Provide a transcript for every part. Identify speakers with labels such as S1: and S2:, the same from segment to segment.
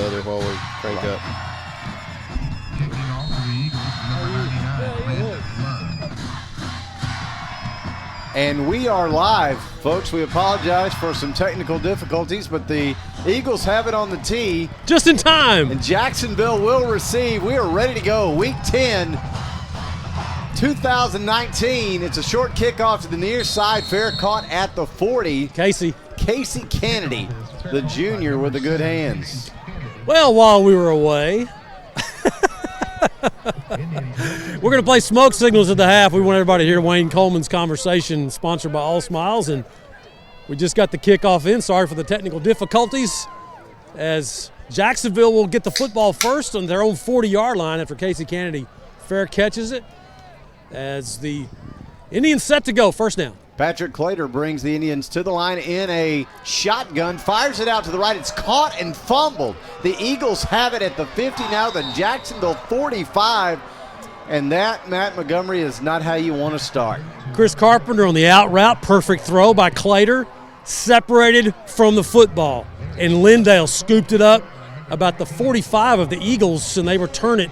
S1: other while we crank up. And we are live, folks. We apologize for some technical difficulties, but the Eagles have it on the tee.
S2: Just in time.
S1: And Jacksonville will receive. We are ready to go. Week 10, 2019. It's a short kickoff to the near side. Fair caught at the 40.
S2: Casey
S1: Kennedy, the junior with the good hands.
S2: Well, while we were away, we're going to play smoke signals at the half. We want everybody to hear Wayne Coleman's conversation, sponsored by All Smiles. And we just got the kickoff in. Sorry for the technical difficulties, as Jacksonville will get the football first on their own 40-yard line after Casey Kennedy fair catches it, as the Indians set to go. First down.
S1: Patrick Clater brings the Indians to the line in a shotgun, fires it out to the right. It's caught and fumbled. The Eagles have it at the 50 now, the Jacksonville 45. And that, Matt Montgomery, is not how you want to start.
S2: Chris Carpenter on the out route. Perfect throw by Clater. Separated from the football. And Lindale scooped it up about the 45 of the Eagles, and they return it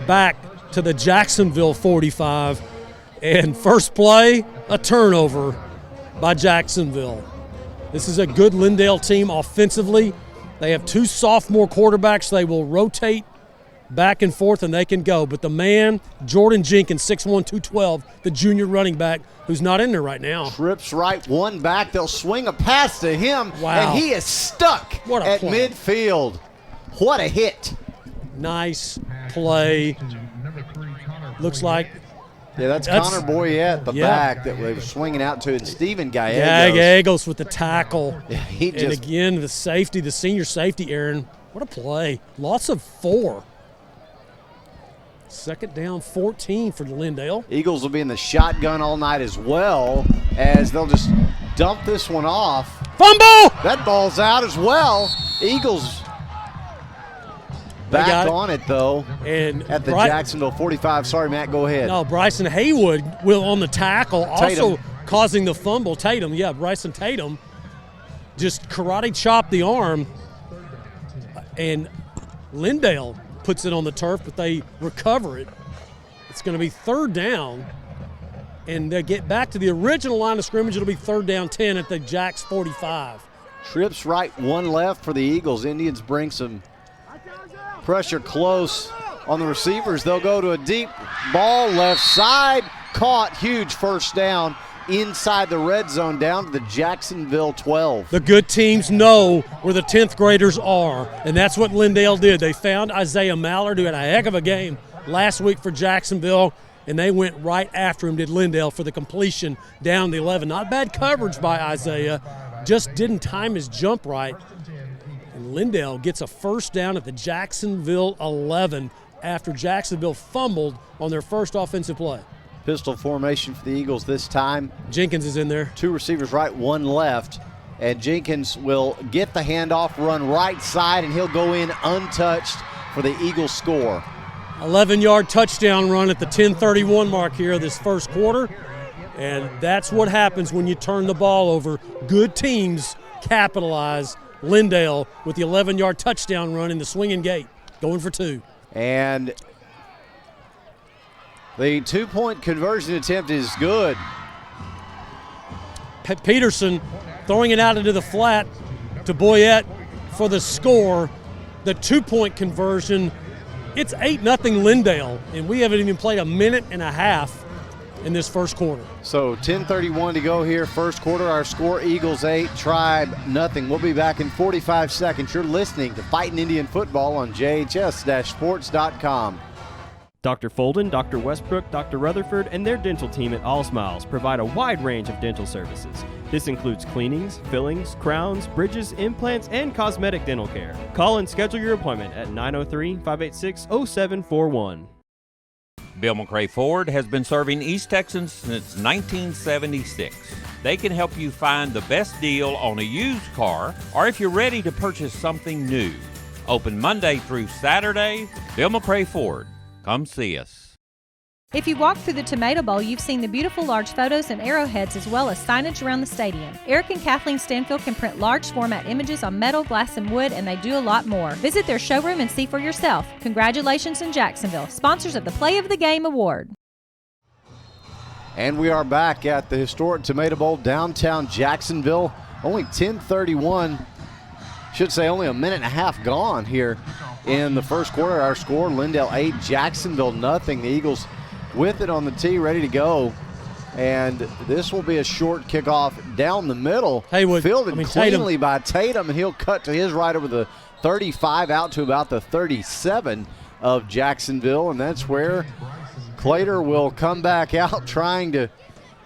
S2: back to the Jacksonville 45. And first play, a turnover by Jacksonville. This is a good Lindale team offensively. They have two sophomore quarterbacks. They will rotate back and forth, and they can go. But the man, Jordan Jenkins, 6'1", 212, the junior running back, who's not in there right now.
S1: Trips right, one back. They'll swing a pass to him,
S2: wow,
S1: and he is stuck at
S2: play.
S1: Midfield. What a hit.
S2: Nice play. Looks like –
S1: yeah, that's Connor Boyette, the back that they were swinging out to, and Steven Gallegos.
S2: Gallegos with the tackle.
S1: Yeah,
S2: and again, the safety, the senior safety, Aaron. What a play. Loss of 4. Second down, 14 for Lindale.
S1: Eagles will be in the shotgun all night as well, as they'll just dump this one off.
S2: Fumble!
S1: That ball's out as well. Eagles back on it, though,
S2: and
S1: at the Jacksonville 45. Sorry, Matt, go ahead.
S2: No, Bryson Haywood will on the tackle, also causing the fumble. Tatum, Bryson Tatum just karate chopped the arm, and Lindale puts it on the turf, but they recover it. It's going to be third down, and they get back to the original line of scrimmage. It'll be third down 10 at the Jacks 45.
S1: Trips right, one left for the Eagles. Indians bring some pressure close on the receivers. They'll go to a deep ball left side. Caught, huge first down inside the red zone, down to the Jacksonville 12.
S2: The good teams know where the 10th graders are, and that's what Lindale did. They found Isaiah Mallard, who had a heck of a game last week for Jacksonville, and they went right after him, did Lindale, for the completion down the 11. Not bad coverage by Isaiah, just didn't time his jump right. And Lindale gets a first down at the Jacksonville 11 after Jacksonville fumbled on their first offensive play.
S1: Pistol formation for the Eagles this time.
S2: Jenkins is in there.
S1: Two receivers right, one left. And Jenkins will get the handoff, run right side, and he'll go in untouched for the Eagles score.
S2: 11-yard touchdown run at the 10:31 mark here of this first quarter. And that's what happens when you turn the ball over. Good teams capitalize. Lindale with the 11-yard touchdown run in the swinging gate, going for 2.
S1: And the 2-point conversion attempt is good.
S2: Peterson throwing it out into the flat to Boyette for the score. The 2-point conversion, it's 8-0 Lindale, and we haven't even played a minute and a half in this first quarter.
S1: So 10:31 to go here, first quarter. Our score, Eagles 8, Tribe nothing. We'll be back in 45 seconds. You're listening to Fighting Indian Football on JHS-sports.com.
S3: Dr. Folden, Dr. Westbrook, Dr. Rutherford, and their dental team at All Smiles provide a wide range of dental services. This includes cleanings, fillings, crowns, bridges, implants, and cosmetic dental care. Call and schedule your appointment at 903-586-0741.
S4: Bill McRae Ford has been serving East Texans since 1976. They can help you find the best deal on a used car, or if you're ready to purchase something new. Open Monday through Saturday, Bill McRae Ford. Come see us.
S5: If you walk through the Tomato Bowl, you've seen the beautiful large photos and arrowheads as well as signage around the stadium. Eric and Kathleen Stanfield can print large format images on metal, glass, and wood, and they do a lot more. Visit their showroom and see for yourself. Congratulations in Jacksonville, sponsors of the Play of the Game Award.
S1: And we are back at the historic Tomato Bowl, downtown Jacksonville. Only 10:31, should say only a minute and a half gone here in the first quarter. Our score, Lindale 8, Jacksonville nothing. The Eagles with it on the tee, ready to go. And this will be a short kickoff down the middle.
S2: Haywood,
S1: fielded cleanly
S2: Tatum.
S1: by Tatum, and he'll cut to his right over the 35 out to about the 37 of Jacksonville, and that's where Clater will come back out trying to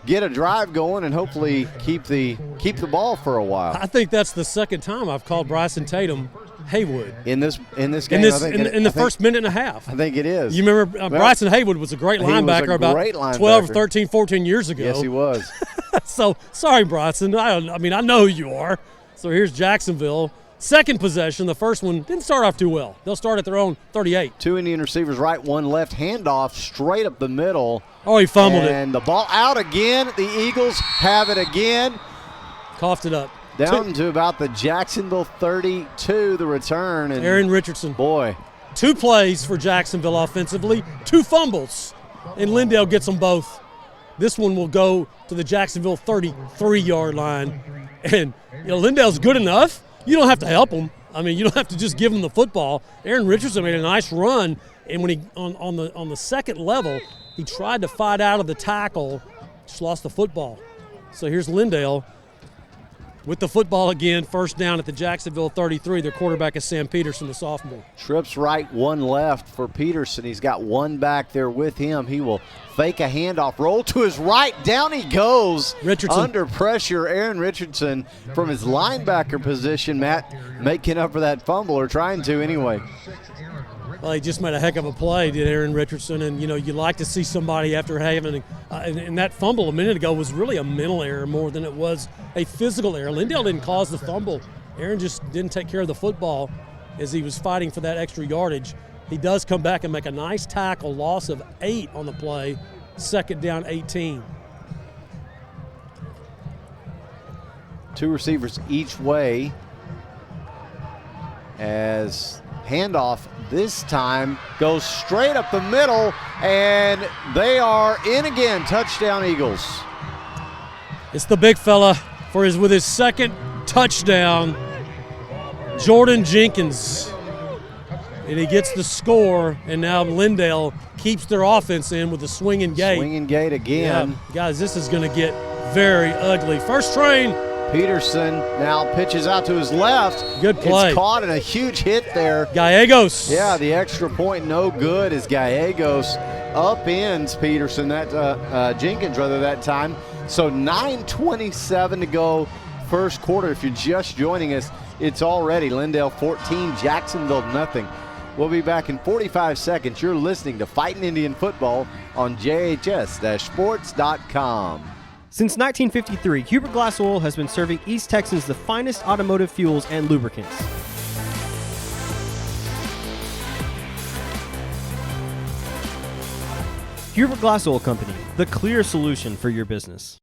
S1: get a drive going and hopefully keep the ball for a while.
S2: I think that's the second time I've called Bryson Tatum Haywood
S1: in this game.
S2: In the first minute and a half.
S1: I think it is.
S2: You remember Bryson Haywood was a great linebacker about 12, 13, 14 years ago.
S1: Yes, he was.
S2: So, sorry, Bryson. I know who you are. So here's Jacksonville. Second possession. The first one didn't start off too well. They'll start at their own 38.
S1: Two Indian receivers right, one left. Handoff straight up the middle.
S2: Oh, he fumbled it.
S1: And the ball out again. The Eagles have it again.
S2: Coughed it up.
S1: Down to about the Jacksonville 32, the return. And
S2: Aaron Richardson.
S1: Boy.
S2: 2 plays for Jacksonville offensively, 2 fumbles, and Lindale gets them both. This one will go to the Jacksonville 33-yard line. And, Lindale's good enough. You don't have to help them. You don't have to just give them the football. Aaron Richardson made a nice run, and when he on the second level, he tried to fight out of the tackle, just lost the football. So here's Lindale with the football again, first down at the Jacksonville 33. Their quarterback is Sam Peterson, the sophomore.
S1: Trips right, one left for Peterson. He's got one back there with him. He will fake a handoff, roll to his right, down he goes.
S2: Richardson.
S1: Under pressure, Aaron Richardson from his linebacker position, Matt, making up for that fumble, or trying to anyway.
S2: Well, he just made a heck of a play, did Aaron Richardson, and, you like to see somebody after having and that fumble a minute ago was really a mental error more than it was a physical error. Lindale didn't cause the fumble. Aaron just didn't take care of the football as he was fighting for that extra yardage. He does come back and make a nice tackle, loss of 8 on the play, second down 18.
S1: 2 receivers each way as handoff this time goes straight up the middle, and they are in again. Touchdown, Eagles.
S2: It's the big fella with his second touchdown, Jordan Jenkins. And he gets the score, and now Lindale keeps their offense in with the swinging gate.
S1: Swinging gate again.
S2: Yeah, guys, this is going to get very ugly. First train.
S1: Peterson now pitches out to his left.
S2: Good play.
S1: It's caught and a huge hit there.
S2: Gallegos.
S1: Yeah, the extra point no good as Gallegos upends Peterson, Jenkins that time. So 9:27 to go first quarter. If you're just joining us, it's already Lindale 14, Jacksonville nothing. We'll be back in 45 seconds. You're listening to Fighting Indian Football on JHS-sports.com.
S3: Since 1953, Hubert Glass Oil has been serving East Texans the finest automotive fuels and lubricants. Hubert Glass Oil Company, the clear solution for your business.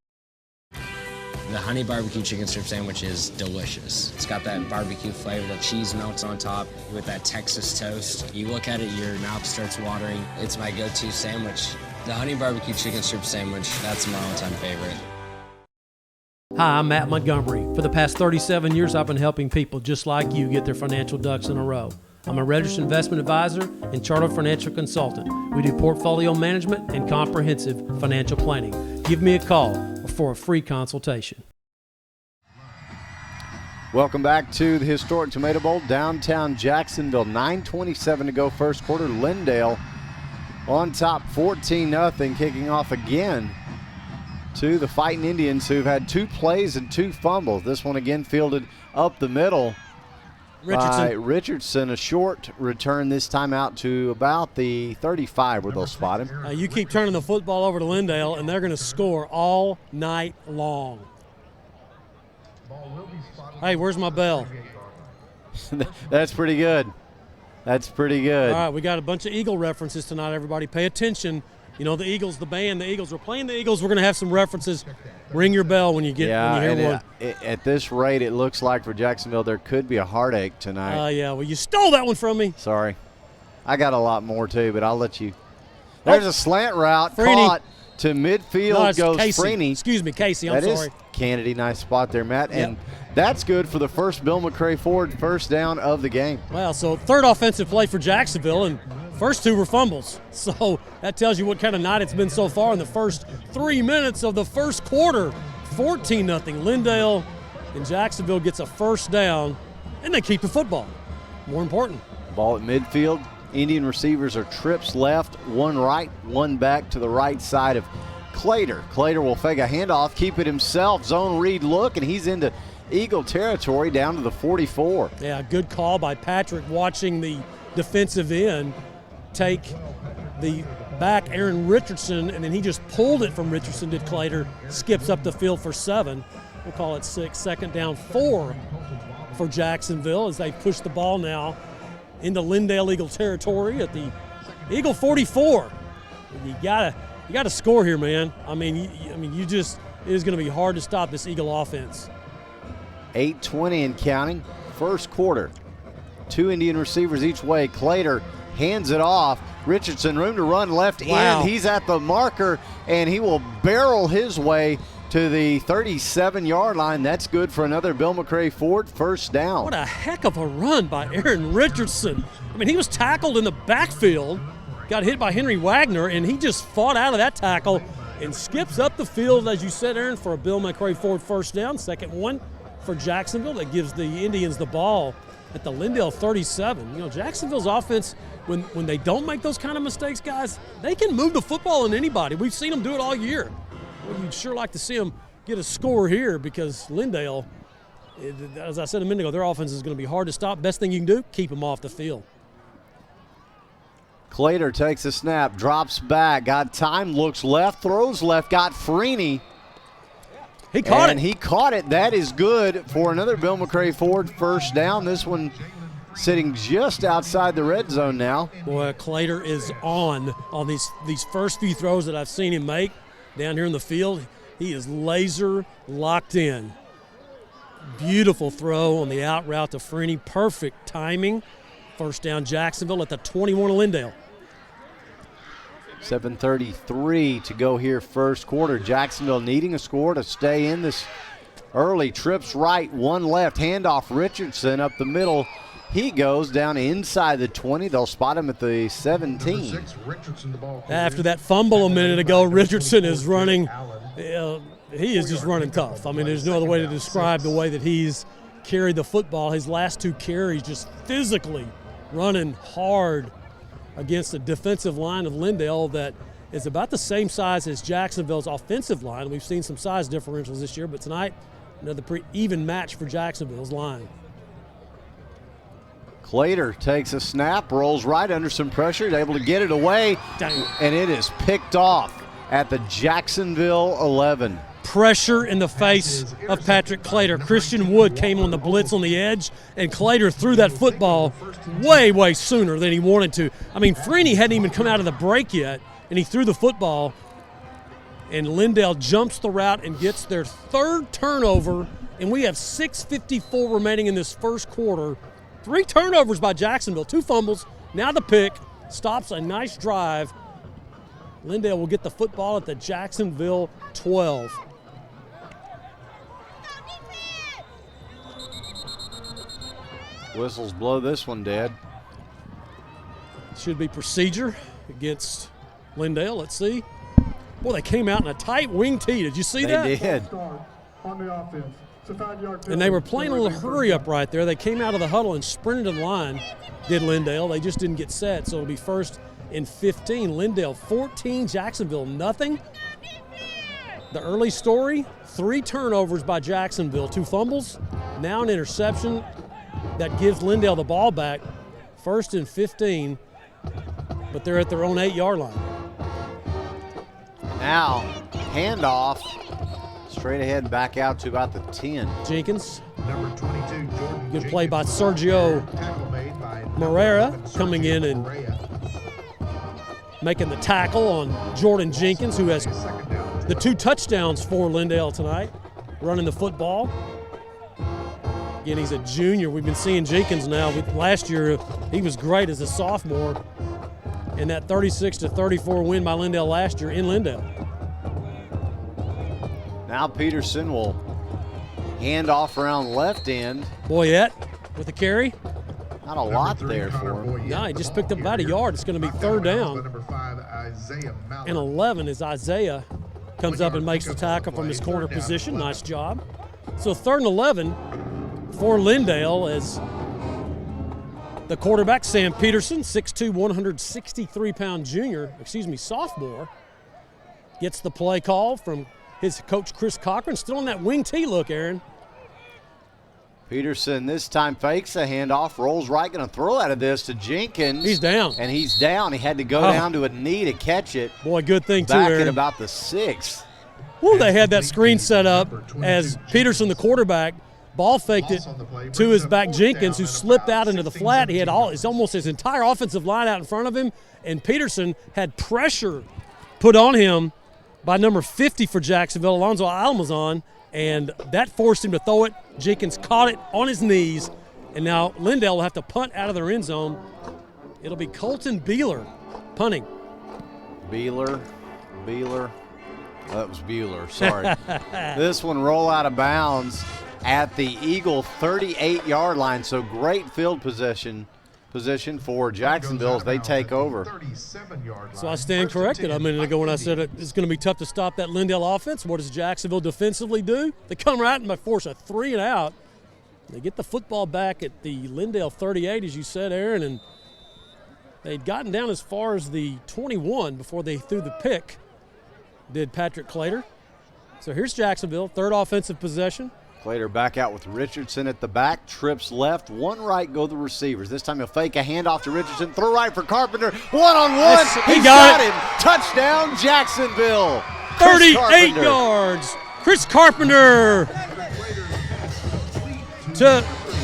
S6: The honey barbecue chicken strip sandwich is delicious. It's got that barbecue flavor, the cheese melts on top with that Texas toast. You look at it, your mouth starts watering. It's my go-to sandwich. The honey barbecue chicken strip sandwich, that's my all-time favorite.
S2: Hi, I'm Matt Montgomery. For the past 37 years, I've been helping people just like you get their financial ducks in a row. I'm a registered investment advisor and chartered financial consultant. We do portfolio management and comprehensive financial planning. Give me a call for a free consultation.
S1: Welcome back to the historic Tomato Bowl, downtown Jacksonville. 9:27 to go first quarter. Lindale on top 14-0, kicking off again to the Fighting Indians, who've had 2 plays and 2 fumbles. This one again fielded up the middle by Richardson. A short return this time out to about the 35 where they'll spot him.
S2: You keep turning the football over to Lindale, and they're going to score all night long. Hey, where's my bell?
S1: That's pretty good. That's pretty good.
S2: All right, we got a bunch of Eagle references tonight, everybody. Pay attention. You know, the Eagles, the band, the Eagles. We're playing the Eagles. We're going to have some references. Ring your bell when you hear one.
S1: At this rate, it looks like for Jacksonville there could be a heartache tonight.
S2: Yeah, well, you stole that one from me.
S1: Sorry. I got a lot more, too, but I'll let you. There's a slant route
S2: Freeney.
S1: caught to midfield goes
S2: Casey.
S1: Freeney.
S2: Excuse me, Casey. I'm sorry.
S1: That is Kennedy. Nice spot there, Matt.
S2: Yep.
S1: And that's good for the first Bill McCray Ford first down of the game.
S2: Wow, so third offensive play for Jacksonville, and first two were fumbles. So that tells you what kind of night it's been so far in the first 3 minutes of the first quarter. 14-0. Lindale and Jacksonville gets a first down, and they keep the football. More important.
S1: Ball at midfield. Indian receivers are trips left, one right, one back to the right side of Clater. Clater will fake a handoff, keep it himself, zone read look, and he's into Eagle territory down to the 44.
S2: Yeah, good call by Patrick watching the defensive end take the back Aaron Richardson, and then he just pulled it from Richardson to Clater, skips up the field for 7. We'll call it 6, second down 4 for Jacksonville as they push the ball now into Lindale Eagle territory at the Eagle 44. You gotta score here, man. It is going to be hard to stop this Eagle offense.
S1: 8:20 and counting, first quarter. 2 Indian receivers each way. Clater hands it off. Richardson, room to run left end. He's at the marker, and he will barrel his way to the 37-yard line. That's good for another Bill McCray Ford first down.
S2: What a heck of a run by Aaron Richardson. He was tackled in the backfield, got hit by Henry Wagner, and he just fought out of that tackle and skips up the field, as you said, Aaron, for a Bill McCray Ford first down. Second one for Jacksonville. That gives the Indians the ball at the Lindale 37. Jacksonville's offense, when they don't make those kind of mistakes, guys, they can move the football on anybody. We've seen them do it all year. Well, you'd sure like to see them get a score here because Lindale, as I said a minute ago, their offense is going to be hard to stop. Best thing you can do, keep them off the field.
S1: Clater takes a snap, drops back, got time, looks left, throws left, got Freeney.
S2: He caught
S1: it. He caught it. That is good for another Bill McCray Ford first down. This one sitting just outside the red zone now.
S2: Boy, Clater is on these first few throws that I've seen him make down here in the field. He is laser locked in. Beautiful throw on the out route to Freeney. Perfect timing. First down Jacksonville at the 21 of Lindale.
S1: 7:33 to go here first quarter. Jacksonville needing a score to stay in this early. Trips right, one left. Handoff Richardson up the middle. He goes down inside the 20. They'll spot him at the 17.
S2: After that fumble a minute ago, Richardson is running. He is just running tough. There's no other way to describe the way that he's carried the football. His last 2 carries just physically running hard against the defensive line of Lindale that is about the same size as Jacksonville's offensive line. We've seen some size differentials this year, but tonight, another pretty even match for Jacksonville's line.
S1: Clater takes a snap, rolls right under some pressure, able to get it away, and it is picked off at the Jacksonville 11.
S2: Pressure in the face of Patrick Clater. Christian Wood came on the blitz on the edge, and Clater threw that football way, way sooner than he wanted to. Freeney hadn't even come out of the break yet, and he threw the football, and Lindale jumps the route and gets their 3rd turnover, and we have 6:54 remaining in this first quarter. 3 turnovers by Jacksonville, 2 fumbles, now the pick, stops a nice drive. Lindale will get the football at the Jacksonville 12.
S1: Whistles blow this one dead.
S2: Should be procedure against Lindale. Let's see. Boy, they came out in a tight wing tee. Did you see that?
S1: They did.
S2: And they were playing a little hurry up right there. They came out of the huddle and sprinted to the line, did Lindale. They just didn't get set, so it'll be 1st and 15. Lindale 14, Jacksonville nothing. The early story, 3 turnovers by Jacksonville, 2 fumbles, now an interception that gives Lindale the ball back. 1st and 15, but they're at their own 8-yard line.
S1: Now, handoff, straight ahead and back out to about the 10.
S2: Jenkins.
S7: Number 22, Jordan.
S2: Good play by Sergio Moreira coming in and making the tackle on Jordan Jenkins, who has the 2 touchdowns for Lindale tonight, running the football. Again, he's a junior. We've been seeing Jenkins now. Last year, he was great as a sophomore in that 36-34 win by Lindale last year in Lindale.
S1: Now Peterson will hand off around left end.
S2: Boyette with the carry.
S1: Not a lot there for him.
S2: No, he just picked up about a yard. It's going to be 3rd down. And 11 as Isaiah comes up and makes the tackle from his corner position. Nice job. So 3rd and 11 for Lindale as the quarterback, Sam Peterson, 6'2", 163-pound sophomore, gets the play call from his coach, Chris Cochran. Still on that wing T look, Aaron.
S1: Peterson this time fakes a handoff, rolls right, going to throw out of this to Jenkins.
S2: He's down.
S1: And he's down. He had to go down to a knee to catch it.
S2: Boy, good thing too,
S1: Back
S2: Aaron.
S1: at about the 6.
S2: Woo, they had that screen set up as Peterson, the quarterback, ball faked it to his back Jenkins, who slipped out into the flat. He had almost his entire offensive line out in front of him, and Peterson had pressure put on him by number 50 for Jacksonville, Alonzo Almazan, and that forced him to throw it. Jenkins caught it on his knees, and now Lindale will have to punt out of their end zone. It'll be Colton Beeler punting.
S1: Beeler. Oh, that was Bueller, sorry. This one roll out of bounds at the Eagle 38-yard line, so great field position for Jacksonville as they take over.
S2: So I stand corrected a minute ago when I said it's going to be tough to stop that Lindale offense. What does Jacksonville defensively do? They come right and they force a 3 and out. They get the football back at the Lindale 38, as you said, Aaron, and they'd gotten down as far as the 21 before they threw the pick, did Patrick Clater. So here's Jacksonville, 3rd offensive possession.
S1: Clater back out with Richardson at the back, trips left, 1 right, go the receivers. This time he'll fake a handoff to Richardson, throw right for Carpenter, 1-on-1,
S2: he got
S1: him. Touchdown, Jacksonville.
S2: 38 yards. Chris Carpenter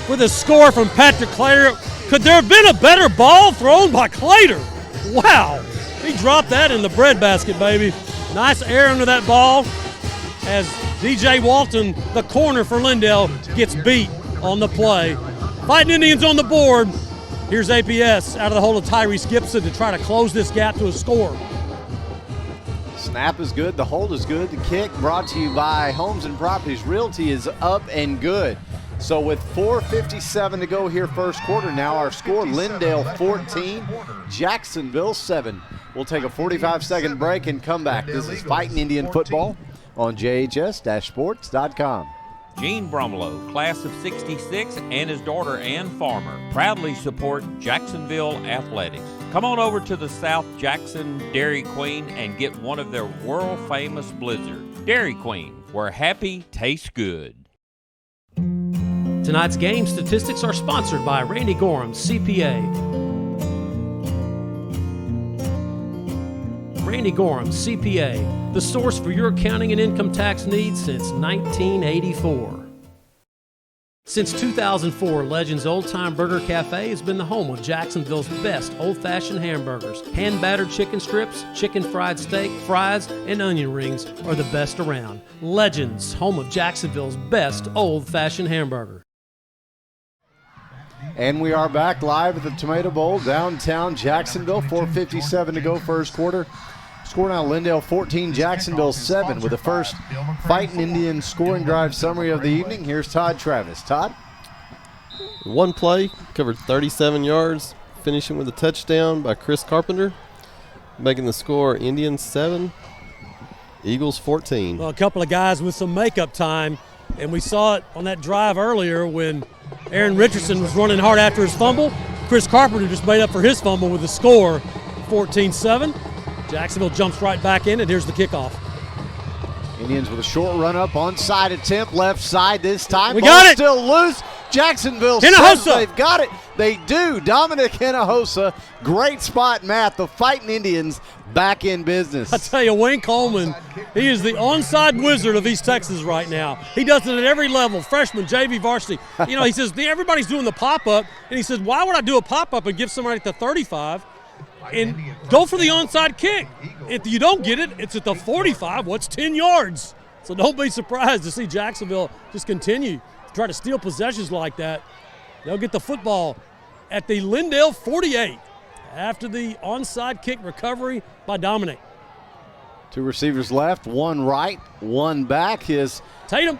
S2: with a score from Patrick Clater. Could there have been a better ball thrown by Clater? Wow, he dropped that in the breadbasket, baby. Nice air under that ball as DJ Walton, the corner for Lindale, gets beat on the play. Fighting Indians on the board. Here's APS out of the hole of Tyrese Gibson to try to close this gap to a score.
S1: Snap is good, the hold is good, the kick brought to you by Homes and Properties Realty is up and good. So with 4:57 to go here first quarter, now our score, Lindale 14, Jacksonville 7. We'll take a 45-second break and come back. This is Fighting Indian Football on JHS-sports.com.
S4: Gene Brumlow, class of 66, and his daughter Ann Farmer proudly support Jacksonville athletics. Come on over to the South Jackson Dairy Queen and get one of their world-famous blizzards. Dairy Queen, where happy tastes good.
S2: Tonight's game statistics are sponsored by Randy Gorham, CPA. Randy Gorham, CPA, the source for your accounting and income tax needs since 1984. Since 2004, Legends Old Time Burger Cafe has been the home of Jacksonville's best old-fashioned hamburgers. Hand-battered chicken strips, chicken fried steak, fries, and onion rings are the best around. Legends, home of Jacksonville's best old-fashioned hamburger.
S1: And we are back live at the Tomato Bowl, downtown Jacksonville. 4:57 to go first quarter. Score now Lindale 14, Jacksonville 7 with the first Fighting Indian scoring drive summary of the evening. Here's Todd Travis. Todd?
S8: One play, covered 37 yards, finishing with a touchdown by Chris Carpenter, making the score Indians 7, Eagles 14.
S2: Well, a couple of guys with some makeup time, and we saw it on that drive earlier when Aaron Richardson was running hard after his fumble. Chris Carpenter just made up for his fumble with the score, 14-7. Jacksonville jumps right back in, and here's the kickoff.
S1: Indians with a short run up, onside attempt, left side this time.
S2: We got it.
S1: Still loose. Jacksonville
S2: Hinojosa.
S1: says they've got it. They do. Dominic Hinojosa, great spot, Matt. The Fighting Indians back in business.
S2: I tell you, Wayne Coleman, he is the onside wizard of East Texas right now. He does it at every level, freshman, JV, varsity. You know, he says, everybody's doing the pop-up, and he says, why would I do a pop-up and give somebody at the 35? and go for the onside kick. If you don't get it, it's at the 45. What's 10 yards? So don't be surprised to see Jacksonville just continue to try to steal possessions like that. They'll get the football at the Lindale 48 after the onside kick recovery by Dominic.
S1: 2 receivers left, 1 right, 1 back. Is
S2: Tatum,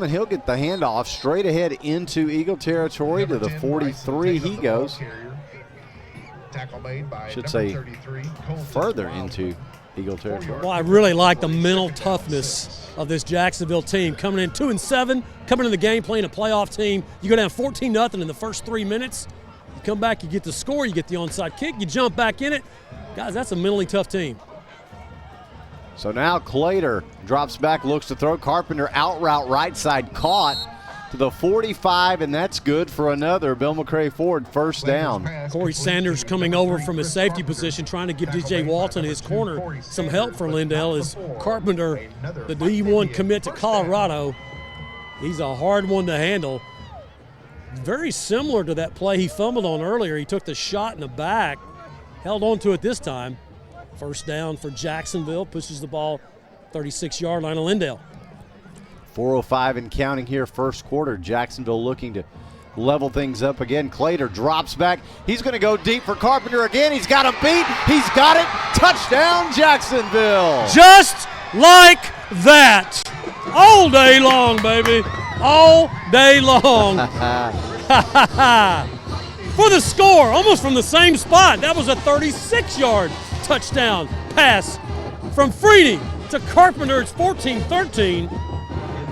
S1: and he'll get the handoff straight ahead into Eagle territory to the 43. He goes. Should say further into Eagle territory.
S2: Well, I really like the mental toughness of this Jacksonville team. Coming in 2-7, coming in the game playing a playoff team. You go down 14-0 in the first 3 minutes. You come back, you get the score, you get the onside kick, you jump back in it. Guys, that's a mentally tough team.
S1: So now Clater drops back, looks to throw. Carpenter out route right side, caught to the 45, and that's good for another Bill McCray Ford first down.
S2: Corey Sanders coming over from his safety position, trying to give DJ Walton, his corner, some help for Lindale. As Carpenter, the D1 commit to Colorado, he's a hard one to handle. Very similar to that play he fumbled on earlier. He took the shot in the back, held on to it this time. First down for Jacksonville, pushes the ball 36-yard line of Lindale.
S1: 4:05 and counting here, first quarter. Jacksonville looking to level things up again. Clater drops back. He's going to go deep for Carpenter again. He's got him beat. He's got it. Touchdown, Jacksonville.
S2: Just like that. All day long, baby. All day long. For the score, almost from the same spot. That was a 36-yard touchdown pass from Freeney to Carpenter. It's 14-13.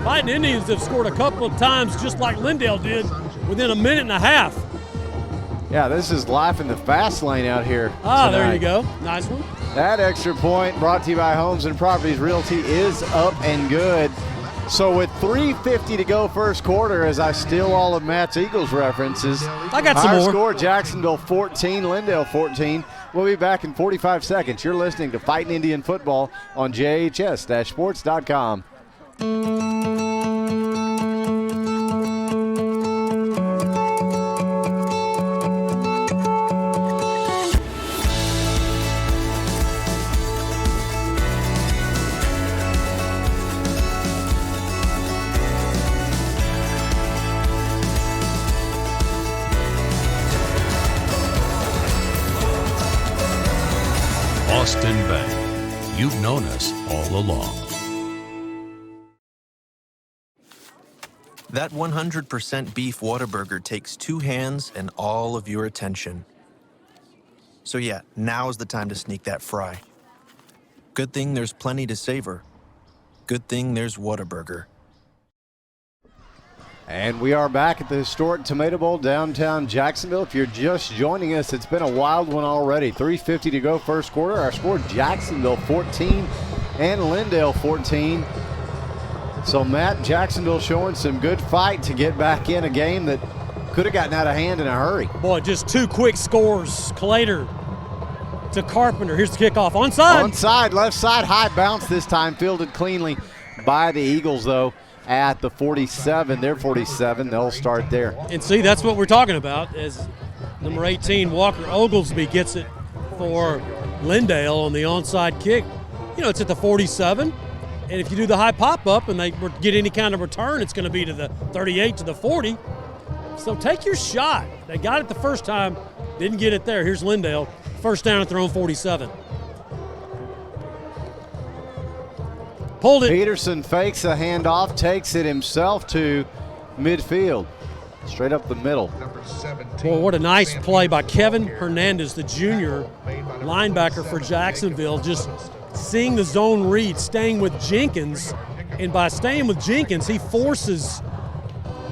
S2: Fighting Indians have scored a couple of times just like Lindale did within a minute and a half.
S1: Yeah, this is life in the fast lane out here tonight.
S2: There you go. Nice one.
S1: That extra point brought to you by Homes and Properties Realty is up and good. So with 3:50 to go first quarter, as I steal all of Matt's Eagles references,
S2: I got some
S1: our
S2: more.
S1: Score, Jacksonville 14, Lindale 14. We'll be back in 45 seconds. You're listening to Fighting Indian Football on JHS-sports.com.
S9: Boston Bank. You've known us all along.
S10: That 100% beef Whataburger takes 2 hands and all of your attention. So yeah, now's the time to sneak that fry. Good thing there's plenty to savor. Good thing there's Whataburger.
S1: And we are back at the historic Tomato Bowl downtown Jacksonville. If you're just joining us, it's been a wild one already. 3:50 to go first quarter. Our score, Jacksonville 14 and Lindale 14. So Matt, Jacksonville showing some good fight to get back in a game that could have gotten out of hand in a hurry.
S2: Boy, just 2 quick scores. Clater to Carpenter. Here's the kickoff. Onside.
S1: Onside, left side, high bounce this time. Fielded cleanly by the Eagles, though, at the 47. They're 47. They'll start there.
S2: And see, that's what we're talking about, as number 18, Walker Oglesby, gets it for Lindale on the onside kick. You know, it's at the 47. And if you do the high pop-up and they get any kind of return, it's going to be to the 38 to the 40. So take your shot. They got it the first time, didn't get it there. Here's Lindale, first down at their own 47. Pulled it.
S1: Peterson fakes a handoff, takes it himself to midfield, straight up the middle.
S2: Boy, what a nice play by Kevin Hernandez, the junior linebacker for Jacksonville, just seeing the zone read, staying with Jenkins, and by staying with Jenkins, he forces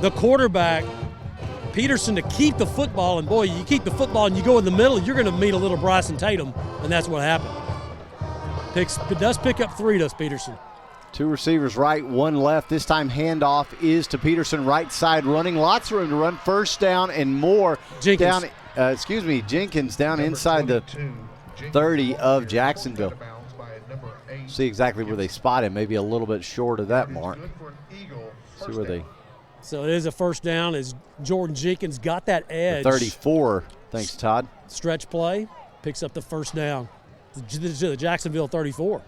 S2: the quarterback, Peterson, to keep the football. And boy, you keep the football and you go in the middle, you're going to meet a little Bryson Tatum, and that's what happened. Does pick up 3, does Peterson.
S1: 2 receivers right, 1 left. This time handoff is to Peterson, right side running. Lots of room to run. First down and more.
S2: Jenkins.
S1: Jenkins down inside the 30 of Jacksonville. See exactly where they spot him. Maybe a little bit short of that mark. See where they.
S2: So it is a first down as Jordan Jenkins got that edge.
S1: The 34. Thanks, Todd.
S2: Stretch play. Picks up the first down to the Jacksonville 34.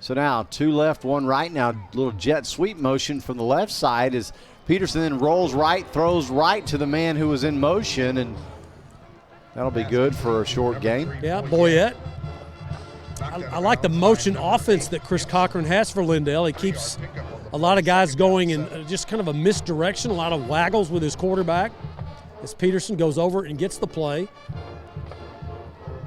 S1: So now 2 left, 1 right. Now little jet sweep motion from the left side as Peterson then rolls right, throws right to the man who was in motion, and that'll be good for a short gain.
S2: Yeah, Boyette. I like the motion offense that Chris Cochran has for Lindale. He keeps a lot of guys going in just kind of a misdirection, a lot of waggles with his quarterback as Peterson goes over and gets the play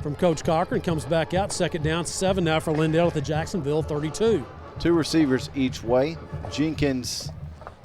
S2: from Coach Cochran, comes back out. Second down, 7 now for Lindale at the Jacksonville 32.
S1: 2 receivers each way. Jenkins,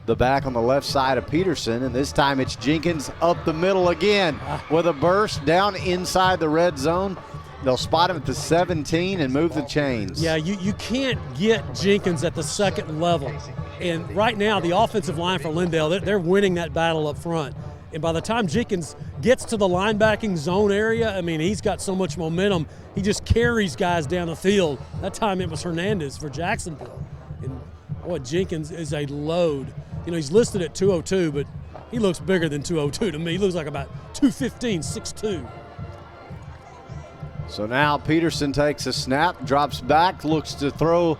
S1: the back on the left side of Peterson, and this time it's Jenkins up the middle again with a burst down inside the red zone. They'll spot him at the 17 and move the chains.
S2: Yeah, you can't get Jenkins at the second level. And right now, the offensive line for Lindale, they're winning that battle up front. And by the time Jenkins gets to the linebacking zone area, I mean, he's got so much momentum, he just carries guys down the field. That time it was Hernandez for Jacksonville. And boy, Jenkins is a load. You know, he's listed at 202, but he looks bigger than 202 to me. He looks like about 215, 6'2".
S1: So now Peterson takes a snap, drops back, looks to throw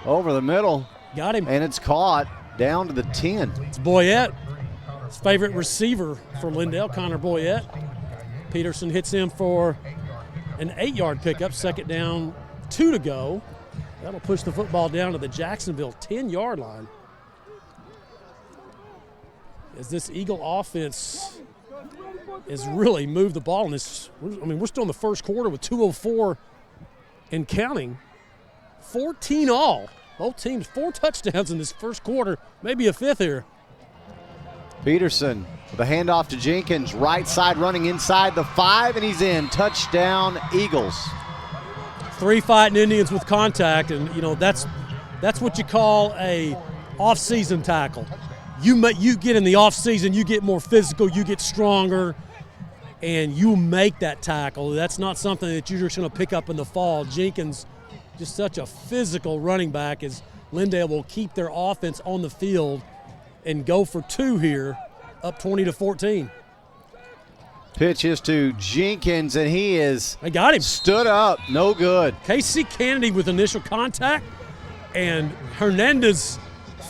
S1: over the middle.
S2: Got him.
S1: And it's caught down to the 10.
S2: It's Boyette, his favorite receiver for Lindale, Connor Boyette. Peterson hits him for an 8-yard pickup, second down, 2 to go. That'll push the football down to the Jacksonville 10-yard line. As this Eagle offense has really moved the ball in this. I mean, we're still in the first quarter with 2:04 and counting. 14 all. Both teams 4 touchdowns in this first quarter, maybe a 5th here.
S1: Peterson with a handoff to Jenkins, right side running inside the 5, and he's in. Touchdown, Eagles.
S2: 3 fighting Indians with contact, and you know that's what you call a off-season tackle. You get in the off-season, you get more physical, you get stronger, and you make that tackle. That's not something that you're just going to pick up in the fall. Jenkins, just such a physical running back, as Lindale will keep their offense on the field and go for 2 here, up 20-14.
S1: Pitch is to Jenkins, and he is
S2: I got him.
S1: Stood up, no good.
S2: Casey Kennedy with initial contact, and Hernandez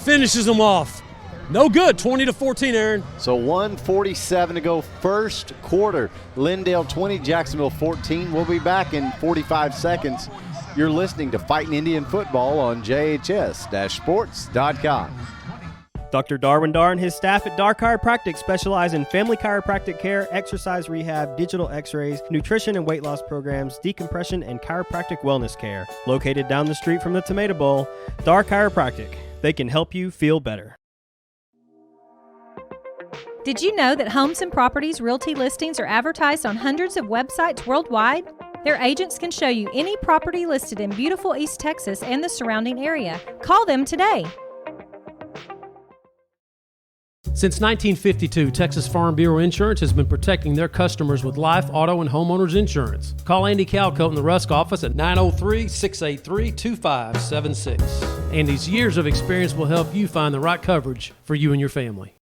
S2: finishes him off. No good, 20-14, Aaron.
S1: So 1:47 to go, first quarter. Lindale 20, Jacksonville 14. We'll be back in 45 seconds. You're listening to Fighting Indian Football on JHS-sports.com.
S3: Dr. Darwin Dar and his staff at Dar Chiropractic specialize in family chiropractic care, exercise rehab, digital x-rays, nutrition and weight loss programs, decompression, and chiropractic wellness care. Located down the street from the Tomato Bowl, Dar Chiropractic. They can help you feel better.
S5: Did you know that homes and properties realty listings are advertised on hundreds of websites worldwide? Their agents can show you any property listed in beautiful East Texas and the surrounding area. Call them today.
S2: Since 1952, Texas Farm Bureau Insurance has been protecting their customers with life, auto, and homeowners insurance. Call Andy Calcoat in the Rusk office at 903-683-2576. Andy's years of experience will help you find the right coverage for you and your family.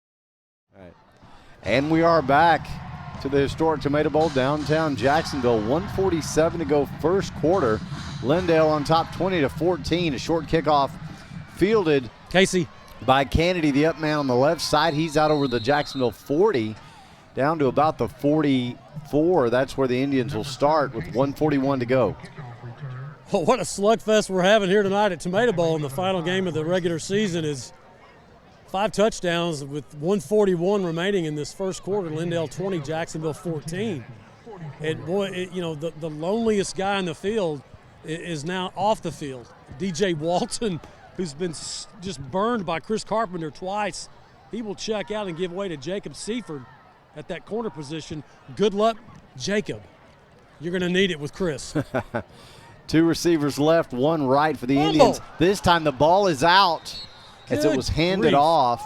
S1: And we are back to the historic Tomato Bowl, downtown Jacksonville. 1:47 to go, first quarter. Lindale on top 20-14. A short kickoff fielded
S2: Casey
S1: by Kennedy, the up man on the left side. He's out over the Jacksonville 40, down to about the 44. That's where the Indians will start with 1:41 to go.
S2: Well, what a slugfest we're having here tonight at Tomato Bowl, and the final game of the regular season is 5 touchdowns with 1:41 remaining in this first quarter. Lindale 20, Jacksonville 14. And boy, the loneliest guy in the field is now off the field. DJ Walton, who's been just burned by Chris Carpenter twice, he will check out and give way to Jacob Seaford at that corner position. Good luck, Jacob. You're going to need it with Chris.
S1: 2 receivers left, 1 right for the Indians. This time the ball is out as it was handed off.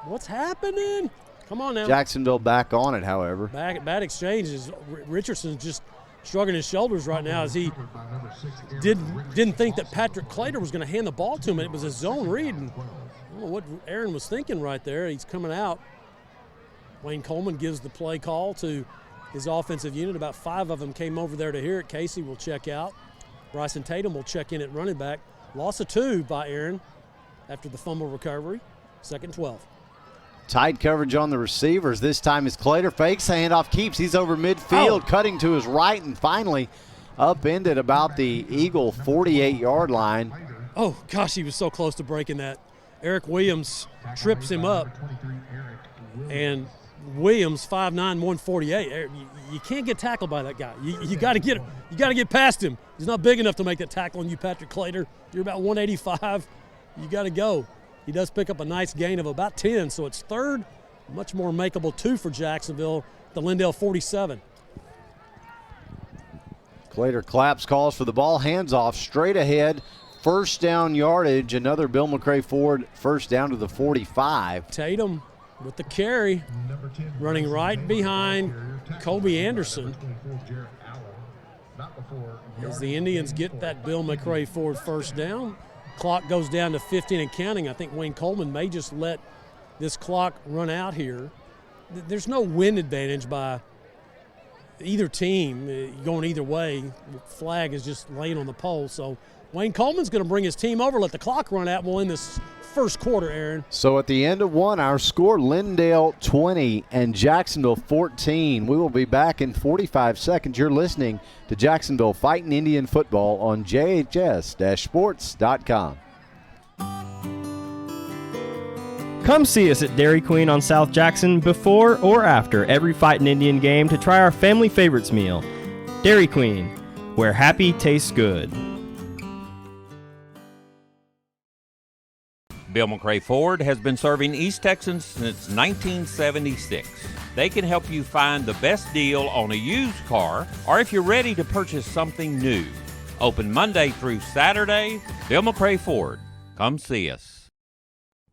S2: What's happening? Come on now.
S1: Jacksonville back on it, however.
S2: Bad exchanges. Richardson's just shrugging his shoulders right now as he didn't think that Patrick Clater was going to hand the ball to him. It was a zone read. And I don't know what Aaron was thinking right there. He's coming out. Wayne Coleman gives the play call to his offensive unit. About 5 of them came over there to hear it. Casey will check out. Bryson Tatum will check in at running back. Loss of 2 by Aaron after the fumble recovery. 2nd and 12.
S1: Tight coverage on the receivers. This time is Clater. Fakes, handoff, keeps. He's over midfield, cutting to his right, and finally upended about the Eagle 48-yard line.
S2: Oh, gosh, he was so close to breaking that. Eric Williams trips him up, and Williams 5'9", 148. You can't get tackled by that guy. You got to get past him. He's not big enough to make that tackle on you, Patrick Clater. You're about 185. You got to go. He does pick up a nice gain of about 10, so it's 3rd, much more makeable 2 for Jacksonville, the Lindale 47.
S1: Clater claps, calls for the ball, hands off, straight ahead. First down yardage, another Bill McCray Ford first down to the 45.
S2: Tatum with the carry, running right behind Kobe Anderson. As the Indians get that Bill McCray Ford first down, clock goes down to 15 and counting. I think Wayne Coleman may just let this clock run out here. There's no wind advantage by either team going either way. The flag is just laying on the pole, so Wayne Coleman's going to bring his team over, let the clock run out. We'll end this first quarter, Aaron.
S1: So at the end of 1, our score, Lindale 20 and Jacksonville 14. We will be back in 45 seconds. You're listening to Jacksonville Fighting Indian Football on JHS-sports.com.
S3: Come see us at Dairy Queen on South Jackson before or after every Fighting Indian game to try our family favorites meal. Dairy Queen, where happy tastes good.
S4: Bill McCray Ford has been serving East Texans since 1976. They can help you find the best deal on a used car or if you're ready to purchase something new. Open Monday through Saturday. Bill McCray Ford. Come see us.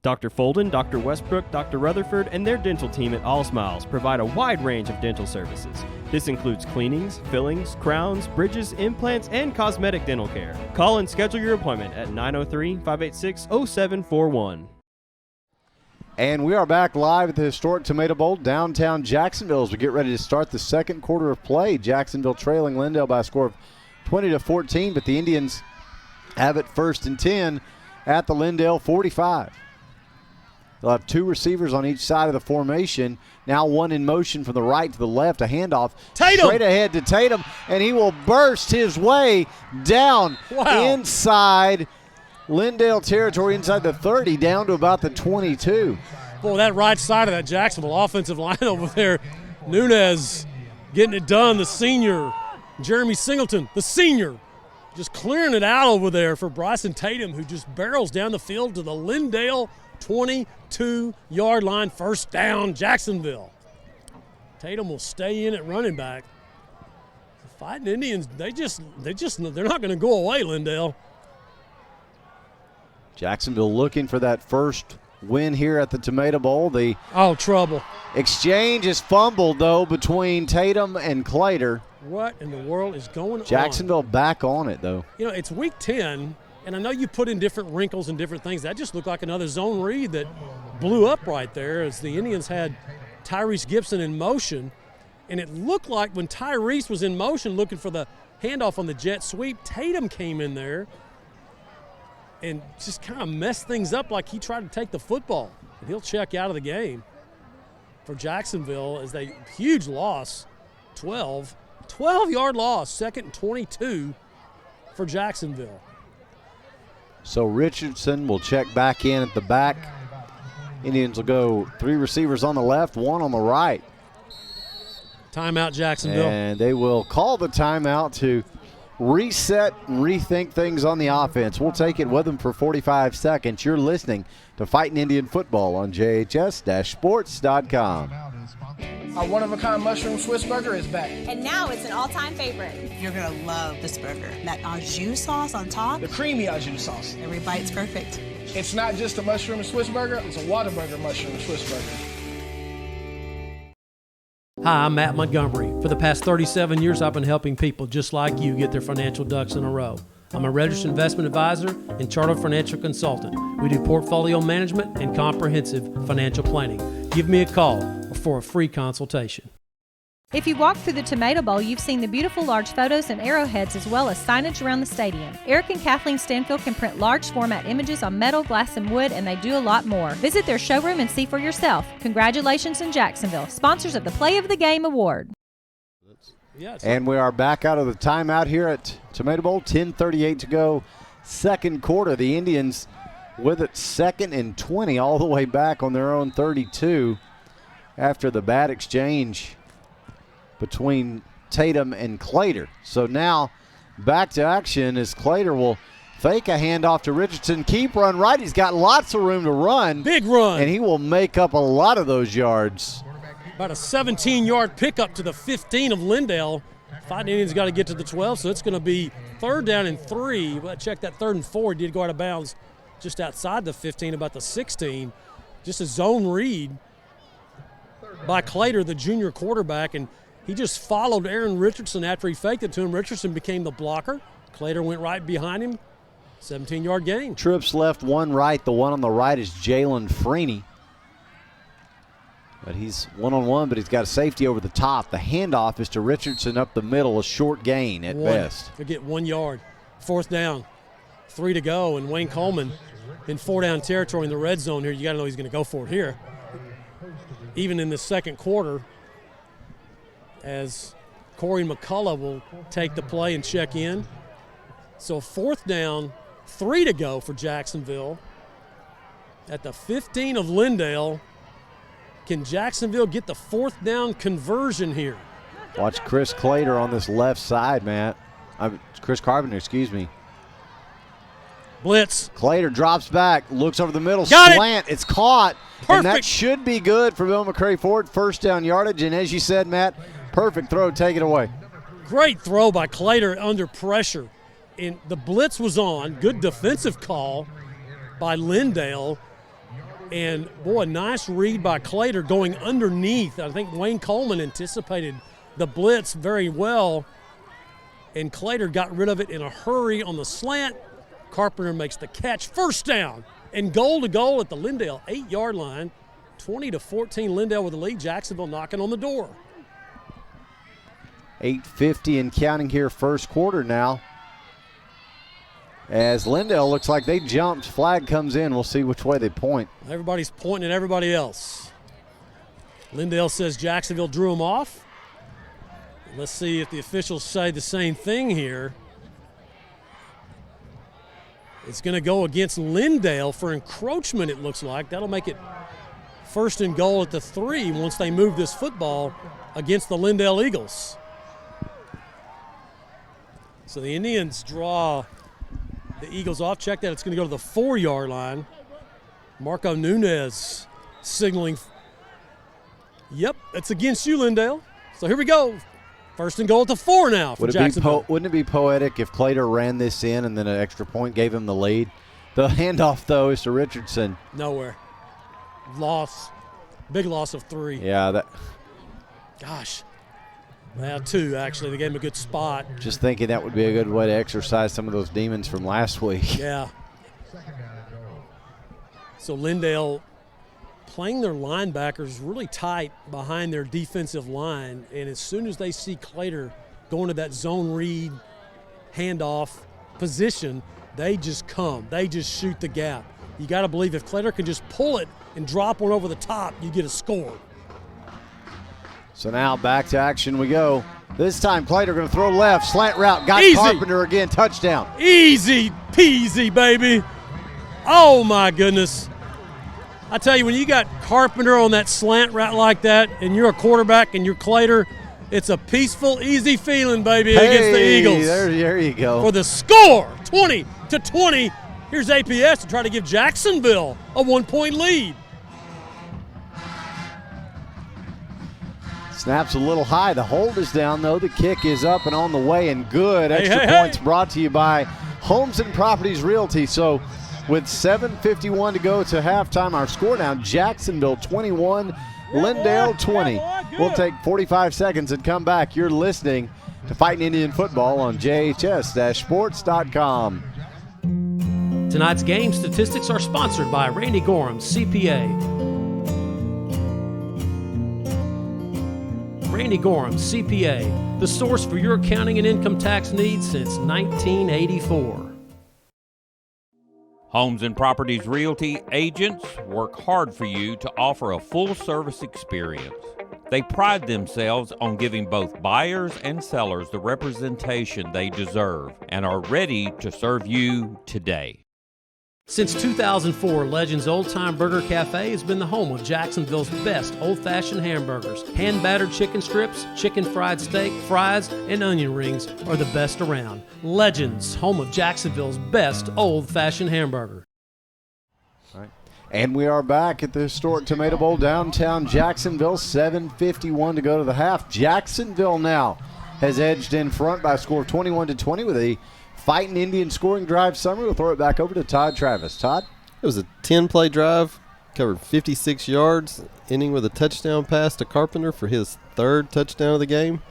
S3: Dr. Folden, Dr. Westbrook, Dr. Rutherford, and their dental team at All Smiles provide a wide range of dental services. This includes cleanings, fillings, crowns, bridges, implants, and cosmetic dental care. Call and schedule your appointment at 903-586-0741.
S1: And we are back live at the historic Tomato Bowl, downtown Jacksonville, as we get ready to start the second quarter of play. Jacksonville trailing Lindale by a score of 20-14, but the Indians have it 1st and 10 at the Lindale 45. They'll have 2 receivers on each side of the formation. Now 1 in motion from the right to the left. A handoff
S2: Tatum!
S1: Straight ahead to Tatum, and he will burst his way down inside Lindale territory, inside the 30, down to about the 22.
S2: Boy, that right side of that Jacksonville offensive line over there, Nunez getting it done, the senior. Jeremy Singleton, the senior, just clearing it out over there for Bryson Tatum, who just barrels down the field to the Lindale 22-yard line, first down, Jacksonville. Tatum will stay in at running back. The Fighting Indians, they're not going to go away, Lindale.
S1: Jacksonville looking for that first win here at the Tomato Bowl. The
S2: trouble.
S1: Exchange is fumbled, though, between Tatum and Clater.
S2: What in the world is going on?
S1: Jacksonville back on it, though.
S2: You know, it's week 10. And I know you put in different wrinkles and different things. That just looked like another zone read that blew up right there as the Indians had Tyrese Gibson in motion. And it looked like when Tyrese was in motion looking for the handoff on the jet sweep, Tatum came in there and just kind of messed things up like he tried to take the football. And he'll check out of the game for Jacksonville as they huge loss, 12-yard loss, 2nd and 22 for Jacksonville.
S1: So Richardson will check back in at the back. Indians will go 3 receivers on the left, 1 on the right.
S2: Timeout, Jacksonville.
S1: And they will call the timeout to reset and rethink things on the offense. We'll take it with them for 45 seconds. You're listening to Fighting Indian Football on JHS-sports.com.
S11: Our one-of-a-kind mushroom Swiss burger is back.
S12: And now it's an all-time favorite.
S13: You're going to love this burger. That au jus sauce on top.
S11: The creamy au jus sauce.
S13: Every bite's perfect.
S11: It's not just a mushroom and Swiss burger, it's a Whataburger mushroom and Swiss burger.
S2: Hi, I'm Matt Montgomery. For the past 37 years, I've been helping people just like you get their financial ducks in a row. I'm a registered investment advisor and chartered financial consultant. We do portfolio management and comprehensive financial planning. Give me a call for a free consultation.
S5: If you walk through the Tomato Bowl, you've seen the beautiful large photos and arrowheads as well as signage around the stadium. Eric and Kathleen Stanfield can print large format images on metal, glass, and wood, and they do a lot more. Visit their showroom and see for yourself. Congratulations in Jacksonville, sponsors of the Play of the Game Award.
S1: And we are back out of the timeout here at Tomato Bowl. 10:38 to go. Second quarter. The Indians with it 2nd and 20 all the way back on their own 32 after the bad exchange between Tatum and Clater. So now back to action as Clater will fake a handoff to Richardson. Keep run right. He's got lots of room to run.
S2: Big run.
S1: And he will make up a lot of those yards.
S2: About a 17-yard pickup to the 15 of Lindale. Fighting Indians got to get to the 12, so it's going to be 3rd down and 3. But check that 3rd and 4. He did go out of bounds just outside the 15, about the 16. Just a zone read by Clater, the junior quarterback, and he just followed Aaron Richardson after he faked it to him. Richardson became the blocker. Clater went right behind him. 17-yard gain.
S1: Trips left, one right. The one on the right is Jalen Freeney. But he's one-on-one, but he's got a safety over the top. The handoff is to Richardson up the middle, a short gain at best.
S2: He'll get 1 yard. 4th down, 3 to go, and Wayne Coleman in 4-down territory in the red zone here. You got to know he's going to go for it here. Even in the second quarter, as Corey McCullough will take the play and check in. So 4th down, 3 to go for Jacksonville. At the 15 of Lindale, can Jacksonville get the 4th down conversion here?
S1: Watch Chris Clater on this left side, Matt. Chris Carpenter, excuse me.
S2: Blitz.
S1: Clater drops back, looks over the middle,
S2: Got
S1: slant. It's caught.
S2: Perfect.
S1: And that should be good for Bill McCray Ford. 1st down yardage. And as you said, Matt, perfect throw. Take it away.
S2: Great throw by Clater under pressure. And the blitz was on. Good defensive call by Lindale. And, boy, a nice read by Clater going underneath. I think Wayne Coleman anticipated the blitz very well. And Clater got rid of it in a hurry on the slant. Carpenter makes the catch. 1st down. And goal to goal at the Lindale 8-yard line. 20-14, Lindale with the lead. Jacksonville knocking on the door.
S1: 8:50 and counting here, first quarter now. As Lindale looks like they jumped. Flag comes in. We'll see which way they point.
S2: Everybody's pointing at everybody else. Lindale says Jacksonville drew him off. Let's see if the officials say the same thing here. It's going to go against Lindale for encroachment, it looks like. That'll make it 1st and goal at the 3 once they move this football against the Lindale Eagles. So the Indians draw the Eagles off. Check that. It's going to go to the 4-yard line. Marco Nunez signaling. Yep, it's against you, Lindale. So here we go. 1st and goal at the 4 now for Jacksonville.
S1: Wouldn't it be poetic if Clater ran this in and then an extra point gave him the lead? The handoff, though, is to Richardson.
S2: Nowhere. Loss. Big loss of 3.
S1: Yeah,
S2: Gosh. Well, 2, actually. They gave him a good spot.
S1: Just thinking that would be a good way to exercise some of those demons from last week.
S2: Yeah. So Lindale playing their linebackers really tight behind their defensive line, and as soon as they see Clater going to that zone read, handoff position, they just come. They just shoot the gap. You got to believe if Clater can just pull it and drop one over the top, you get a score.
S1: So now back to action we go. This time Clater going to throw left, slant route, got
S2: Easy.
S1: Carpenter again, touchdown.
S2: Easy peasy, baby. Oh, my goodness. I tell you, when you got Carpenter on that slant route like that and you're a quarterback and you're Clater, it's a peaceful, easy feeling, baby, against the Eagles.
S1: There you go.
S2: For the score, 20-20. Here's APS to try to give Jacksonville a 1-point lead.
S1: Snap's a little high. The hold is down, though. The kick is up and on the way and good. Extra points brought to you by Homes and Properties Realty. So with 7:51 to go to halftime, our score now, Jacksonville 21, Lindale 20. We'll take 45 seconds and come back. You're listening to Fighting Indian Football on JHS-sports.com.
S2: Tonight's game statistics are sponsored by Randy Gorham, CPA. Randy Gorham, CPA, the source for your accounting and income tax needs since 1984.
S4: Homes and Properties Realty agents work hard for you to offer a full-service experience. They pride themselves on giving both buyers and sellers the representation they deserve and are ready to serve you today.
S2: Since 2004, Legends Old Time Burger Cafe has been the home of Jacksonville's best old-fashioned hamburgers. Hand-battered chicken strips, chicken fried steak, fries, and onion rings are the best around. Legends, home of Jacksonville's best old-fashioned hamburger.
S1: All right. And we are back at the historic Tomato Bowl downtown Jacksonville. 7:51 to go to the half. Jacksonville now has edged in front by a score of 21-20 with a Fighting Indian scoring drive summary. We'll throw it back over to Todd Travis. Todd?
S8: It was a 10-play drive, covered 56 yards, ending with a touchdown pass to Carpenter for his third touchdown of the game,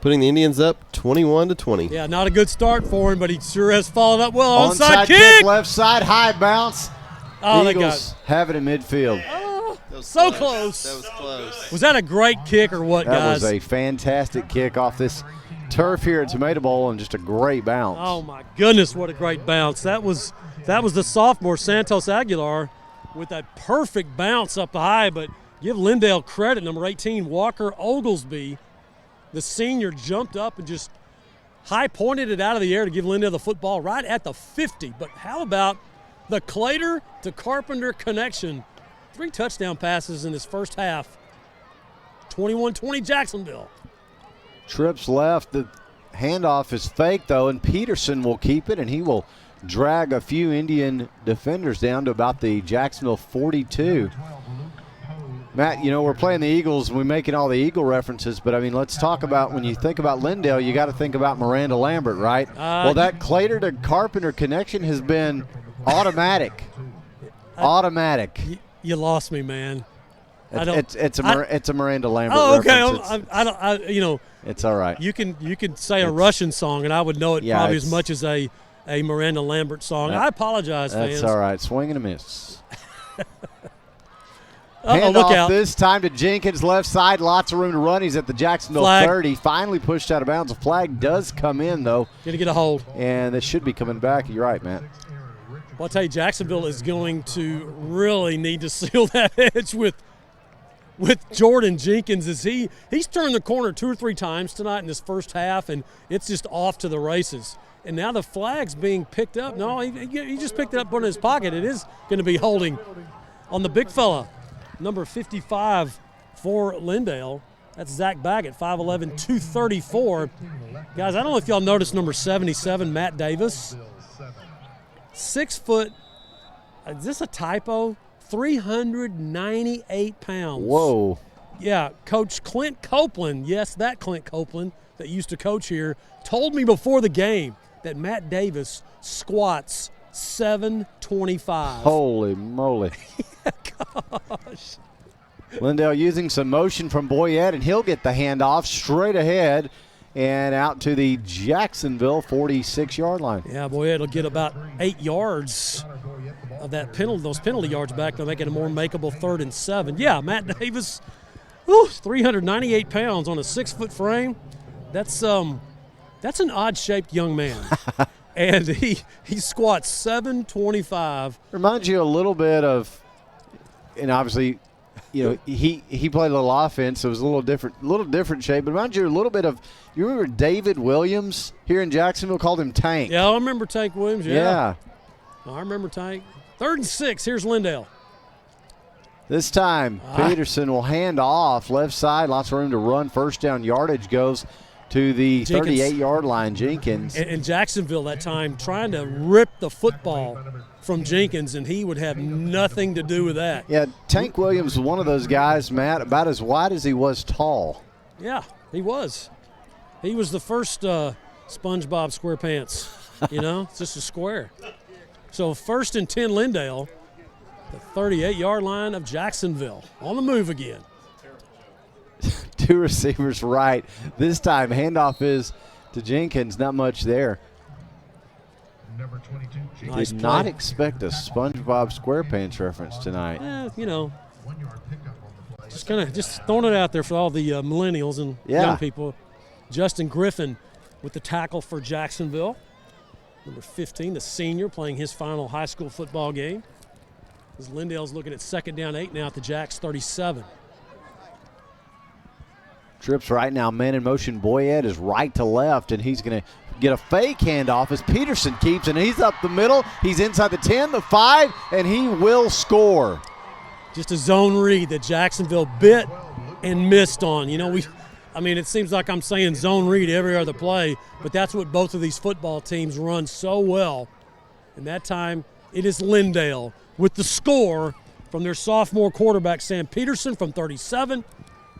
S8: putting the Indians up 21-20.
S2: Yeah, not a good start for him, but he sure has followed up well.
S1: Onside kick, left side, high bounce.
S2: Oh,
S1: the
S2: they got
S1: Eagles have it in midfield.
S2: Oh, so close.
S8: That was close.
S2: Was that a great kick or what, guys?
S1: That was a fantastic kick off this turf here at Tomato Bowl and just a great bounce.
S2: Oh my goodness, what a great bounce. That was the sophomore Santos Aguilar with that perfect bounce up high, but give Lindale credit, number 18 Walker Oglesby, the senior, jumped up and just high pointed it out of the air to give Lindale the football right at the 50. But how about the Clater to Carpenter connection? 3 touchdown passes in this first half. 21-20 Jacksonville.
S1: Trips left. The handoff is fake, though, and Peterson will keep it, and he will drag a few Indian defenders down to about the Jacksonville 42. Matt, you know, we're playing the Eagles, and we're making all the Eagle references, but, I mean, let's talk about, when you think about Lindale, you got to think about Miranda Lambert, right? Well, that Clater to Carpenter connection has been automatic. Automatic.
S2: You lost me, man.
S1: It's a Miranda Lambert.
S2: Oh, okay.
S1: Reference. It's all right.
S2: You can say a Russian song, and I would know it probably as much as a Miranda Lambert song. I apologize, fans.
S1: That's all right. Swing and a miss.
S2: Look out.
S1: This time to Jenkins, left side. Lots of room to run. He's at the Jacksonville 30. Finally pushed out of bounds. A flag does come in, though.
S2: Going to get a hold.
S1: And it should be coming back. You're right, Matt.
S2: Well, I'll tell you, Jacksonville is going to really need to seal that edge with Jordan Jenkins. As he's turned the corner 2 or 3 times tonight in this first half, and it's just off to the races. And now the flag's being picked up. No, he just picked it up, put it in his pocket. It is going to be holding on the big fella, number 55 for Lindale. That's Zach Baggett, 5'11", 234. Guys, I don't know if y'all noticed number 77, Matt Davis. 6 foot. Is this a typo? 398 pounds.
S1: Whoa.
S2: Yeah, Coach Clint Copeland, yes, that Clint Copeland that used to coach here, told me before the game that Matt Davis squats 725.
S1: Holy moly.
S2: Gosh.
S1: Lindale using some motion from Boyette, and he'll get the handoff straight ahead and out to the Jacksonville 46-yard line.
S2: Yeah, Boyette will get about 8 yards of that those penalty yards back. They'll make it a more makeable 3rd and 7. Yeah, Matt Davis, 398 pounds on a 6-foot frame. That's an odd-shaped young man. And he squats 725.
S1: Reminds you a little bit of, and obviously, you know, he played a little offense, so it was a little different shape. But reminds you a little bit of, you remember David Williams here in Jacksonville, called him Tank?
S2: Yeah, I remember Tank Williams.
S1: Yeah.
S2: I remember Tank. 3rd and 6. Here's Lindale.
S1: This time, Peterson will hand off left side. Lots of room to run. First down yardage goes to the 38-yard line, Jenkins.
S2: And Jacksonville that time trying to rip the football from Jenkins, and he would have nothing to do with that.
S1: Yeah, Tank Williams was one of those guys, Matt, about as wide as he was tall.
S2: Yeah, he was. He was the first SpongeBob SquarePants. You know, it's just a square. So 1st and 10 Lindale, the 38-yard line of Jacksonville. On the move again.
S1: 2 receivers right. This time, handoff is to Jenkins. Not much there.
S7: Number 22,
S1: nice Did not expect a SpongeBob SquarePants reference tonight.
S2: You know. Just throwing it out there for all the millennials and young people. Justin Griffin with the tackle for Jacksonville. Number 15, the senior, playing his final high school football game. As Lindale's looking at 2nd down 8 now at the Jacks 37.
S1: Trips right now, man in motion. Boyette is right to left, and he's going to get a fake handoff as Peterson keeps, and he's up the middle. He's inside the 10, the 5, and he will score.
S2: Just a zone read that Jacksonville bit and missed on. It seems like I'm saying zone read every other play, but that's what both of these football teams run so well. And that time, it is Lindale with the score from their sophomore quarterback, Sam Peterson, from 37.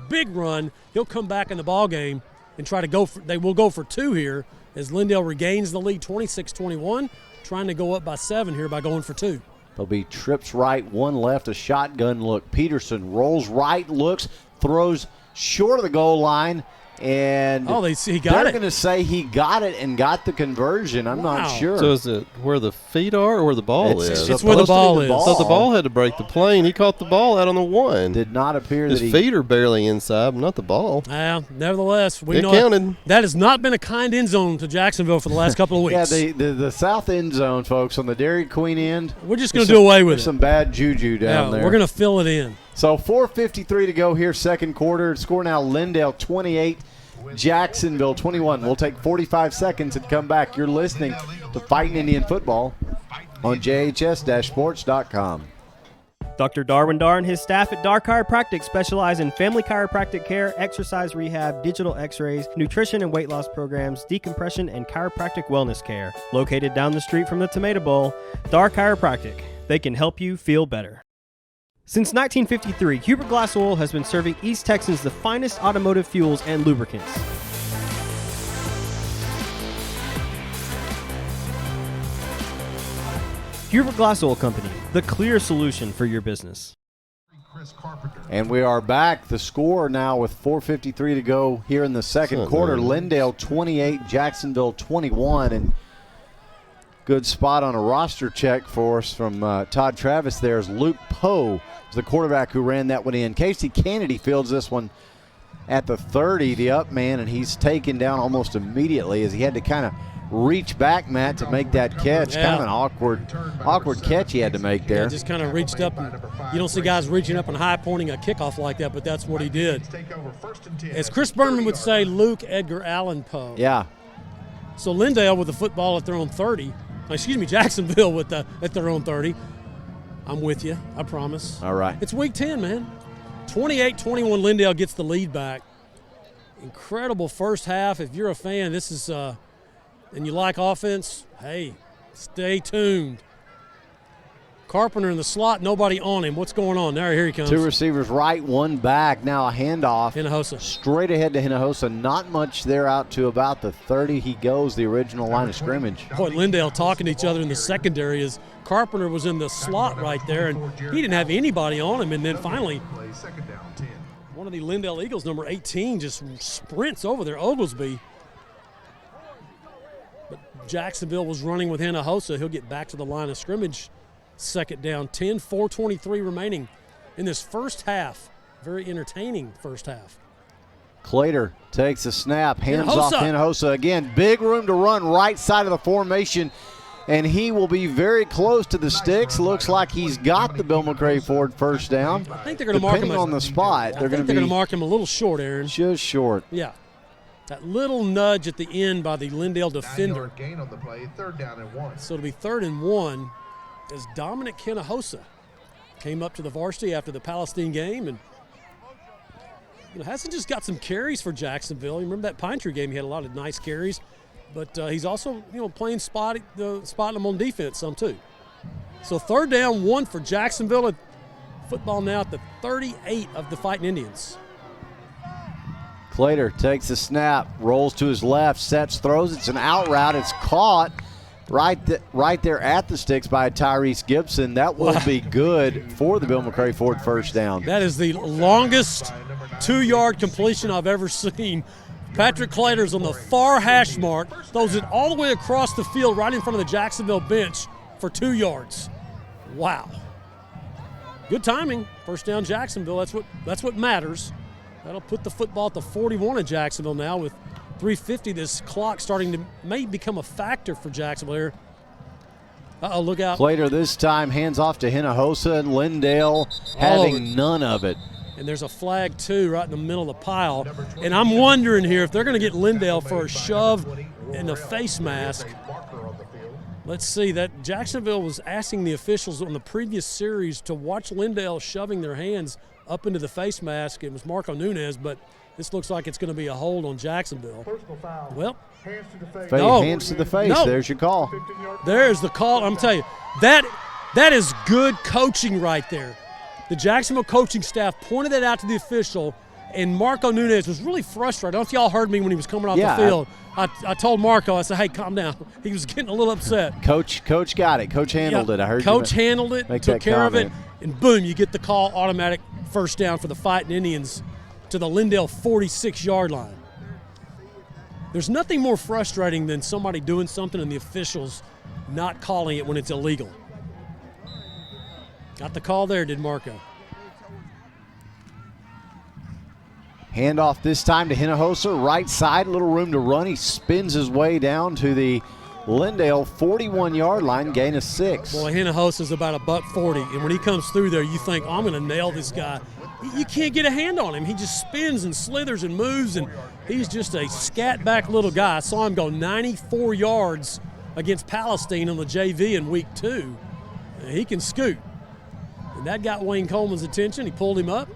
S2: Big run. He'll come back in the ball game and try to go for – they will go for 2 here as Lindale regains the lead 26-21, trying to go up by 7 here by going for 2.
S1: There'll be trips right, 1 left, a shotgun look. Peterson rolls right, looks, throws short of the goal line, and
S2: he got
S1: they're
S2: it.
S1: going to say he got it and got the conversion. I'm not sure.
S8: So is it where the feet are or where the ball is?
S2: It's where the ball is.
S8: So the ball had to break the plane. He caught the ball out on the 1.
S1: Did not appear
S8: His
S1: that
S8: feet are barely inside, but not the ball.
S2: Nevertheless, we know
S8: counted.
S2: That has not been a kind end zone to Jacksonville for the last couple of weeks.
S1: The south end zone, folks, on the Dairy Queen end.
S2: We're just going to do away with it.
S1: There's some bad juju down there.
S2: We're going to fill it in.
S1: So 4:53 to go here, second quarter. Score now Lindale 28, Jacksonville 21. We'll take 45 seconds and come back. You're listening to Fighting Indian Football on JHS-sports.com.
S3: Dr. Darwin Dar and his staff at Dar Chiropractic specialize in family chiropractic care, exercise rehab, digital x-rays, nutrition and weight loss programs, decompression, and chiropractic wellness care. Located down the street from the Tomato Bowl, Dar Chiropractic. They can help you feel better. Since 1953, Hubert Glass Oil has been serving East Texans the finest automotive fuels and lubricants. Hubert Glass Oil Company, the clear solution for your business.
S1: And we are back. The score now with 4:53 to go here in the second quarter. Lindale 28, Jacksonville 21. And good spot on a roster check for us from Todd Travis there is Luke Poe, the quarterback who ran that one in. Casey Kennedy fields this one at the 30, the up man, and he's taken down almost immediately as he had to kind of reach back, Matt, to make that catch.
S2: Yeah.
S1: Kind of an awkward catch he had to make there.
S2: Yeah, just kind of reached up. You don't see guys reaching up and high pointing a kickoff like that, but that's what he did. As Chris Berman would say, Luke Edgar Allen Poe.
S1: Yeah.
S2: So Lindale with the football at their own 30. Jacksonville at their own 30. I'm with you, I promise.
S1: All right.
S2: It's week 10, man. 28-21, Lindale gets the lead back. Incredible first half. If you're a fan, this is and you like offense, hey, stay tuned. Carpenter in the slot, nobody on him. What's going on? Here he comes.
S1: 2 receivers right, 1 back. Now a handoff.
S2: Hinojosa.
S1: Straight ahead to Hinojosa. Not much there out to about the 30. He goes the original line of scrimmage.
S2: Boy, Lindale talking to each other in the secondary as Carpenter was in the slot right there, and he didn't have anybody on him. And then finally, one of the Lindale Eagles, number 18, just sprints over there, Oglesby. But Jacksonville was running with Hinojosa. He'll get back to the line of scrimmage. 2nd down, 10, 4:23 remaining in this first half. Very entertaining first half.
S1: Clater takes a snap, hands off Hinojosa again. Big room to run right side of the formation, and he will be very close to the sticks. Looks like he's got the Bill McRae Ford first down.
S2: I think they're going to mark him
S1: on the spot.
S2: They're going to mark him a little short, Aaron.
S1: Just short.
S2: Yeah. That little nudge at the end by the Lindale defender.
S7: Gain on the play, 3rd down and 1.
S2: So it'll be 3rd and 1 as Dominic Hinojosa came up to the varsity after the Palestine game, and hasn't just got some carries for Jacksonville. You remember that Pine Tree game? He had a lot of nice carries, but he's also playing spotting them on defense some too. So 3rd down, 1 for Jacksonville. Football now at the 38 of the Fighting Indians.
S1: Clater takes a snap, rolls to his left, sets, throws. It's an out route. It's caught right there at the sticks by Tyrese Gibson. That will be good for the Bill McRae Ford first down.
S2: That is the longest 2-yard completion I've ever seen. Patrick Clater's on the far hash mark, throws it all the way across the field right in front of the Jacksonville bench for 2 yards. Wow. Good timing. First down, Jacksonville. That's what matters. That'll put the football at the 41 of Jacksonville now with 3:50. This clock starting to may become a factor for Jacksonville here. Uh-oh, look out.
S1: Plater this time hands off to Hinojosa, and Lindale having none of it.
S2: And there's a flag, too, right in the middle of the pile. And I'm wondering here if they're going to get Lindale for a shove and a face mask. Let's see. That Jacksonville was asking the officials on the previous series to watch Lindale shoving their hands up into the face mask. It was Marco Nunez, but this looks like it's going to be a hold on Jacksonville. Well,
S1: hands to the face.
S2: No.
S1: There's your call.
S2: There's the call. I'm telling you, that is good coaching right there. The Jacksonville coaching staff pointed that out to the official, and Marco Nunez was really frustrated. I don't know if y'all heard me when he was coming off the field. I told Marco, I said, hey, calm down. He was getting a little upset.
S1: Coach got it. Coach handled it. I heard
S2: Coach handled it, took care of it,
S1: comment.
S2: and boom, you get the call, automatic first down for the Fighting Indians to the Lindale 46-yard line. There's nothing more frustrating than somebody doing something and the officials not calling it when it's illegal. Got the call there, did Marco.
S1: Handoff this time to Hinojosa, right side, little room to run. He spins his way down to the Lindale 41-yard line, gain of 6.
S2: Boy, Hinojosa's about $140, and when he comes through there, you think, I'm going to nail this guy. You can't get a hand on him. He just spins and slithers and moves, and he's just a scat-back little guy. I saw him go 94 yards against Palestine on the JV in week 2. He can scoot. And that got Wayne Coleman's attention. He pulled him up.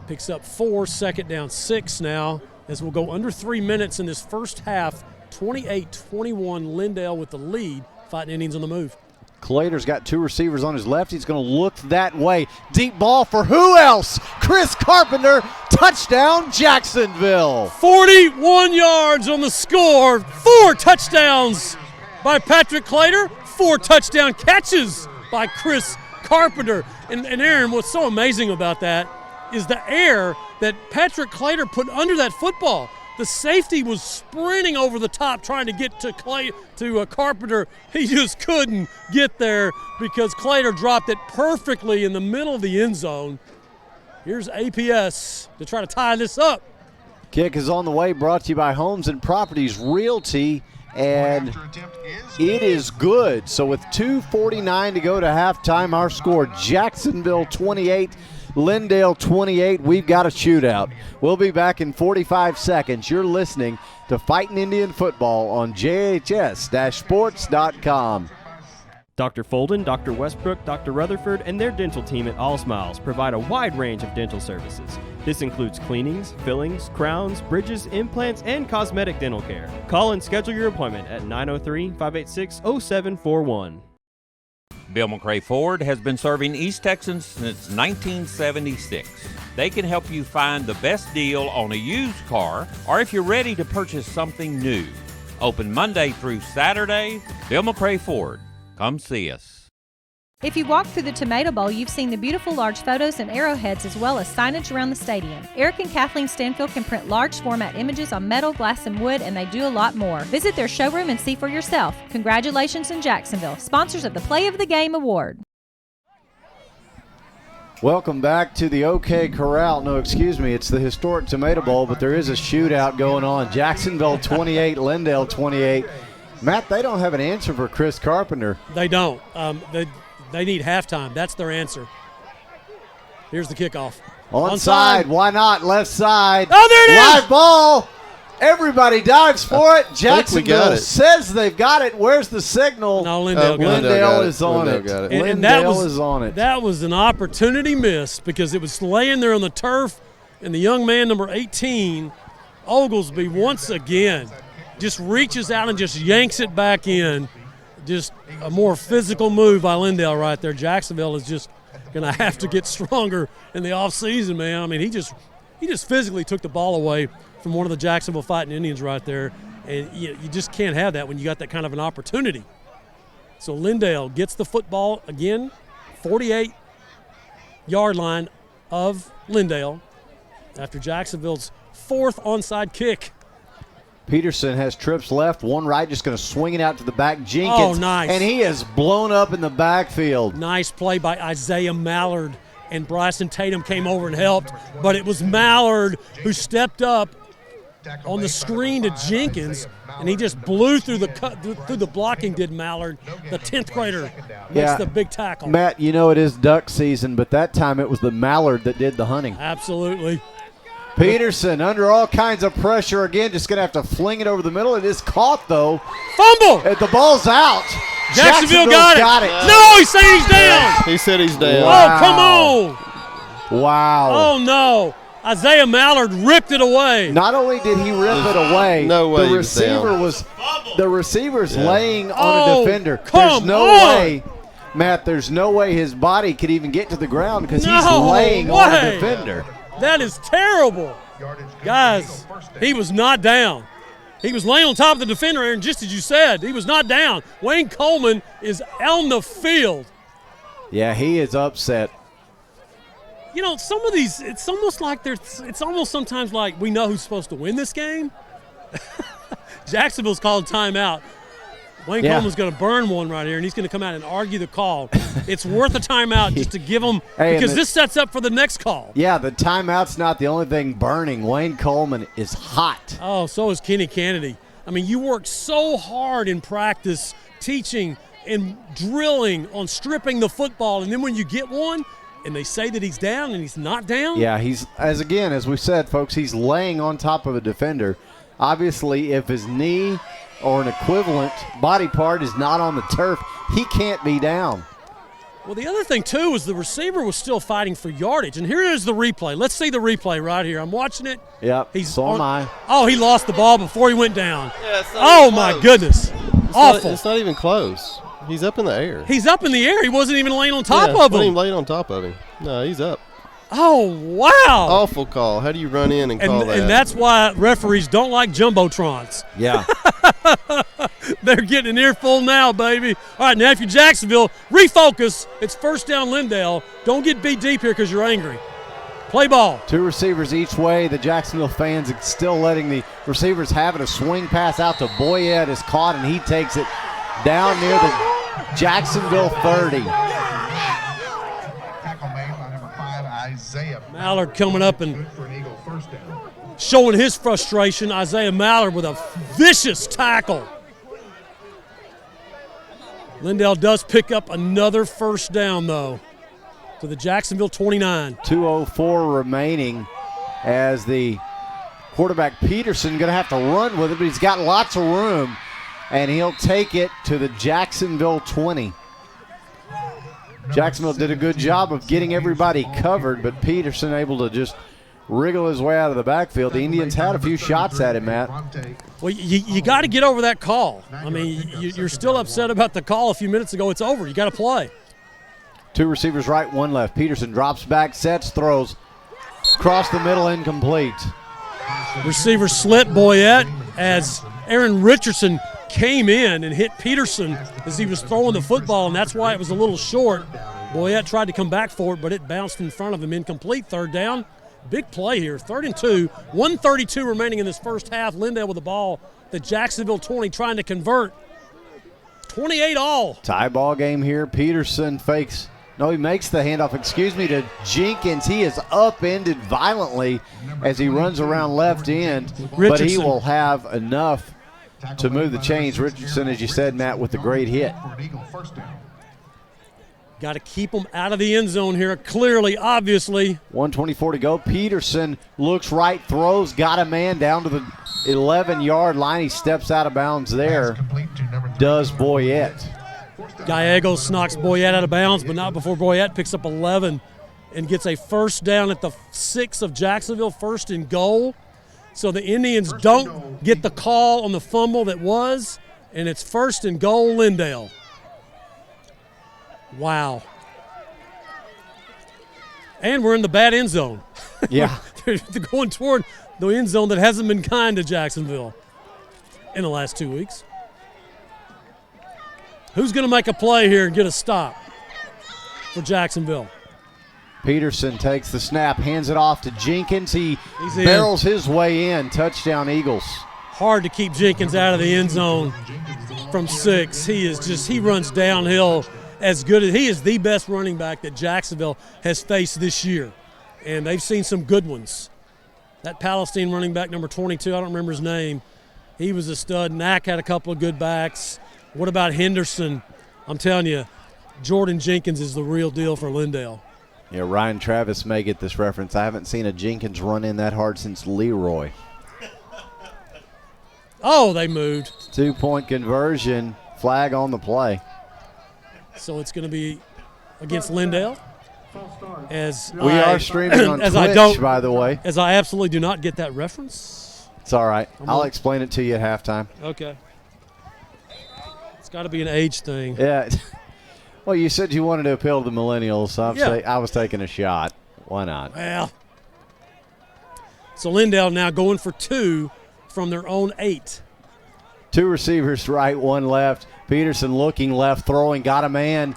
S2: Picks up 4, second down 6 now, as we'll go under 3 minutes in this first half. 28-21, Lindale with the lead. Fighting Indians on the move.
S1: Clater's got 2 receivers on his left. He's going to look that way. Deep ball for who else? Chris Carpenter. Touchdown, Jacksonville.
S2: 41 yards on the score. 4 touchdowns by Patrick Clater. 4 touchdown catches by Chris Carpenter. And Aaron, what's so amazing about that is the air that Patrick Clater put under that football. The safety was sprinting over the top trying to get to Carpenter. He just couldn't get there because Clater dropped it perfectly in the middle of the end zone. Here's APS to try to tie this up.
S1: Kick is on the way, brought to you by Homes and Properties Realty, and it is good. So with 2:49 to go to halftime, our score, Jacksonville 28, Lindale 28. We've got a shootout. We'll be back in 45 seconds. You're listening to Fighting Indian Football on JHS-sports.com.
S3: Dr. Folden, Dr. Westbrook, Dr. Rutherford, and their dental team at All Smiles provide a wide range of dental services. This includes cleanings, fillings, crowns, bridges, implants, and cosmetic dental care. Call and schedule your appointment at 903-586-0741.
S4: Bill McRae Ford has been serving East Texans since 1976. They can help you find the best deal on a used car or if you're ready to purchase something new. Open Monday through Saturday. Bill McRae Ford. Come see us.
S5: If you walk through the Tomato Bowl, you've seen the beautiful large photos and arrowheads as well as signage around the stadium. Eric and Kathleen Stanfield can print large format images on metal, glass, and wood, and they do a lot more. Visit their showroom and see for yourself. Congratulations in Jacksonville, sponsors of the Play of the Game Award.
S1: Welcome back to the OK Corral. No, excuse me, it's the historic Tomato Bowl, but there is a shootout going on. Jacksonville 28, Lindale 28. Matt, they don't have an answer for Chris Carpenter.
S2: They don't. They need halftime. That's their answer. Here's the kickoff.
S1: Onside. Why not? Left side.
S2: Oh, there it is.
S1: Live ball. Everybody dives for it. Jacksonville says they've got it. Where's the signal?
S2: No, Lindale got it.
S1: Lindale is on it.
S2: Lindale is on it. That was an opportunity missed because it was laying there on the turf, and the young man, number 18, Oglesby, once again, just reaches out and just yanks it back in. Just a more physical move by Lindale right there. Jacksonville is just going to have to get stronger in the offseason, man. I mean, he just physically took the ball away from one of the Jacksonville Fighting Indians right there, and you just can't have that when you got that kind of an opportunity. So Lindale gets the football again, 48-yard line of Lindale after Jacksonville's 4th onside kick.
S1: Peterson has trips left, one right, just going to swing it out to the back. Jenkins.
S2: Oh, nice.
S1: And he is blown up in the backfield.
S2: Nice play by Isaiah Mallard, and Bryson Tatum came over and helped, but it was Mallard who stepped up on the screen to Jenkins, and he just blew through the blocking, did Mallard. The 10th grader makes the big tackle.
S1: Matt, you know it is duck season, but that time it was the Mallard that did the hunting.
S2: Absolutely.
S1: Peterson under all kinds of pressure again, just going to have to fling it over the middle. It is caught, though.
S2: Fumble!
S1: The ball's out.
S2: Jacksonville got it. No, he said he's down.
S8: He said he's down.
S2: Wow. Oh, come on.
S1: Wow.
S2: Oh, no. Isaiah Mallard ripped it away.
S1: Not only did he rip it away,
S8: no way
S1: the receiver's laying on a defender.
S2: There's
S1: no way, Matt, there's no way his body could even get to the ground because he's laying on a defender.
S2: That is terrible. Guys, he was not down. He was laying on top of the defender, Aaron, just as you said. He was not down. Wayne Coleman is on the field.
S1: Yeah, he is upset.
S2: You know, some of these, it's almost like it's almost sometimes like we know who's supposed to win this game. Jacksonville's called timeout. Wayne Coleman's going to burn one right here, and he's going to come out and argue the call. It's worth a timeout just to give him, because this sets up for the next call.
S1: Yeah, the timeout's not the only thing burning. Wayne Coleman is hot.
S2: Oh, so is Kenny Kennedy. I mean, you work so hard in practice, teaching and drilling on stripping the football, and then when you get one, and they say that he's down and he's not down?
S1: Yeah, as we said, folks, he's laying on top of a defender. Obviously, if his knee or an equivalent body part is not on the turf, he can't be down.
S2: Well, the other thing, too, is the receiver was still fighting for yardage. And here is the replay. Let's see the replay right here. I'm watching it.
S1: Yep, so am I.
S2: Oh, he lost the ball before he went down. Yeah, my goodness. Awful.
S8: It's not even close. He's up in the air.
S2: He's up in the air. He wasn't even laying on top of him.
S8: Wasn't even laying on top of him. No, he's up.
S2: Oh, wow.
S8: Awful call. How do you run in and call that?
S2: And that's why referees don't like jumbotrons.
S1: Yeah.
S2: They're getting an earful now, baby. All right, now if you're Jacksonville, refocus. It's first down Lindale. Don't get beat deep here because you're angry. Play ball.
S1: Two receivers each way. The Jacksonville fans are still letting the receivers have it. A swing pass out to Boyette is caught, and he takes it down near the Jacksonville 30.
S2: Mallard coming up and showing his frustration. Isaiah Mallard with a vicious tackle. Lindale does pick up another first down, though, to the Jacksonville 29.
S1: 2:04 remaining as the quarterback Peterson going to have to run with it, but he's got lots of room, and he'll take it to the Jacksonville 20. Jacksonville did a good job of getting everybody covered, but Peterson able to just wriggle his way out of the backfield. The Indians had a few shots at him, Matt.
S2: Well, you got to get over that call. I mean, you're still upset about the call a few minutes ago. It's over. You got to play.
S1: Two receivers right, one left. Peterson drops back, sets, throws. Across the middle, incomplete.
S2: Receiver slip Boyette as Aaron Richardson came in and hit Peterson as he was throwing the football, and that's why it was a little short. Boyette tried to come back for it, but it bounced in front of him. Incomplete. Third down. Big play here. 3rd and 2. 1:32 remaining in this first half. Lindale with the ball. The Jacksonville 20 trying to convert. 28 all.
S1: Tie ball game here. Peterson fakes. No, he makes the handoff, to Jenkins. He is upended violently as he runs around left end, but he will have enough to move the chains. Richardson, as you said, Matt, with the great hit.
S2: Got to keep them out of the end zone here, clearly, obviously.
S1: 1:24 to go. Peterson looks right, throws, got a man down to the 11-yard line. He steps out of bounds there. Does Boyette.
S2: Gallegos knocks Boyette out of bounds, but not before Boyette picks up 11 and gets a first down at the 6 of Jacksonville, 1st and goal. So the Indians don't get the call on the fumble that was, and it's 1st and goal Lindale. Wow. And we're in the bad end zone.
S1: Yeah.
S2: They're going toward the end zone that hasn't been kind to Jacksonville in the last 2 weeks. Who's going to make a play here and get a stop for Jacksonville?
S1: Peterson takes the snap, hands it off to Jenkins. He barrels his way in. Touchdown, Eagles.
S2: hard to keep Jenkins out of the end zone from 6. He runs downhill as good as he is the best running back that Jacksonville has faced this year. And they've seen some good ones. That Palestine running back, number 22, I don't remember his name. He was a stud. Knack had a couple of good backs. What about Henderson? I'm telling you, Jordan Jenkins is the real deal for Lindale.
S1: Yeah, Ryan Travis may get this reference. I haven't seen a Jenkins run in that hard since Leroy.
S2: Oh, they moved.
S1: 2-point conversion, flag on the play.
S2: So it's going to be against Lindale.
S1: We are streaming on Twitch, by the way.
S2: As I absolutely do not get that reference.
S1: It's all right. I'll explain it to you at halftime.
S2: Okay. It's got to be an age thing.
S1: Yeah. Well, you said you wanted to appeal to the millennials, so I was taking a shot. Why not?
S2: Well. So Lindale now going for 2 from their own 8.
S1: 2 receivers right, 1 left. Peterson looking left, throwing, got a man.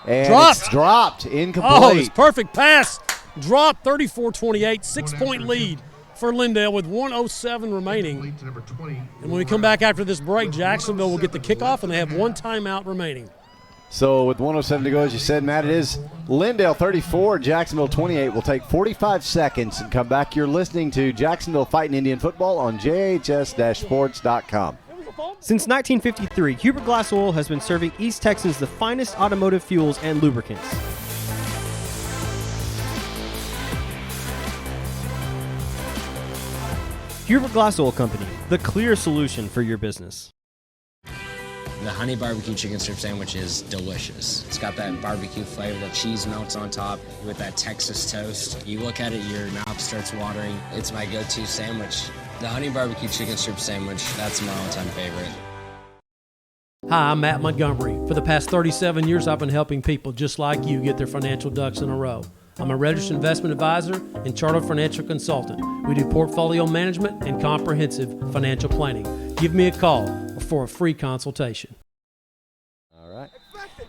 S1: And it's dropped, incomplete.
S2: Oh, it's perfect pass. Dropped, 34-28, 6-point lead for Lindale with 1:07 remaining. And when we come back after this break, Jacksonville will get the kickoff, and they have 1 timeout remaining.
S1: So with 1:07 to go, as you said, Matt, it is Lindale 34, Jacksonville 28. We'll take 45 seconds and come back. You're listening to Jacksonville Fighting Indian Football on JHS-sports.com.
S3: Since 1953, Hubert Glass Oil has been serving East Texans the finest automotive fuels and lubricants. Hubert Glass Oil Company, the clear solution for your business.
S6: The honey barbecue chicken strip sandwich is delicious. It's got that barbecue flavor, the cheese melts on top with that Texas toast. You look at it, your mouth starts watering. It's my go-to sandwich. The honey barbecue chicken strip sandwich, that's my all-time favorite.
S2: Hi, I'm Matt Montgomery. For the past 37 years, I've been helping people just like you get their financial ducks in a row. I'm a registered investment advisor and chartered financial consultant. We do portfolio management and comprehensive financial planning. Give me a call for a free consultation.
S1: All right.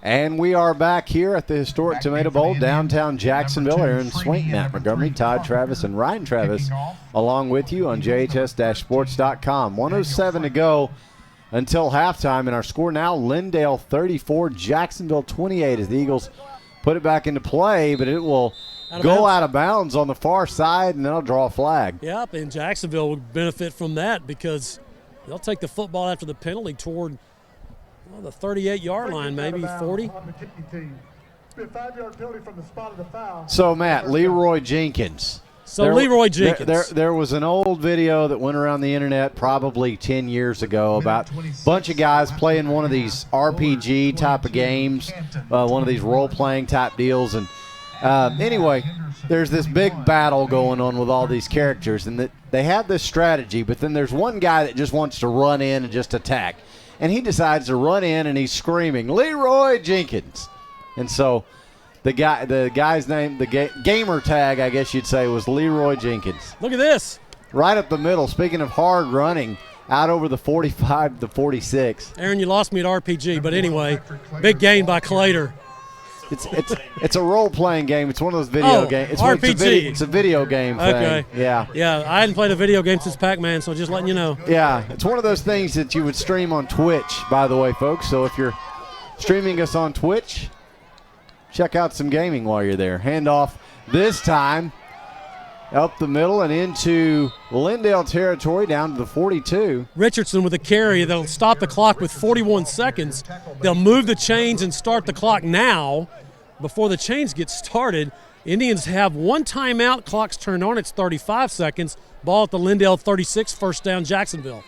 S1: And we are back here at the historic Tomato Bowl, downtown Jacksonville. Aaron Swink, Matt Montgomery, Todd Travis, and Ryan Travis along with you on JHS-sports.com. 1:07 to go until halftime, and our score now, Lindale 34, Jacksonville 28, as the Eagles put it back into play, but it will go out of bounds on the far side, and they'll draw a flag.
S2: Yep, and Jacksonville would benefit from that because they'll take the football after the penalty toward the 38-yard line, maybe 40.
S1: So, Matt, Leroy Jenkins.
S2: Leroy Jenkins.
S1: There was an old video that went around the internet probably 10 years ago about a bunch of guys playing one of these RPG type of games, one of these role-playing type deals. And anyway, there's this big battle going on with all these characters, and they have this strategy, but then there's one guy that just wants to run in and just attack. And he decides to run in, and he's screaming, Leroy Jenkins. And so the guy's name, the gamer tag, I guess you'd say, was Leroy Jenkins.
S2: Look at this.
S1: Right up the middle. Speaking of hard running, out over the 45 to 46.
S2: Aaron, you lost me at RPG, but anyway, big gain by Clater.
S1: It's a role-playing game. It's one of those video games.
S2: RPG.
S1: It's a video game thing.
S2: Okay.
S1: Yeah.
S2: Yeah, I hadn't played a video game since Pac-Man, so just letting you know.
S1: Yeah, it's one of those things that you would stream on Twitch, by the way, folks. So if you're streaming us on Twitch, check out some gaming while you're there. Handoff this time up the middle and into Lindale territory down to the 42.
S2: Richardson with a carry that'll stop the clock with 41 seconds. They'll move the chains and start the clock now. Before the chains get started, Indians have 1 timeout. Clock's turned on. It's 35 seconds. Ball at the Lindale 36, first down Jacksonville.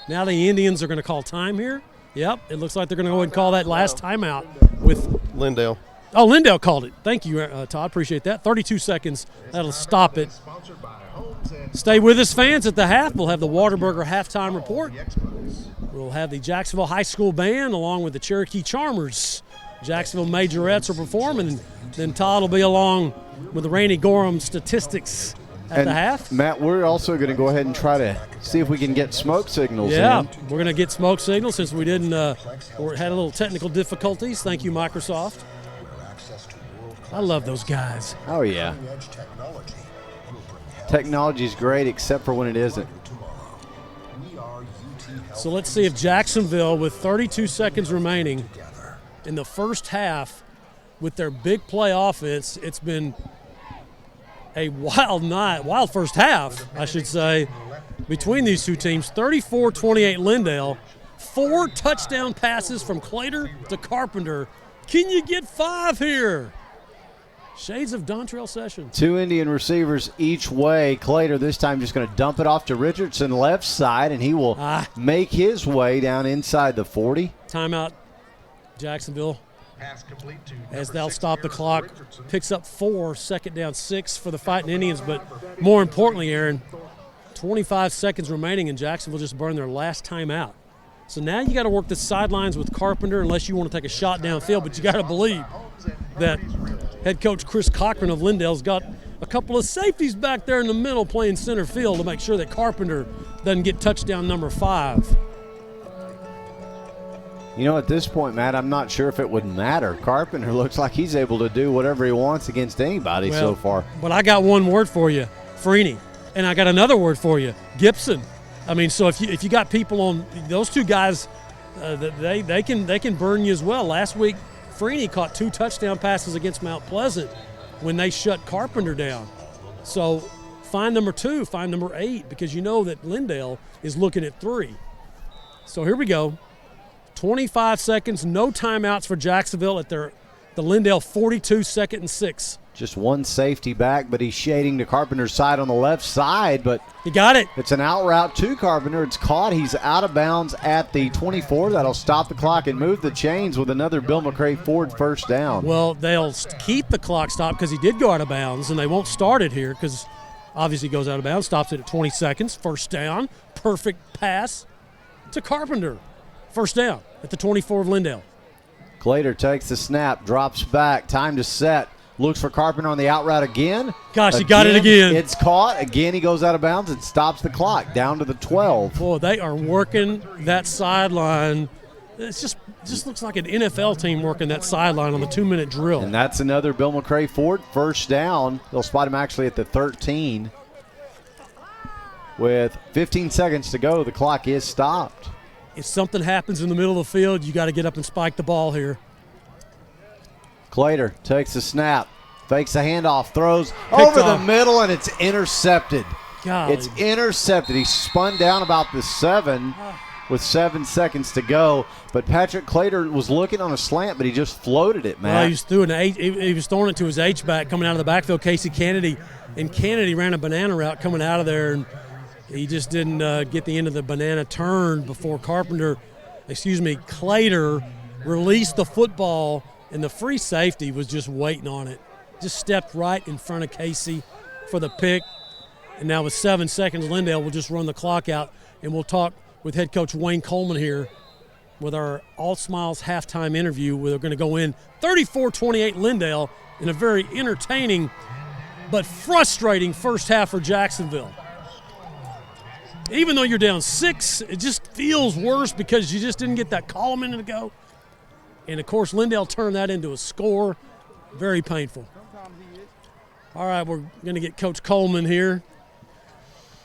S2: Now the Indians are going to call time here. Yep, it looks like they're going to go ahead and call that last timeout with
S8: Lindale.
S2: Oh, Lindale called it. Thank you, Todd. Appreciate that. 32 seconds. That'll stop it. Stay with us, fans. At the half, we'll have the Whataburger halftime report. We'll have the Jacksonville High School Band along with the Cherokee Charmers. Jacksonville Majorettes will perform, and then Todd will be along with the Rainey Gorham statistics at the half.
S1: Matt, we're also going to go ahead and try to see if we can get smoke signals in.
S2: Yeah, we're going to get smoke signals since we didn't or had a little technical difficulties. Thank you, Microsoft. I love those guys.
S1: Oh, yeah. Technology's great except for when it isn't.
S2: So let's see if Jacksonville, with 32 seconds remaining in the first half, with their big play offense, it's been a wild first half, I should say, between these two teams. 34-28 Lindale. 4 touchdown passes from Clater to Carpenter. Can you get 5 here? Shades of Dontrell Sessions.
S1: 2 Indian receivers each way. Clater this time just going to dump it off to Richardson left side, and he will make his way down inside the 40.
S2: Timeout, Jacksonville. As they'll stop the clock. Picks up 4, second down 6 for the Fighting Indians. But more importantly, Aaron, 25 seconds remaining, and Jacksonville just burned their last timeout. So now you got to work the sidelines with Carpenter unless you want to take a shot downfield, but you got to believe that head coach Chris Cochran of Lindale's got a couple of safeties back there in the middle playing center field to make sure that Carpenter doesn't get touchdown number 5.
S1: You know, at this point, Matt, I'm not sure if it would matter. Carpenter looks like he's able to do whatever he wants against anybody so far.
S2: But I got one word for you, Freeney, and I got another word for you, Gibson. I mean, so if you got people on those two guys, they can burn you as well. Last week, Freeney caught 2 touchdown passes against Mount Pleasant when they shut Carpenter down. So find number 2, find number 8, because you know that Lindale is looking at 3. So here we go. 25 seconds, no timeouts for Jacksonville at the Lindale 42, 2nd and 6.
S1: Just one safety back, but he's shading to Carpenter's side on the left side. But
S2: he got it.
S1: It's an out route to Carpenter. It's caught. He's out of bounds at the 24. That'll stop the clock and move the chains with another Bill McCray Ford first down.
S2: Well, they'll keep the clock stopped because he did go out of bounds, and they won't start it here because obviously he goes out of bounds, stops it at 20 seconds, first down, perfect pass to Carpenter. First down at the 24 of Lindale.
S1: Clater takes the snap, drops back, time to set. Looks for Carpenter on the out route again.
S2: Gosh, he got it again.
S1: It's caught. Again, he goes out of bounds and stops the clock down to the 12.
S2: Boy, they are working that sideline. It just looks like an NFL team working that sideline on the 2-minute drill.
S1: And that's another Bill McCray Ford first down. They'll spot him actually at the 13. With 15 seconds to go, the clock is stopped.
S2: If something happens in the middle of the field, you got to get up and spike the ball here.
S1: Clater takes the snap, fakes a handoff, throws over the middle, and it's intercepted.
S2: Golly.
S1: It's intercepted. He spun down about the 7 with 7 seconds to go. But Patrick Clater was looking on a slant, but he just floated it, man.
S2: Well, he was throwing it to his H-back coming out of the backfield, Casey Kennedy. And Kennedy ran a banana route coming out of there, and he just didn't get the end of the banana turn before Clater released the football, and the free safety was just waiting on it. Just stepped right in front of Casey for the pick. And now with 7 seconds, Lindale will just run the clock out, and we'll talk with head coach Wayne Coleman here with our All Smiles halftime interview. We're going to go in 34-28 Lindale in a very entertaining but frustrating first half for Jacksonville. Even though you're down 6, it just feels worse because you just didn't get that call a minute ago. And, of course, Lindale turned that into a score. Very painful. All right, we're going to get Coach Coleman here.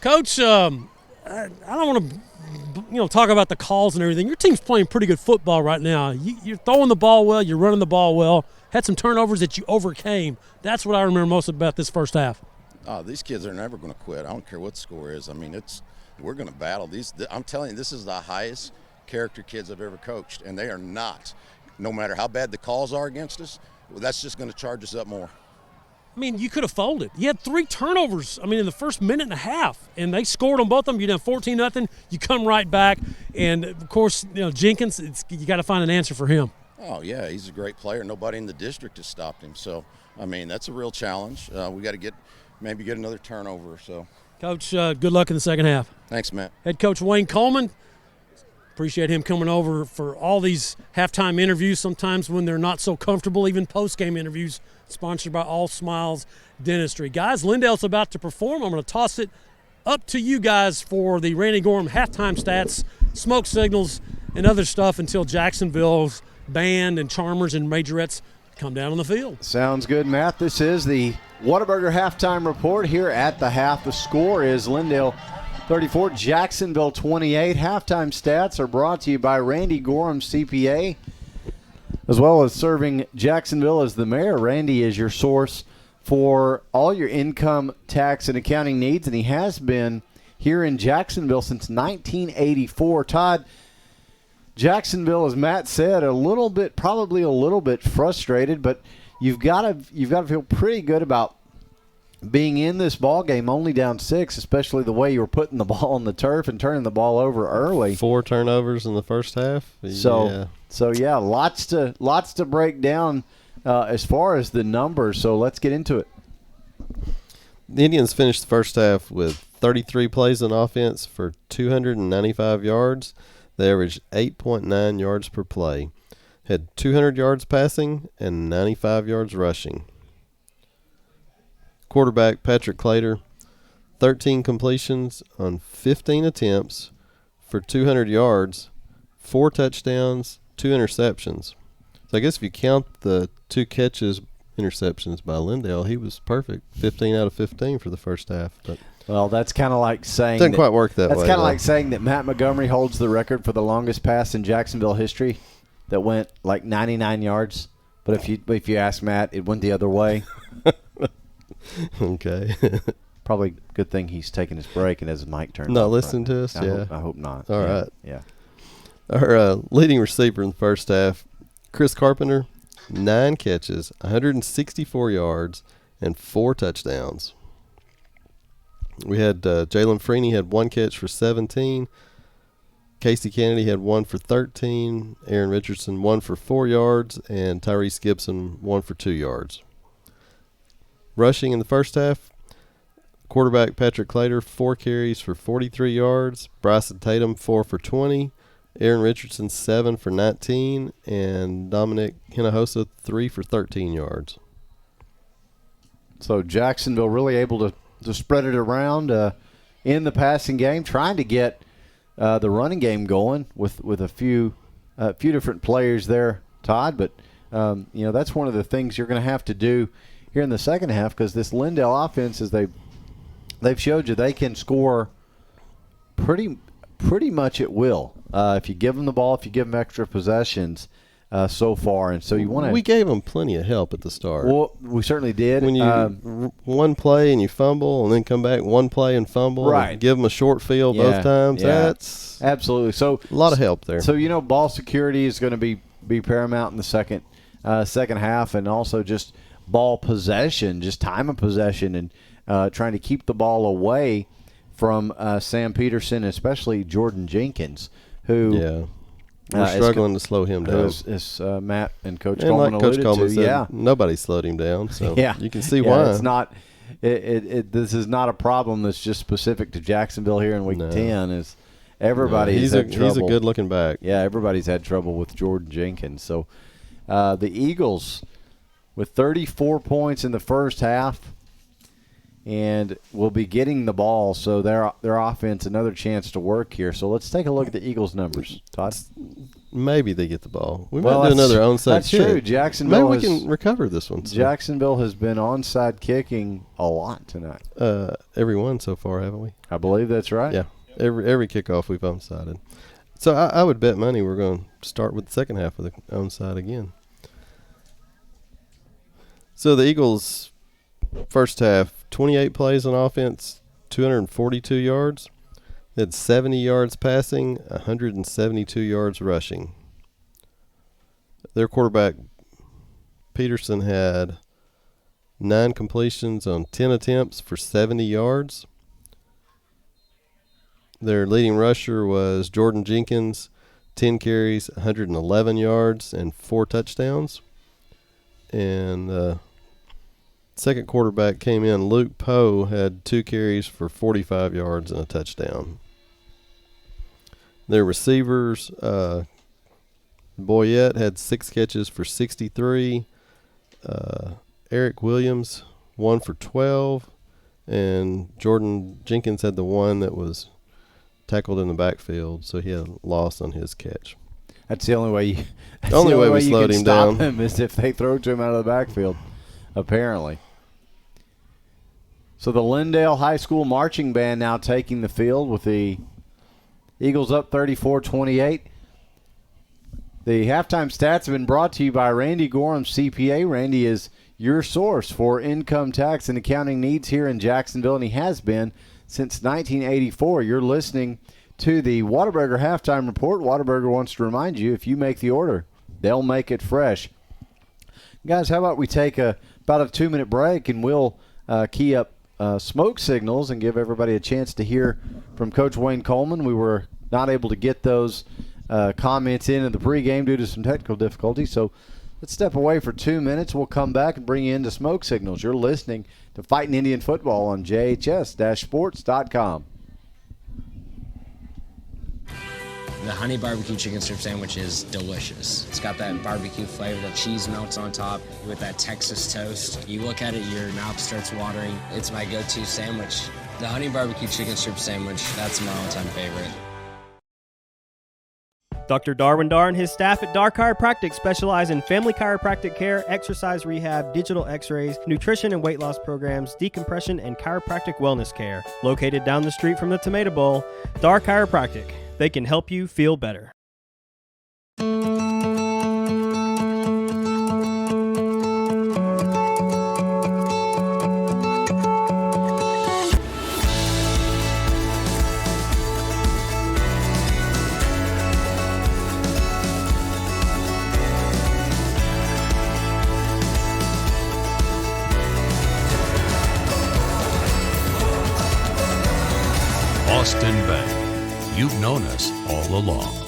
S2: Coach, I don't want to talk about the calls and everything. Your team's playing pretty good football right now. You're throwing the ball well. You're running the ball well. Had some turnovers that you overcame. That's what I remember most about this first half.
S14: Oh, these kids are never going to quit. I don't care what the score is. I mean, we're going to battle. I'm telling you, this is the highest character kids I've ever coached, and they are not. No matter how bad the calls are against us, that's just going to charge us up more.
S2: I mean, you could have folded. You had 3 turnovers, in the first minute and a half, and they scored on both of them. You're down 14-0. You come right back, and, of course, Jenkins, you got to find an answer for him.
S14: Oh, yeah, he's a great player. Nobody in the district has stopped him. So, that's a real challenge. We got to maybe get another turnover. So,
S2: Coach, good luck in the second half.
S14: Thanks, Matt.
S2: Head coach Wayne Coleman. Appreciate him coming over for all these halftime interviews, sometimes when they're not so comfortable, even post-game interviews, sponsored by All Smiles Dentistry. Guys, Lindale's about to perform. I'm going to toss it up to you guys for the Randy Gorham halftime stats, smoke signals, and other stuff until Jacksonville's band and Charmers and Majorettes come down on the field.
S1: Sounds good, Matt. This is the Whataburger halftime report here at the half. The score is Lindale 34, Jacksonville 28. Halftime stats are brought to you by Randy Gorham CPA, as well as serving Jacksonville as the mayor. Randy is your source for all your income, tax, and accounting needs, and he has been here in Jacksonville since 1984. Todd, Jacksonville, as Matt said, probably a little bit frustrated, but you've got to feel pretty good about being in this ball game only down 6, especially the way you were putting the ball on the turf and turning the ball over early.
S8: 4 turnovers in the first half.
S1: So lots to break down as far as the numbers. So let's get into it.
S8: The Indians finished the first half with 33 plays on offense for 295 yards. They averaged 8.9 yards per play, had 200 yards passing and 95 yards rushing. Quarterback Patrick Clater, 13 completions on 15 attempts for 200 yards, 4 touchdowns, 2 interceptions. So I guess if you count the 2 catches, interceptions by Lindale, he was perfect. 15 out of 15 for the first half. But
S1: well, that's kind of like saying
S8: didn't quite work that way.
S1: That's kind of like saying that Matt Montgomery holds the record for the longest pass in Jacksonville history that went like 99 yards. But if you ask Matt, it went the other way.
S8: Okay.
S1: Probably good thing he's taking his break and as his mic turns
S8: not
S1: off.
S8: listening to us.
S1: I hope not.
S8: All right.
S1: Yeah.
S8: Our leading receiver in the first half, Chris Carpenter, 9 catches, 164 yards, and 4 touchdowns. We had Jalen Freeney had 1 catch for 17. Casey Kennedy had 1 for 13. Aaron Richardson 1 for 4 yards, and Tyrese Gibson 1 for 2 yards. Rushing in the first half, quarterback Patrick Clater, 4 carries for 43 yards. Bryson Tatum, 4 for 20. Aaron Richardson, 7 for 19. And Dominic Hinojosa, 3 for 13 yards.
S1: So Jacksonville really able to spread it around in the passing game, trying to get the running game going with a few different players there, Todd. But, that's one of the things you're going to have to do here in the second half, because this Lindale offense, as they've showed you, they can score pretty much at will if you give them the ball, if you give them extra possessions so far. And so you want to.
S8: We gave them plenty of help at the start.
S1: Well, we certainly did.
S8: When you one play and you fumble, and then come back one play and fumble,
S1: right?
S8: And give them a short field both times.
S1: Yeah.
S8: That's
S1: absolutely so.
S8: A lot of help there.
S1: So ball security is going to be paramount in the second half, and also just ball possession, just time of possession, and trying to keep the ball away from Sam Peterson, especially Jordan Jenkins, who
S8: we're struggling to slow him down.
S1: As Matt and Coach
S8: and
S1: Coleman
S8: like Coach Coleman
S1: said,
S8: nobody slowed him down. So you can see
S1: why.
S8: why.
S1: It's not. This is not a problem that's just specific to Jacksonville here in Week 10. Is everybody's had trouble.
S8: He's a good-looking back.
S1: Yeah, everybody's had trouble with Jordan Jenkins. So the Eagles with 34 points in the first half, and will be getting the ball, so their offense another chance to work here. So let's take a look at the Eagles' numbers, Todd.
S8: Maybe they get the ball. We might do another onside
S1: That's
S8: kick.
S1: true. Jacksonville.
S8: Maybe we can recover this one. So.
S1: Jacksonville has been onside kicking a lot tonight.
S8: Every one so far, haven't we?
S1: I believe that's right.
S8: Yeah. Every kickoff we've onsided. So I would bet money we're going to start with the second half of the onside again. So the Eagles' first half, 28 plays on offense, 242 yards. They had 70 yards passing, 172 yards rushing. Their quarterback, Peterson, had 9 completions on 10 attempts for 70 yards. Their leading rusher was Jordan Jenkins, 10 carries, 111 yards, and 4 touchdowns. And second quarterback came in, Luke Poe, had 2 carries for 45 yards and a touchdown. Their receivers, Boyette had 6 catches for 63. Eric Williams, 1 for 12. And Jordan Jenkins had the one that was tackled in the backfield, so he had a loss on his catch.
S1: That's the only way you.
S8: The only way we slowed him down.
S1: Him is if they throw to him out of the backfield, apparently. So the Lindale High School Marching Band now taking the field with the Eagles up 34-28. The halftime stats have been brought to you by Randy Gorham, CPA. Randy is your source for income tax and accounting needs here in Jacksonville, and he has been since 1984. You're listening to the Whataburger Halftime Report. Whataburger wants to remind you, if you make the order, they'll make it fresh. Guys, how about we take about a 2-minute break, and we'll key up smoke signals and give everybody a chance to hear from Coach Wayne Coleman. We were not able to get those comments in the pregame due to some technical difficulties, so let's step away for 2 minutes. We'll come back and bring you into smoke signals. You're listening to Fighting Indian Football on JHS-sports.com.
S6: The honey barbecue chicken strip sandwich is delicious. It's got that barbecue flavor, the cheese melts on top with that Texas toast. You look at it, your mouth starts watering. It's my go-to sandwich. The honey barbecue chicken strip sandwich, that's my all-time favorite.
S3: Dr. Darwin Dar and his staff at Dar Chiropractic specialize in family chiropractic care, exercise rehab, digital x-rays, nutrition and weight loss programs, decompression, and chiropractic wellness care. Located down the street from the Tomato Bowl, Dar Chiropractic. They can help you feel better.
S9: Austin Bank. You've known us all along.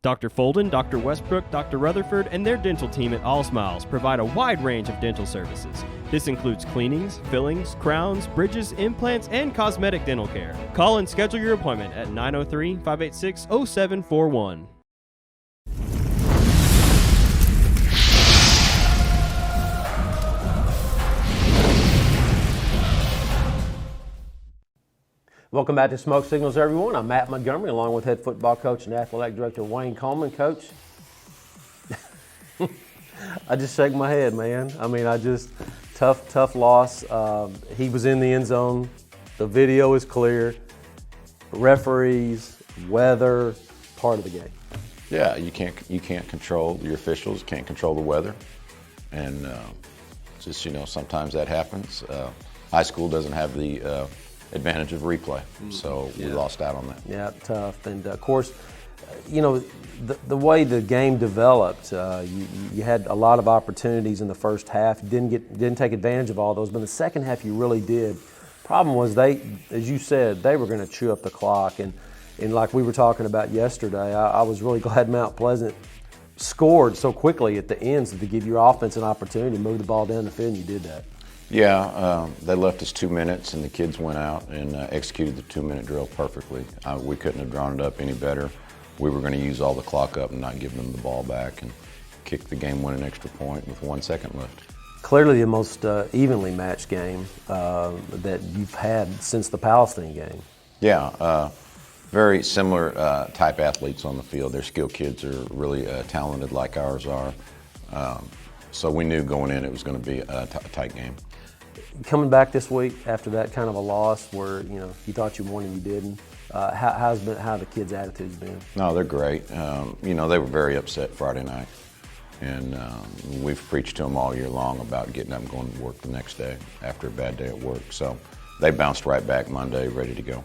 S3: Dr. Folden, Dr. Westbrook, Dr. Rutherford, and their dental team at All Smiles provide a wide range of dental services. This includes cleanings, fillings, crowns, bridges, implants, and cosmetic dental care. Call and schedule your appointment at 903-586-0741.
S15: Welcome back to Smoke Signals, everyone. I'm Matt Montgomery, along with head football coach and athletic director Wayne Coleman. Coach, I just shake my head, man. I mean, tough loss. He was in the end zone. The video is clear. Referees, weather, part of the game.
S16: Yeah, you can't control your officials, can't control the weather, and just sometimes that happens. High school doesn't have the advantage of replay, so we lost out on that. Yeah,
S15: tough. And of course, the way the game developed, you had a lot of opportunities in the first half. You didn't take advantage of all those, but in the second half you really did. Problem was as you said, they were going to chew up the clock, and like we were talking about yesterday, I was really glad Mount Pleasant scored so quickly at the ends to give your offense an opportunity to move the ball down the field, and you did that.
S16: Yeah, they left us 2 minutes, and the kids went out and executed the 2-minute drill perfectly. We couldn't have drawn it up any better. We were going to use all the clock up and not give them the ball back and kick the game-winning extra point with 1 second left.
S15: Clearly the most evenly matched game that you've had since the Palestine game.
S16: Yeah, very similar type athletes on the field. Their skilled kids are really talented like ours are. So we knew going in it was going to be a tight game.
S15: Coming back this week after that kind of a loss where you thought you won and you didn't, how the kids' attitudes been?
S16: No, they're great. They were very upset Friday night, and we've preached to them all year long about getting up and going to work the next day after a bad day at work. So they bounced right back Monday, ready to go.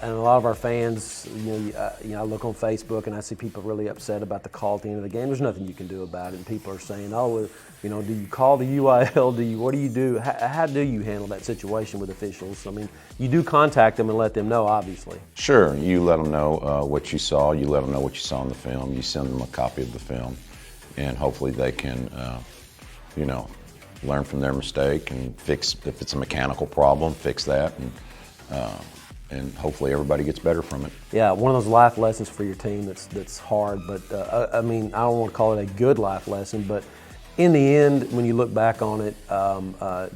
S15: And a lot of our fans, I look on Facebook and I see people really upset about the call at the end of the game. There's nothing you can do about it. And people are saying, do you call the UIL? What do you do? How do you handle that situation with officials? I mean, you do contact them and let them know, obviously.
S16: Sure. You let them know what you saw. You let them know what you saw in the film. You send them a copy of the film. And hopefully they can, learn from their mistake and fix, if it's a mechanical problem, fix that. And hopefully everybody gets better from it.
S15: Yeah, one of those life lessons for your team that's hard, but I don't want to call it a good life lesson, but in the end, when you look back on it,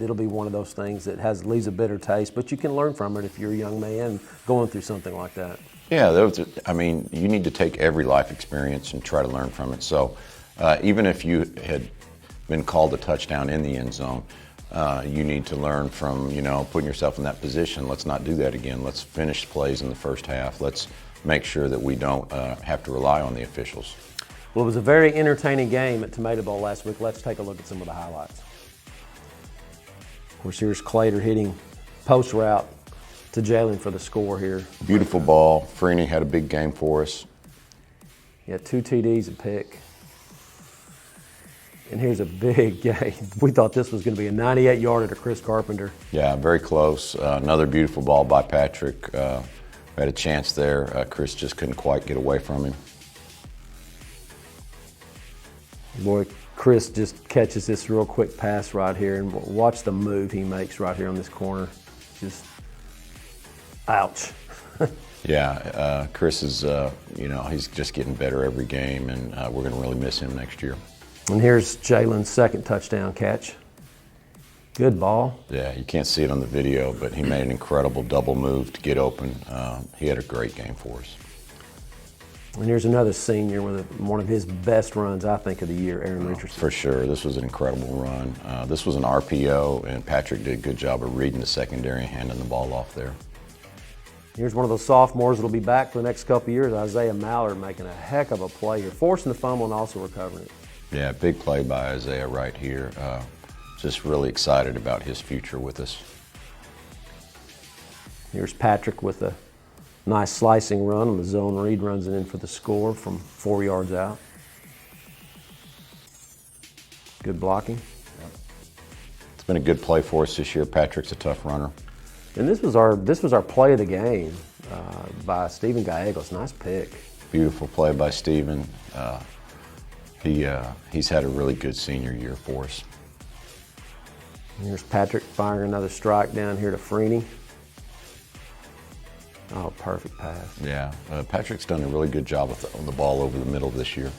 S15: it'll be one of those things that leaves a bitter taste, but you can learn from it if you're a young man going through something like that.
S16: Yeah, you need to take every life experience and try to learn from it. So even if you had been called a touchdown in the end zone, you need to learn from, putting yourself in that position. Let's not do that again. Let's finish plays in the first half. Let's make sure that we don't have to rely on the officials.
S15: Well, it was a very entertaining game at Tomato Bowl last week. Let's take a look at some of the highlights. Of course, here's Clater hitting post route to Jalen for the score here.
S16: Beautiful ball. Freeney had a big game for us.
S15: Yeah, 2 TDs, a pick. And here's a big game. We thought this was going to be a 98-yarder to Chris Carpenter.
S16: Yeah, very close. Another beautiful ball by Patrick. Had a chance there. Chris just couldn't quite get away from him.
S15: Boy, Chris just catches this real quick pass right here, and watch the move he makes right here on this corner. Just, ouch.
S16: Yeah, Chris is, he's just getting better every game, and we're going to really miss him next year.
S15: And here's Jalen's second touchdown catch. Good ball.
S16: Yeah, you can't see it on the video, but he made an incredible double move to get open. He had a great game for us.
S15: And here's another senior with one of his best runs, I think, of the year, Aaron Richardson.
S16: For sure. This was an incredible run. This was an RPO, and Patrick did a good job of reading the secondary and handing the ball off there.
S15: Here's one of those sophomores that'll be back for the next couple of years, Isaiah Mallard, making a heck of a play here, forcing the fumble and also recovering it.
S16: Yeah, big play by Isaiah right here. Just really excited about his future with us.
S15: Here's Patrick with a nice slicing run on the zone read, runs it in for the score from 4 yards out. Good blocking.
S16: It's been a good play for us this year. Patrick's a tough runner.
S15: And this was our play of the game by Stephen Gallegos. Nice pick.
S16: Beautiful play by Stephen. He's had a really good senior year for us.
S15: Here's Patrick firing another strike down here to Freeney. Oh, perfect pass.
S16: Yeah, Patrick's done a really good job on the ball over the middle this year.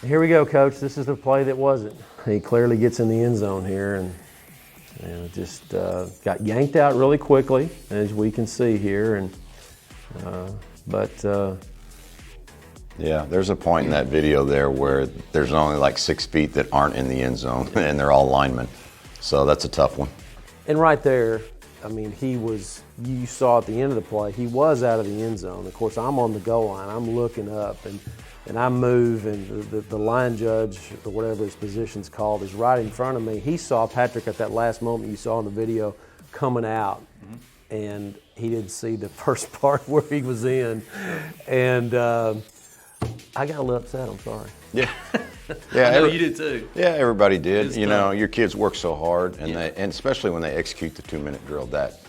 S15: Here we go, Coach. This is the play that wasn't. He clearly gets in the end zone here and just got yanked out really quickly, as we can see here.
S16: Yeah, there's a point in that video there where there's only like 6 feet that aren't in the end zone, and they're all linemen. So that's a tough one.
S15: And right there, I mean, you saw at the end of the play, he was out of the end zone. Of course, I'm on the goal line. I'm looking up, and I move, and the line judge, or whatever his position's called, is right in front of me. He saw Patrick at that last moment you saw in the video coming out, and he didn't see the first part where he was in. And I got a little upset, I'm sorry.
S16: Yeah.
S17: I know you did too.
S16: Yeah, everybody did. Your kids work so hard, and especially when they execute the 2-minute drill that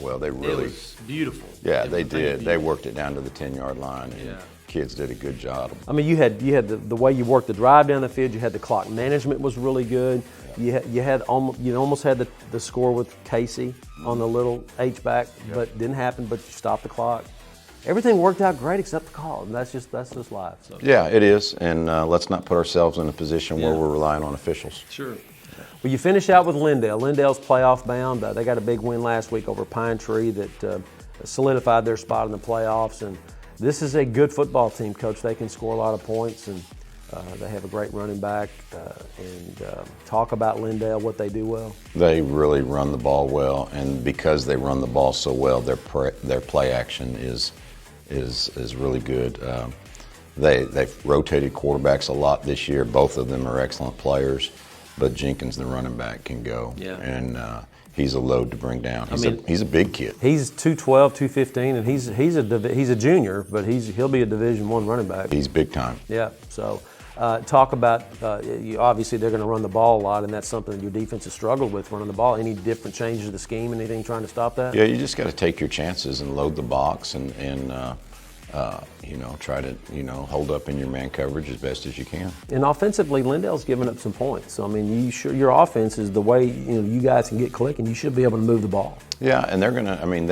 S16: well, they really.
S17: It was beautiful.
S16: Yeah, they did. They worked it down to the 10-yard line, and kids did a good job.
S15: I mean, you had the way you worked the drive down the field. You had the clock management was really good. You almost had the score with Casey on the little H-back, but didn't happen. But you stopped the clock. Everything worked out great except the call, and that's just life. So.
S16: Yeah, it is, and let's not put ourselves in a position where we're relying on officials.
S17: Sure.
S15: Well, you finish out with Lindale. Lindale's playoff bound. They got a big win last week over Pine Tree that solidified their spot in the playoffs. And this is a good football team, Coach. They can score a lot of points, and they have a great running back. Talk about Lindale, what they do well.
S16: They really run the ball well, and because they run the ball so well, their play action is really good. They've rotated quarterbacks a lot this year. Both of them are excellent players, but Jenkins, the running back, can go.
S17: Yeah.
S16: And he's a load to bring down. He's a big kid.
S15: He's 212, 215, and he's a junior, but he'll be a Division I running back.
S16: He's big time.
S15: Yeah. So talk about obviously they're going to run the ball a lot, and that's something that your defense has struggled with, running the ball. Any different changes to the scheme? Anything trying to stop that?
S16: Yeah, you just got to take your chances and load the box and try to hold up in your man coverage as best as you can.
S15: And offensively, Lindale's given up some points. So I mean, your offense is the way you guys can get clicking. You should be able to move the ball.
S16: Yeah, and they're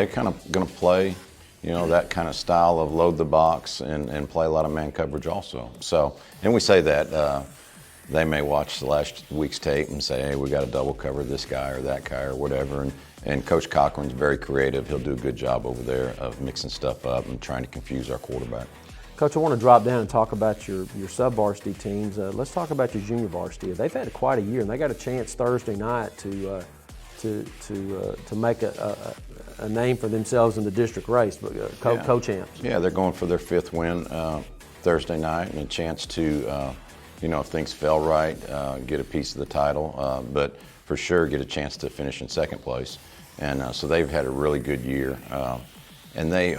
S16: kind of gonna play. That kind of style of load the box and play a lot of man coverage also. So, and we say that they may watch the last week's tape and say, hey, we got to double cover this guy or that guy or whatever. And Coach Cochran's very creative. He'll do a good job over there of mixing stuff up and trying to confuse our quarterback.
S15: Coach, I want to drop down and talk about your sub-varsity teams. Let's talk about your junior varsity. They've had quite a year, and they got a chance Thursday night to to make a name for themselves in the district race, but co-champs.
S16: Yeah, they're going for their 5th win Thursday night, and a chance to, if things fell right, get a piece of the title, but for sure get a chance to finish in 2nd place. And so they've had a really good year, and they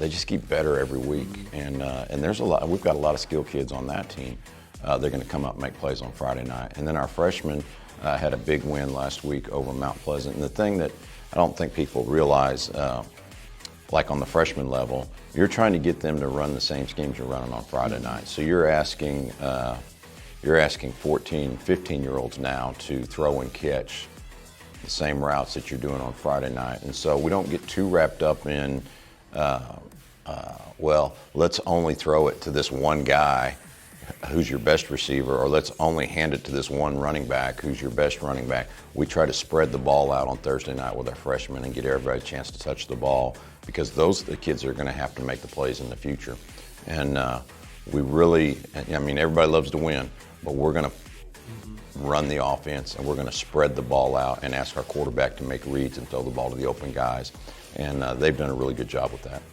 S16: just keep better every week. And there's we've got a lot of skilled kids on that team. They're going to come up and make plays on Friday night. And then our freshmen had a big win last week over Mount Pleasant. And the thing that I don't think people realize, like on the freshman level, you're trying to get them to run the same schemes you're running on Friday night. So you're asking 14, 15-year-olds now to throw and catch the same routes that you're doing on Friday night. And so we don't get too wrapped up in, let's only throw it to this one guy who's your best receiver, or let's only hand it to this one running back who's your best running back. We try to spread the ball out on Thursday night with our freshmen and get everybody a chance to touch the ball, because those are the kids that are going to have to make the plays in the future. And we really, everybody loves to win, but we're going to run the offense, and we're going to spread the ball out and ask our quarterback to make reads and throw the ball to the open guys. And they've done a really good job with that.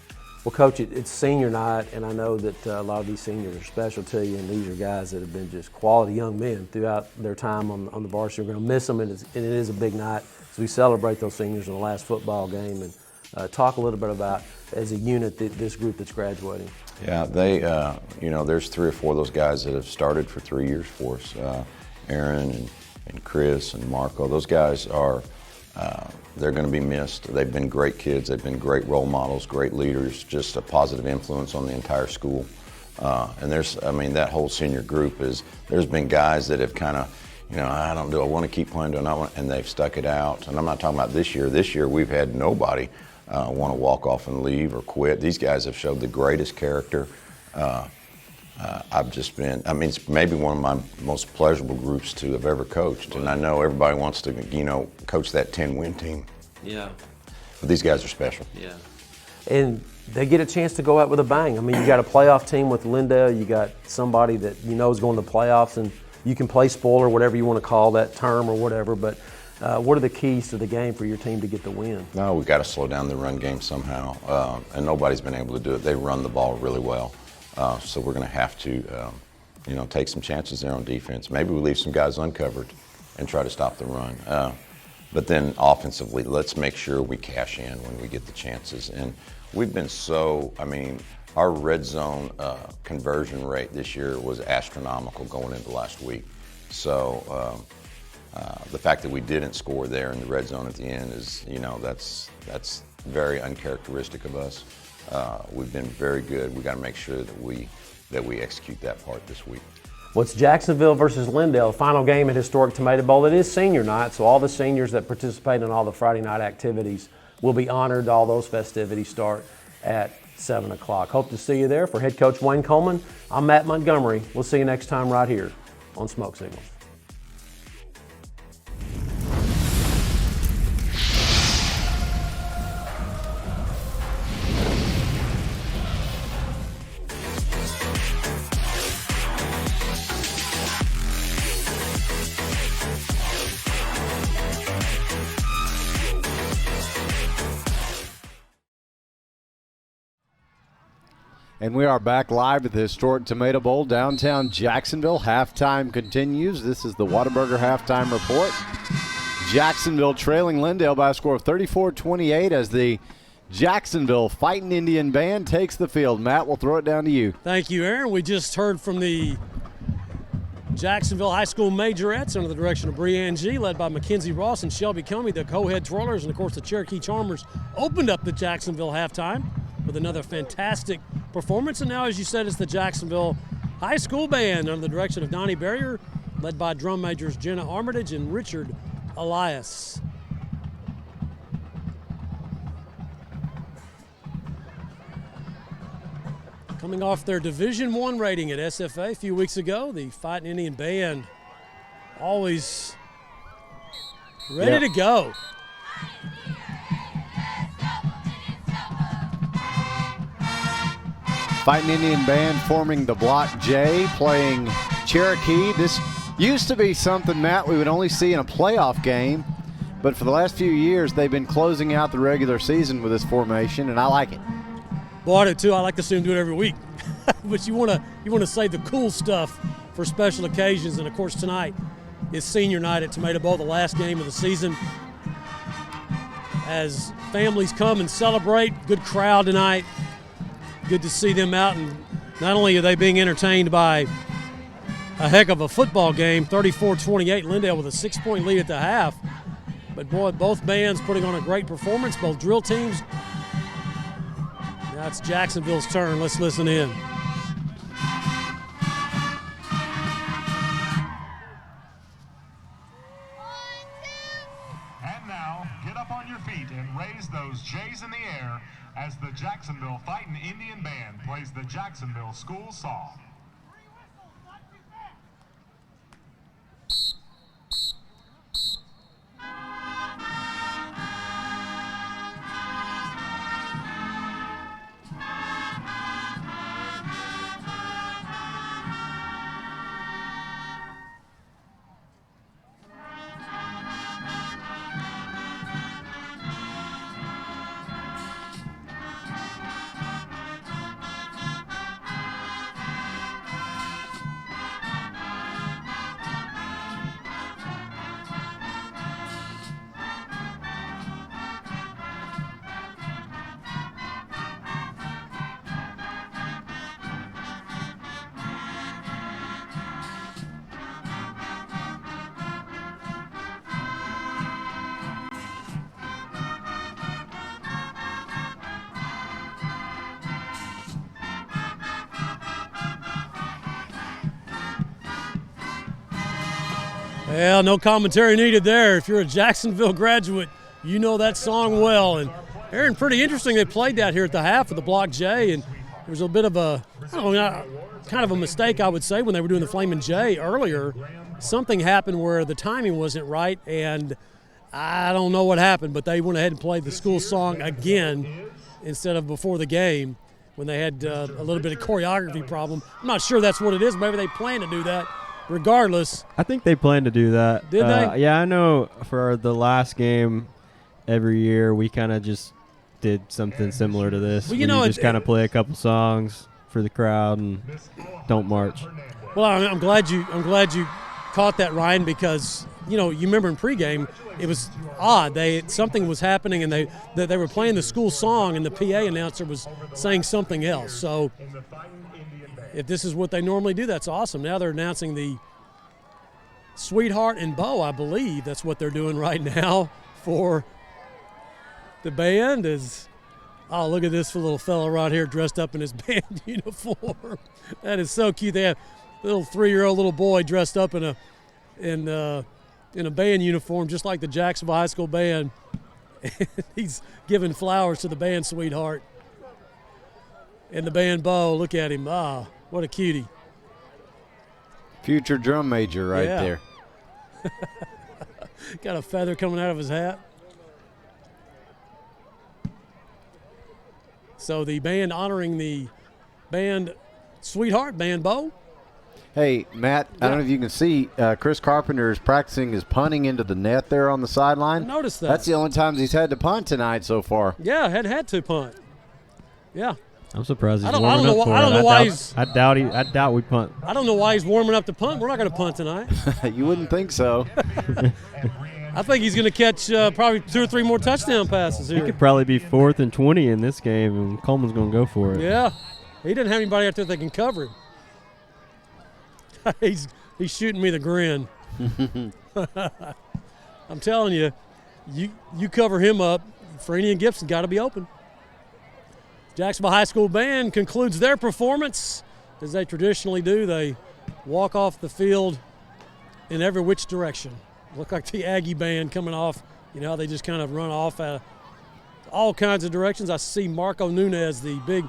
S15: Well, Coach, it's senior night, and I know that a lot of these seniors are special to you, and these are guys that have been just quality young men throughout their time on the varsity. We're going to miss them, and it is a big night as we celebrate those seniors in the last football game. And talk a little bit about, as a unit, this group that's graduating.
S16: Yeah, they, there's 3 or 4 of those guys that have started for 3 years for us. Aaron and Chris and Marco, those guys are, they're going to be missed. They've been great kids. They've been great role models, great leaders, just a positive influence on the entire school. And that whole senior group there's been guys that have kind of, do I want to keep playing, do I not want, and they've stuck it out. And I'm not talking about this year. This year we've had nobody want to walk off and leave or quit. These guys have showed the greatest character. It's maybe one of my most pleasurable groups to have ever coached. And I know everybody wants to, coach that 10-win team.
S17: Yeah.
S16: But these guys are special.
S17: Yeah.
S15: And they get a chance to go out with a bang. You got a playoff team with Lindale. You got somebody that is going to the playoffs, and you can play spoiler, whatever you want to call that term or whatever. But what are the keys to the game for your team to get the win?
S16: No, we've got to slow down the run game somehow. And nobody's been able to do it. They run the ball really well. So we're going to have to, take some chances there on defense. Maybe we leave some guys uncovered and try to stop the run. But then offensively, let's make sure we cash in when we get the chances. And we've been our red zone conversion rate this year was astronomical going into last week. So the fact that we didn't score there in the red zone at the end is, that's very uncharacteristic of us. We've been very good. We've got to make sure that we execute that part this week.
S15: Well, it's Jacksonville versus Lindale, final game at Historic Tomato Bowl. It is senior night, so all the seniors that participate in all the Friday night activities will be honored. All those festivities start at 7 o'clock. Hope to see you there. For head coach Wayne Coleman, I'm Matt Montgomery. We'll see you next time right here on Smoke Signals.
S1: And we are back live at the Historic Tomato Bowl, downtown Jacksonville. Halftime continues. This is the Whataburger Halftime Report. Jacksonville trailing Lindale by a score of 34-28 as the Jacksonville Fighting Indian Band takes the field. Matt, we'll throw it down to you.
S2: Thank you, Aaron. We just heard from the Jacksonville High School Majorettes under the direction of Breanne G., led by Mackenzie Ross and Shelby Comey, the co-head twirlers, and of course the Cherokee Charmers opened up the Jacksonville halftime with another fantastic performance. And now, as you said, it's the Jacksonville High School Band under the direction of Donnie Barrier, led by drum majors Jenna Armitage and Richard Elias. Coming off their Division I rating at SFA a few weeks ago, the Fighting Indian Band always ready to go.
S1: Fighting Indian Band forming the Block J, playing Cherokee. This used to be something, Matt, we would only see in a playoff game, but for the last few years, they've been closing out the regular season with this formation, and I like it.
S2: Boy, I do too. I like to see them do it every week. But you want to save the cool stuff for special occasions, and of course tonight is senior night at Tomato Bowl, the last game of the season. As families come and celebrate, good crowd tonight. Good to see them out, and not only are they being entertained by a heck of a football game, 34-28, Lindale with a 6-point lead at the half. But boy, both bands putting on a great performance, both drill teams. Now it's Jacksonville's turn. Let's listen in.
S18: And now, get up on your feet and raise those J's in the air as the Jacksonville Fightin' Indian Band plays the Jacksonville School Song.
S2: Well, no commentary needed there. If you're a Jacksonville graduate, you know that song well. And Aaron, pretty interesting. They played that here at the half of the Block J, and there was a bit of a, kind of a mistake, I would say, when they were doing the Flamin' J earlier. Something happened where the timing wasn't right, and I don't know what happened, but they went ahead and played the school song again instead of before the game when they had a little bit of choreography problem. I'm not sure that's what it is. Maybe they plan to do that. Regardless,
S3: I think they plan to do that.
S2: Did they?
S3: Yeah, I know for the last game every year we kind of just did something similar to this.
S2: Well, you know,
S3: just kind of play a couple songs for the crowd and don't march.
S2: Well, I'm glad you caught that, Ryan, because you remember in pregame it was odd. Something was happening and they were playing the school song and the PA announcer was saying something else. So if this is what they normally do, that's awesome. Now they're announcing the Sweetheart and Bow, I believe. That's what they're doing right now for the band. Oh, look at this little fellow right here dressed up in his band uniform. That is so cute. They have a little 3-year-old little boy dressed up in a band uniform, just like the Jacksonville High School band. He's giving flowers to the band Sweetheart. And the band Bow, look at him. Ah, what a cutie.
S1: Future drum major right there.
S2: Got a feather coming out of his hat. So the band honoring the band Sweetheart, band Bow.
S1: Hey, Matt, I don't know if you can see, Chris Carpenter is practicing his punting into the net there on the sideline.
S2: I noticed that.
S1: That's the only times he's had to punt tonight so far.
S2: Yeah, had to punt. Yeah.
S3: I'm surprised he's
S2: warming
S3: up for it.
S2: I don't know why he's.
S3: I doubt we punt.
S2: I don't know why he's warming up to punt. We're not going to punt tonight.
S1: You wouldn't think so.
S2: I think he's going to catch probably 2 or 3 more touchdown passes here.
S3: It could probably be 4th and 20 in this game, and Coleman's going to go for it.
S2: Yeah, he doesn't have anybody out there that can cover him. He's shooting me the grin. I'm telling you, you cover him up. Franny and Gibson got to be open. Jacksonville High School band concludes their performance as they traditionally do. They walk off the field in every which direction. Look like the Aggie band coming off. You know, they just kind of run off at all kinds of directions. I see Marco Nunez, the big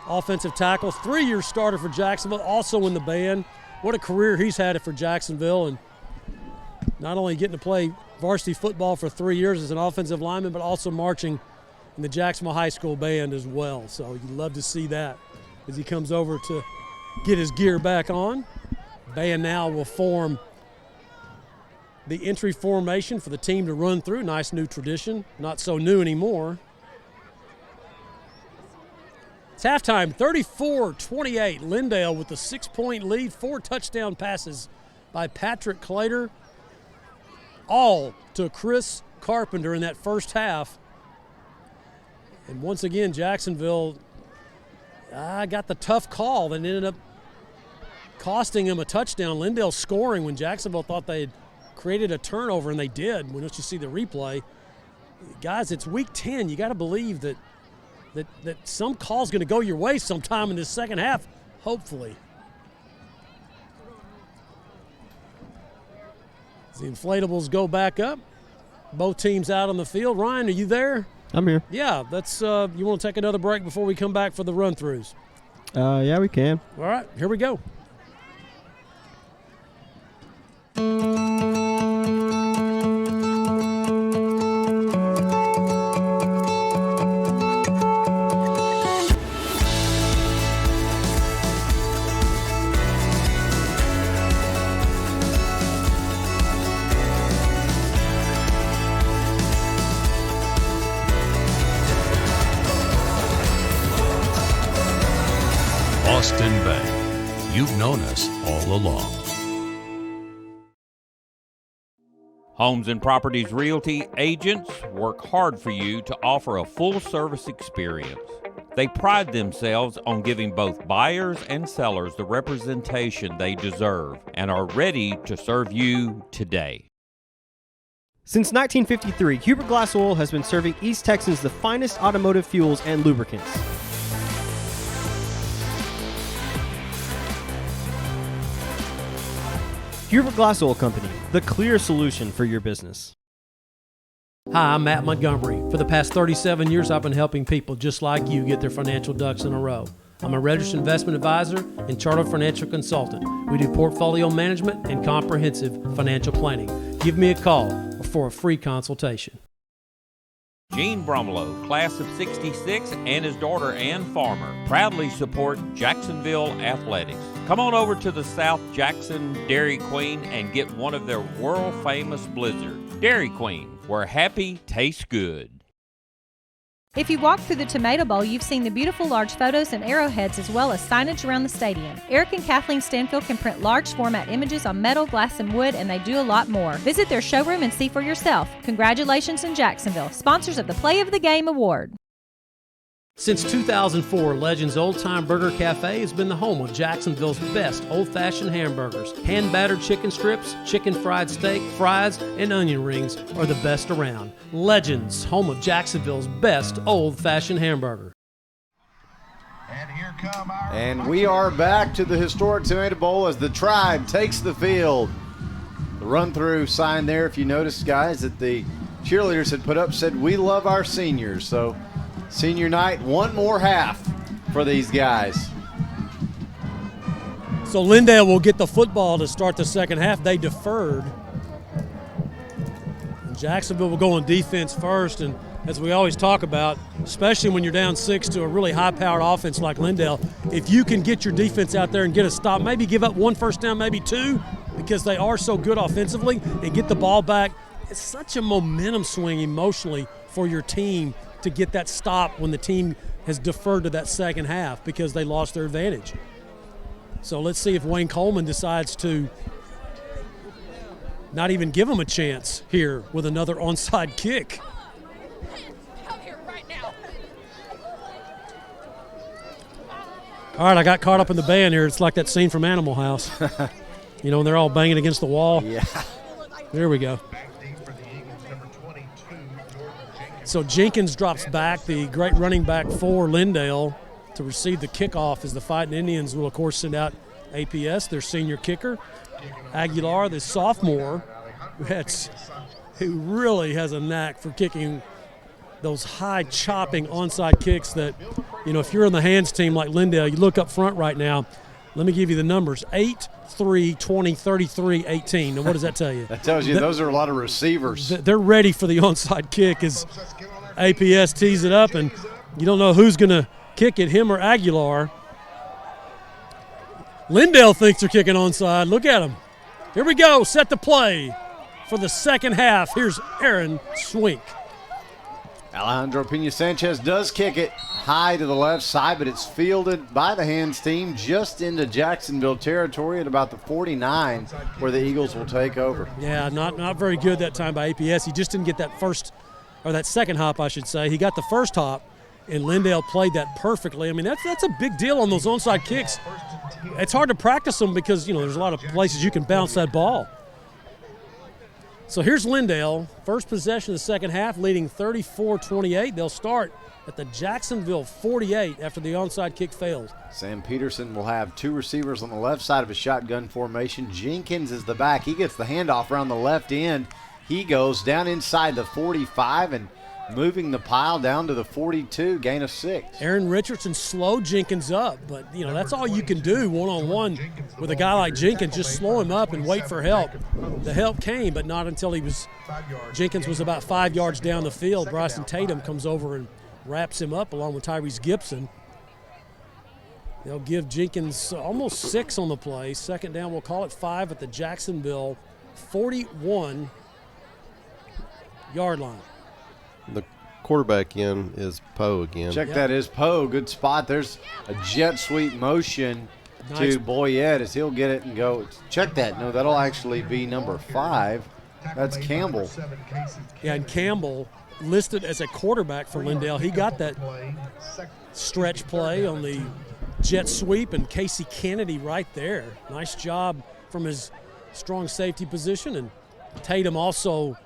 S2: offensive tackle, 3-year starter for Jacksonville, also in the band. What a career he's had for Jacksonville, and not only getting to play varsity football for 3 years as an offensive lineman, but also marching in the Jacksonville High School band as well. So you'd love to see that as he comes over to get his gear back on. Band now will form the entry formation for the team to run through. Nice new tradition, not so new anymore. It's halftime, 34-28. Lindale with the 6-point lead, 4 touchdown passes by Patrick Clater, all to Chris Carpenter in that first half. And once again, Jacksonville got the tough call that ended up costing him a touchdown. Lindale scoring when Jacksonville thought they had created a turnover, and they did. Once you see the replay, guys, it's week 10. You got to believe that some call's going to go your way sometime in this second half, hopefully. As the inflatables go back up, both teams out on the field. Ryan, are you there?
S3: I'm here.
S2: Yeah, that's. You want to take another break before we come back for the run-throughs?
S3: Yeah, we can.
S2: All right, here we go.
S9: Austin Bank. You've known us all along.
S4: Homes and Properties Realty agents work hard for you to offer a full-service experience. They pride themselves on giving both buyers and sellers the representation they deserve and are ready to serve you today.
S3: Since 1953, Hubert Glass Oil has been serving East Texans the finest automotive fuels and lubricants. Hubert Glass Oil Company, the clear solution for your business.
S2: Hi, I'm Matt Montgomery. For the past 37 years, I've been helping people just like you get their financial ducks in a row. I'm a registered investment advisor and chartered financial consultant. We do portfolio management and comprehensive financial planning. Give me a call for a free consultation.
S4: Gene Bromlow, class of 66, and his daughter Ann Farmer proudly support Jacksonville Athletics. Come on over to the South Jackson Dairy Queen and get one of their world-famous blizzards. Dairy Queen, where happy tastes good.
S5: If you walk through the Tomato Bowl, you've seen the beautiful large photos and arrowheads as well as signage around the stadium. Eric and Kathleen Stanfield can print large format images on metal, glass, and wood, and they do a lot more. Visit their showroom and see for yourself. Congratulations in Jacksonville, sponsors of the Play of the Game Award.
S2: Since 2004, Legends Old Time Burger Cafe has been the home of Jacksonville's best old-fashioned hamburgers. Hand-battered chicken strips, chicken fried steak, fries, and onion rings are the best around. Legends, home of Jacksonville's best old-fashioned hamburger.
S1: And we are back to the historic Tomato Bowl as the Tribe takes the field. The run-through sign there, if you noticed, guys, that the cheerleaders had put up said, "We love our seniors." So senior night, one more half for these guys.
S2: So Lindale will get the football to start the second half. They deferred. And Jacksonville will go on defense first, and as we always talk about, especially when you're down 6 to a really high-powered offense like Lindale, if you can get your defense out there and get a stop, maybe give up 1 first down, maybe 2, because they are so good offensively, and get the ball back, it's such a momentum swing emotionally for your team to get that stop when the team has deferred to that second half because they lost their advantage. So let's see if Wayne Coleman decides to not even give them a chance here with another onside kick. All right, I got caught up in the band here. It's like that scene from Animal House. You know, when they're all banging against the wall.
S1: Yeah.
S2: There we go. So Jenkins drops back, the great running back for Lindale, to receive the kickoff as the Fighting Indians will, of course, send out APS, their senior kicker. Aguilar, the sophomore, who really has a knack for kicking those high chopping onside kicks that, you know, if you're on the hands team like Lindale, you look up front right now. Let me give you the numbers: 8, 3, 20, 33, 18. Now, what does that tell you?
S1: That tells you those are a lot of receivers.
S2: They're ready for the onside kick as APS tees it up, and you don't know who's going to kick it, him or Aguilar. Lindale thinks they're kicking onside. Look at him. Here we go. Set the play. for the second half. Here's Aaron Swink.
S1: Alejandro Pena-Sanchez does kick it high to the left side, but it's fielded by the hands team just into Jacksonville territory at about the 49, where the Eagles will take over.
S2: Yeah, not very good that time by APS. He just didn't get that second hop, I should say. He got the first hop, and Lindale played that perfectly. I mean, that's a big deal on those onside kicks. It's hard to practice them because, there's a lot of places you can bounce that ball. So here's Lindale, first possession of the second half, leading 34-28. They'll start at the Jacksonville 48 after the onside kick fails.
S1: Sam Peterson will have two receivers on the left side of a shotgun formation. Jenkins is the back. He gets the handoff around the left end. He goes down inside the 45 and moving the pile down to the 42, gain of 6.
S2: Aaron Richardson slowed Jenkins up, but, that's all you can do one-on-one with a guy like Jenkins. Just slow him up and wait for help. The help came, but not until Jenkins was about 5 yards down the field. Bryson Tatum comes over and wraps him up along with Tyrese Gibson. They'll give Jenkins almost 6 on the play. Second down, we'll call it 5 at the Jacksonville 41-yard line.
S8: The quarterback in is Poe again.
S1: Check that is Poe. Good spot. There's a jet sweep motion to Boyette as he'll get it and go. Check that. No, that'll actually be number 5. That's Campbell.
S2: Yeah, and Campbell listed as a quarterback for Lindale. He got that stretch play on the jet sweep, and Casey Kennedy right there. Nice job from his strong safety position, and Tatum also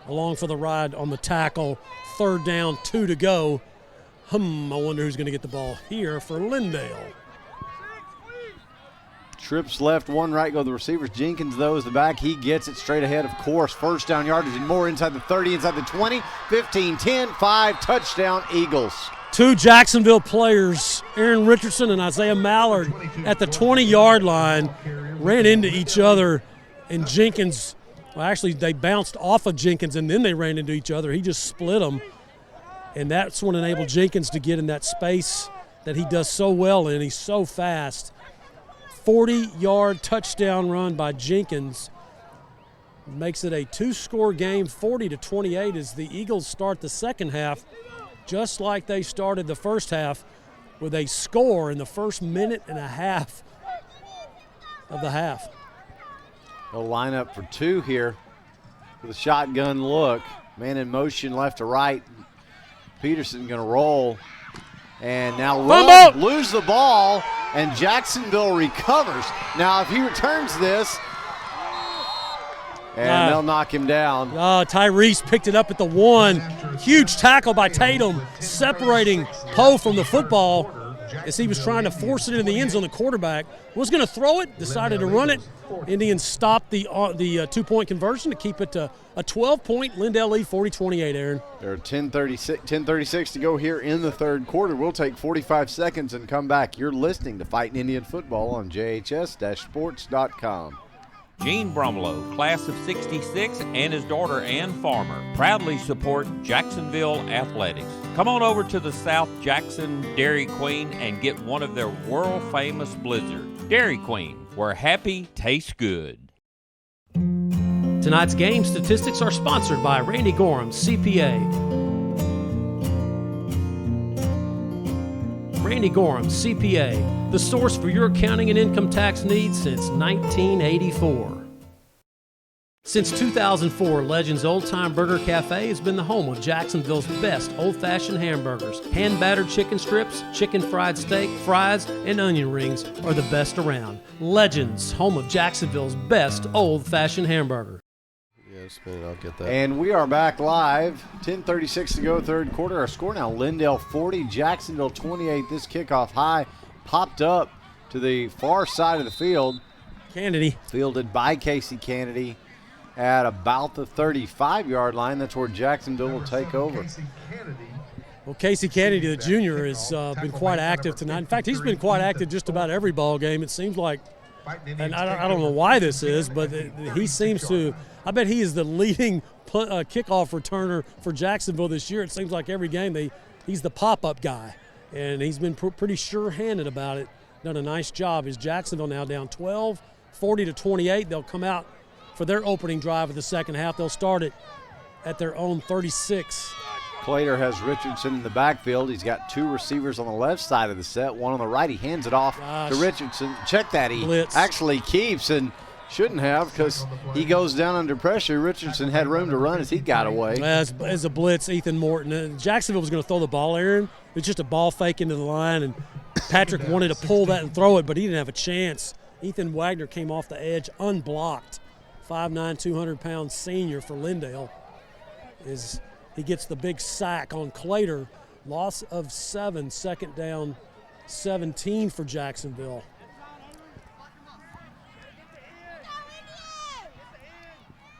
S2: along for the ride on the tackle. Third down, 2 to go. I wonder who's going to get the ball here for Lindale.
S1: Trips left, 1 right, go the receivers. Jenkins, though, is the back. He gets it straight ahead, of course. First down yardage and more inside the 30, inside the 20, 15, 10, 5, touchdown, Eagles.
S2: 2 Jacksonville players, Aaron Richardson and Isaiah Mallard, at the 20-yard line, ran into each other, and Jenkins, well, actually, they bounced off of Jenkins, and then they ran into each other. He just split them, and that's what enabled Jenkins to get in that space that he does so well in. He's so fast. 40-yard touchdown run by Jenkins makes it a 2-score game, 40-28, as the Eagles start the second half just like they started the first half, with a score in the first minute and a half of the half.
S1: They'll line up for 2 here with a shotgun look. Man in motion left to right. Peterson going to roll. And now lose the ball, and Jacksonville recovers. Now, if he returns this, and they'll knock him down.
S2: Tyrese picked it up at the 1. Huge tackle by Tatum, separating Poe from the football as he was trying to force it into the end zone. The quarterback was going to throw it, decided to run it. Indians stopped the 2-point conversion to keep it to a 12-point Lindale lead, 40-28, Aaron.
S1: There are 10:36 to go here in the third quarter. We'll take 45 seconds and come back. You're listening to Fighting Indian Football on JHS-sports.com.
S4: Gene Brumlow, class of 66, and his daughter Ann Farmer proudly support Jacksonville athletics. Come on over to the South Jackson Dairy Queen and get one of their world-famous blizzards. Dairy Queen, where happy tastes good.
S2: Tonight's game statistics are sponsored by Randy Gorham, CPA. Randy Gorham, CPA, the source for your accounting and income tax needs since 1984. Since 2004, Legends Old Time Burger Cafe has been the home of Jacksonville's best old-fashioned hamburgers. Hand-battered chicken strips, chicken fried steak, fries, and onion rings are the best around. Legends, home of Jacksonville's best old-fashioned hamburger.
S8: Yes, man, I'll get that.
S1: And we are back live. 10:36 to go, third quarter. Our score now, Lindale 40, Jacksonville 28. This kickoff high popped up to the far side of the field.
S2: Kennedy.
S1: Fielded by Casey Kennedy at about the 35-yard line. That's where Jacksonville will take over.
S2: Well, Casey Kennedy, the junior, has been quite active tonight. In fact, he's been quite active just about every ball game, it seems like. And I don't know why this is, but he seems to – I bet he is the leading kickoff returner for Jacksonville this year. It seems like every game he's the pop-up guy, and he's been pretty sure-handed about it. Done a nice job. Is Jacksonville now down 12, 40-28. They'll come out for their opening drive of the second half. They'll start it at their own 36.
S1: Clater has Richardson in the backfield. He's got two receivers on the left side of the set, one on the right. He hands it off to Richardson. Check that. He
S2: Blitz.
S1: actually keeps and shouldn't have because he goes down under pressure. Richardson had room to run as he got away.
S2: As a blitz, Ethan Morton. Jacksonville was going to throw the ball, Aaron. It's just a ball fake into the line, and Patrick wanted to pull that and throw it, but he didn't have a chance. Ethan Wagner came off the edge unblocked. 5'9", 200-pound senior for Lindale. He gets the big sack on Clater. Loss of 7, second down, 17 for Jacksonville.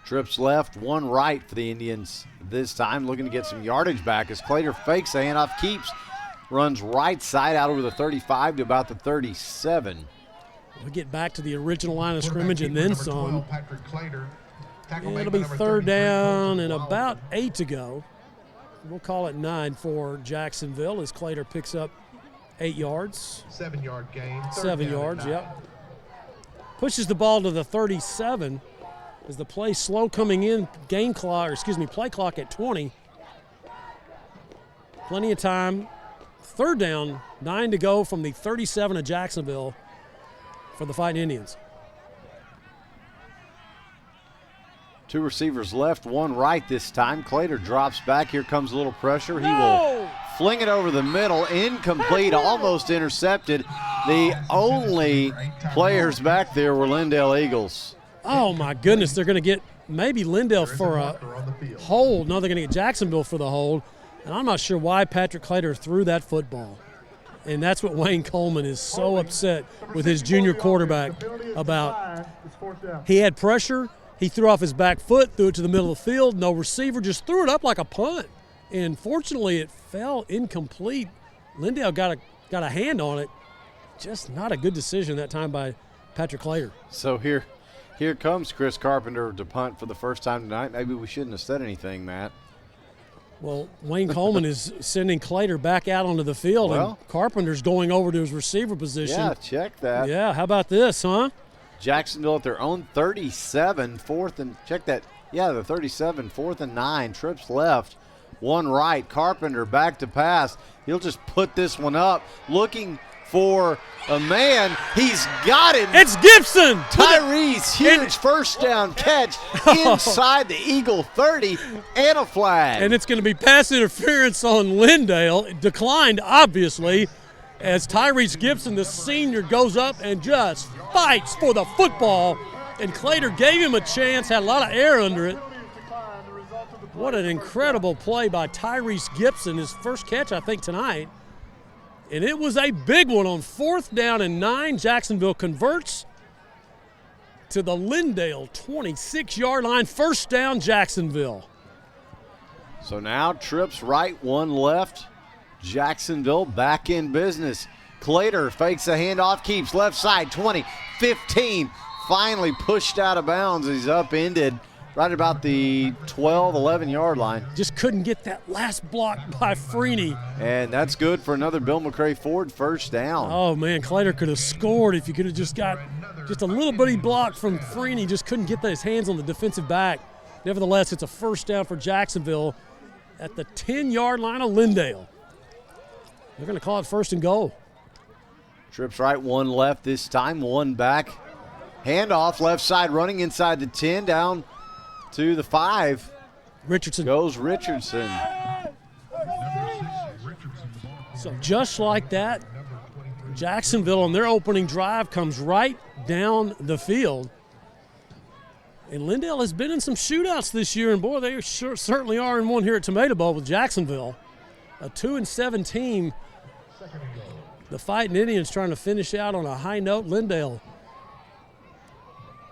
S1: Trips left, one right for the Indians this time, looking to get some yardage back as Clater fakes a handoff, keeps, runs right side out over the 35 to about the 37.
S2: We get back to the original line of scrimmage and then some. It'll be third down and about 8 to go. We'll call it 9 for Jacksonville as Clater picks up 8 yards.
S7: 7-yard gain.
S2: 7 yards, yep. Pushes the ball to the 37 as the play slow coming in. Play clock at 20. Plenty of time. Third down, 9 to go from the 37 of Jacksonville for the Fighting Indians.
S1: Two receivers left, one right this time. Clater drops back. Here comes a little pressure. He will fling it over the middle. Incomplete, almost intercepted. The only players back there were Lindale Eagles.
S2: Oh, my goodness. They're going to get maybe Lindale for a hold. No, they're going to get Jacksonville for the hold. And I'm not sure why Patrick Clater threw that football. And that's what Wayne Coleman is so upset with his junior quarterback about. He had pressure. He threw off his back foot, threw it to the middle of the field. No receiver, just threw it up like a punt. And fortunately, it fell incomplete. Lindale got a hand on it. Just not a good decision that time by Patrick Clater.
S1: So here comes Chris Carpenter to punt for the first time tonight. Maybe we shouldn't have said anything, Matt.
S2: Well, Wayne Coleman is sending Clater back out onto the field, and Carpenter's going over to his receiver position.
S1: Yeah, check that.
S2: Yeah, how about this, huh?
S1: Jacksonville at their own 37, fourth and check that. Yeah, the 37, 4th and 9. Trips left, one right. Carpenter back to pass. He'll just put this one up, looking for a man. He's got him.
S2: It's Gibson.
S1: Tyrese, huge first down catch inside the Eagle 30 and a flag.
S2: And it's going to be pass interference on Lindale. It declined, obviously, as Tyrese Gibson, the senior, goes up and just fights for the football. And Clater gave him a chance, had a lot of air under it. What an incredible play by Tyrese Gibson, his first catch, I think, tonight. And it was a big one on 4th down and 9. Jacksonville converts to the Lindale 26-yard line. First down, Jacksonville.
S1: So now trips right, one left. Jacksonville back in business. Clater fakes a handoff, keeps left side, 20, 15. Finally pushed out of bounds. He's upended right about the 12, 11-yard line.
S2: Just couldn't get that last block by Freeney.
S1: And that's good for another Bill McCray Ford first down.
S2: Oh, man, Clater could have scored if you could have just got just a little bitty block from Freeney. Just couldn't get his hands on the defensive back. Nevertheless, it's a first down for Jacksonville at the 10-yard line of Lindale. They're going to call it first and goal.
S1: Trips right, one left this time, one back. Handoff, left side, running inside the 10, down to the 5.
S2: Richardson.
S1: Goes Richardson.
S2: So just like that, Jacksonville on their opening drive comes right down the field. And Lindale has been in some shootouts this year, and boy, they certainly are in one here at Tomato Bowl with Jacksonville. A 2-7 team. The Fighting Indians trying to finish out on a high note. Lindale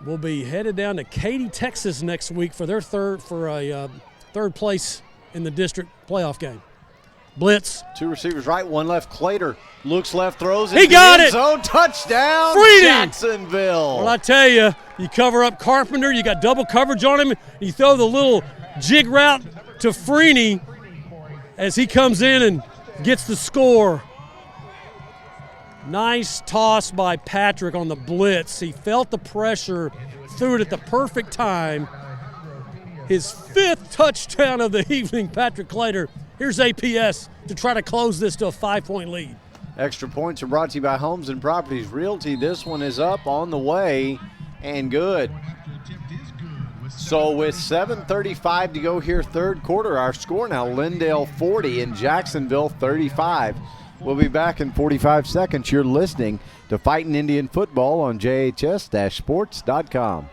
S2: will be headed down to Katy, Texas next week for their third place in the district playoff game. Blitz.
S1: Two receivers right, one left. Clater looks left, throws it.
S2: He got it.
S1: Zone touchdown,
S2: Freeney.
S1: Jacksonville.
S2: Well, I tell you, you cover up Carpenter, you got double coverage on him, you throw the little jig route to Freeney as he comes in and gets the score. Nice toss by Patrick on the blitz. He felt the pressure, threw it at the perfect time. His 5th touchdown of the evening, Patrick Clater. Here's APS to try to close this to a 5-point lead.
S1: Extra points are brought to you by Homes and Properties Realty. This one is up, on the way, and good. So with 7:35 to go here, third quarter, our score now, Lindale 40 and Jacksonville 35. We'll be back in 45 seconds. You're listening to Fighting Indian Football on JHS-sports.com.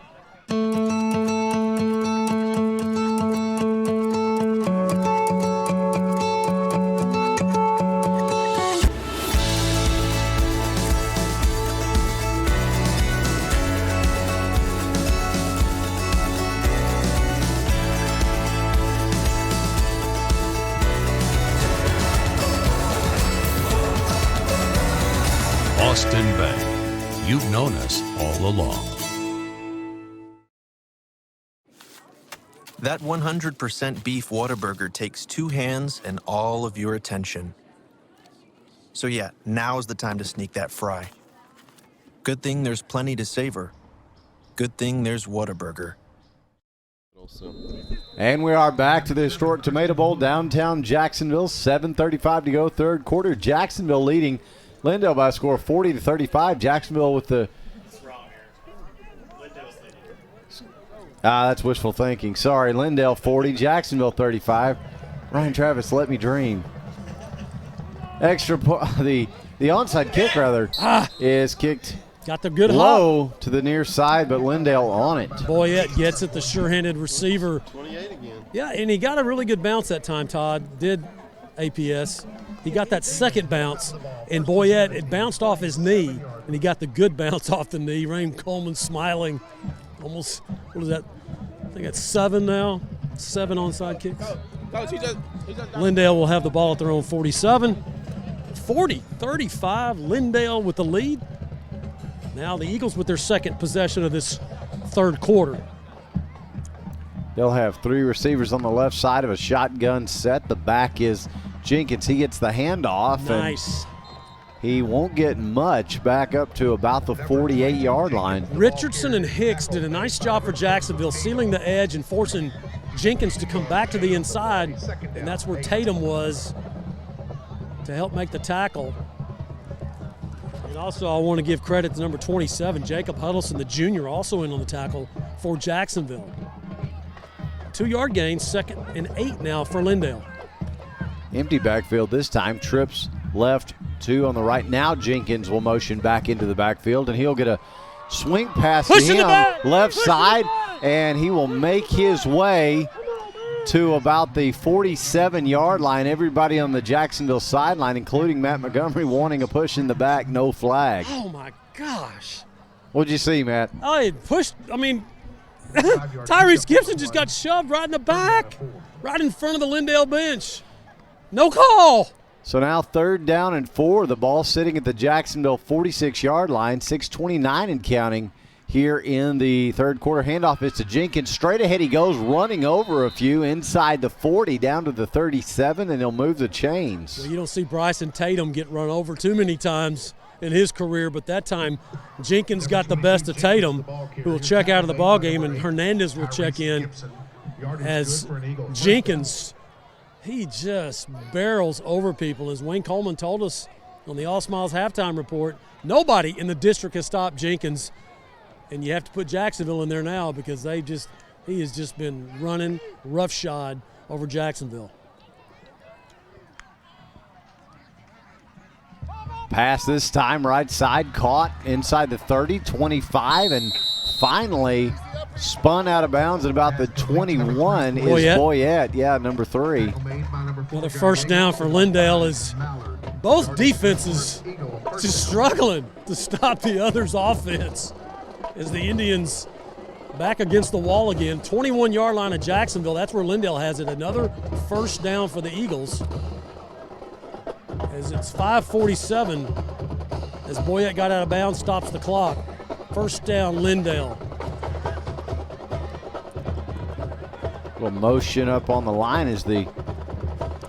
S9: Austin Bank. You've known us all along.
S10: That 100% beef Whataburger takes 2 hands and all of your attention. So yeah, now's the time to sneak that fry. Good thing there's plenty to savor. Good thing there's Whataburger.
S1: And we are back to the historic Tomato Bowl, downtown Jacksonville. 7:35 to go, third quarter. Jacksonville leading Lindale by a score of 40-35. Jacksonville with the... that's wishful thinking. Sorry, Lindale 40, Jacksonville 35. Ryan Travis, let me dream. The onside kick, rather, is kicked
S2: Got the good
S1: low
S2: hop.
S1: to the near side, but Lindale on it.
S2: Boyette gets it, the sure-handed receiver.
S8: 28 again.
S2: Yeah, and he got a really good bounce that time, Todd. Did APS. He got that second bounce, and Boyette, it bounced off his knee, and he got the good bounce off the knee. Raheem Coleman smiling. Almost, what is that? I think that's 7 now. 7 onside kicks. Lindale will have the ball at their own 47. 40-35, Lindale with the lead. Now the Eagles with their second possession of this third quarter.
S1: They'll have 3 receivers on the left side of a shotgun set. The back is Jenkins. He gets the handoff.
S2: Nice.
S1: And he won't get much, back up to about the 48-yard line.
S2: Richardson and Hicks did a nice job for Jacksonville, sealing the edge and forcing Jenkins to come back to the inside, and that's where Tatum was to help make the tackle. And also I want to give credit to number 27, Jacob Huddleston, the junior, also in on the tackle for Jacksonville. 2-yard gain, 2nd and 8 now for Lindale.
S1: Empty backfield this time, trips left, 2 on the right. Now Jenkins will motion back into the backfield, and he'll get a swing pass to him, left side, and he will make his way to about the 47-yard line. Everybody on the Jacksonville sideline, including Matt Montgomery, wanting a push in the back, no flag.
S2: Oh, my gosh.
S1: What'd you see, Matt?
S2: Oh, it pushed, Tyrese Gibson just got shoved right in the back, right in front of the Lindale bench. No call.
S1: So now 3rd down and 4. The ball sitting at the Jacksonville 46-yard line, 6:29 and counting here in the third quarter. Handoff is to Jenkins. Straight ahead he goes, running over a few inside the 40 down to the 37, and he'll move the chains.
S2: Well, you don't see Bryson Tatum get run over too many times in his career, but that time Jenkins got the best of Tatum, who will check out of the ballgame, and Hernandez will check in as Jenkins. He just barrels over people. As Wayne Coleman told us on the All Smiles halftime report, nobody in the district has stopped Jenkins, and you have to put Jacksonville in there now because he has just been running roughshod over Jacksonville.
S1: Pass this time, right side, caught inside the 30, 25, and finally spun out of bounds at about the 21 is Boyette. Yeah, number 3.
S2: Well, the first down for Lindale is both defenses just struggling to stop the other's offense as the Indians back against the wall again. 21-yard line of Jacksonville. That's where Lindale has it. Another first down for the Eagles. As it's 5:47 as Boyette got out of bounds, stops the clock. First down, Lindale.
S1: Little motion up on the line as the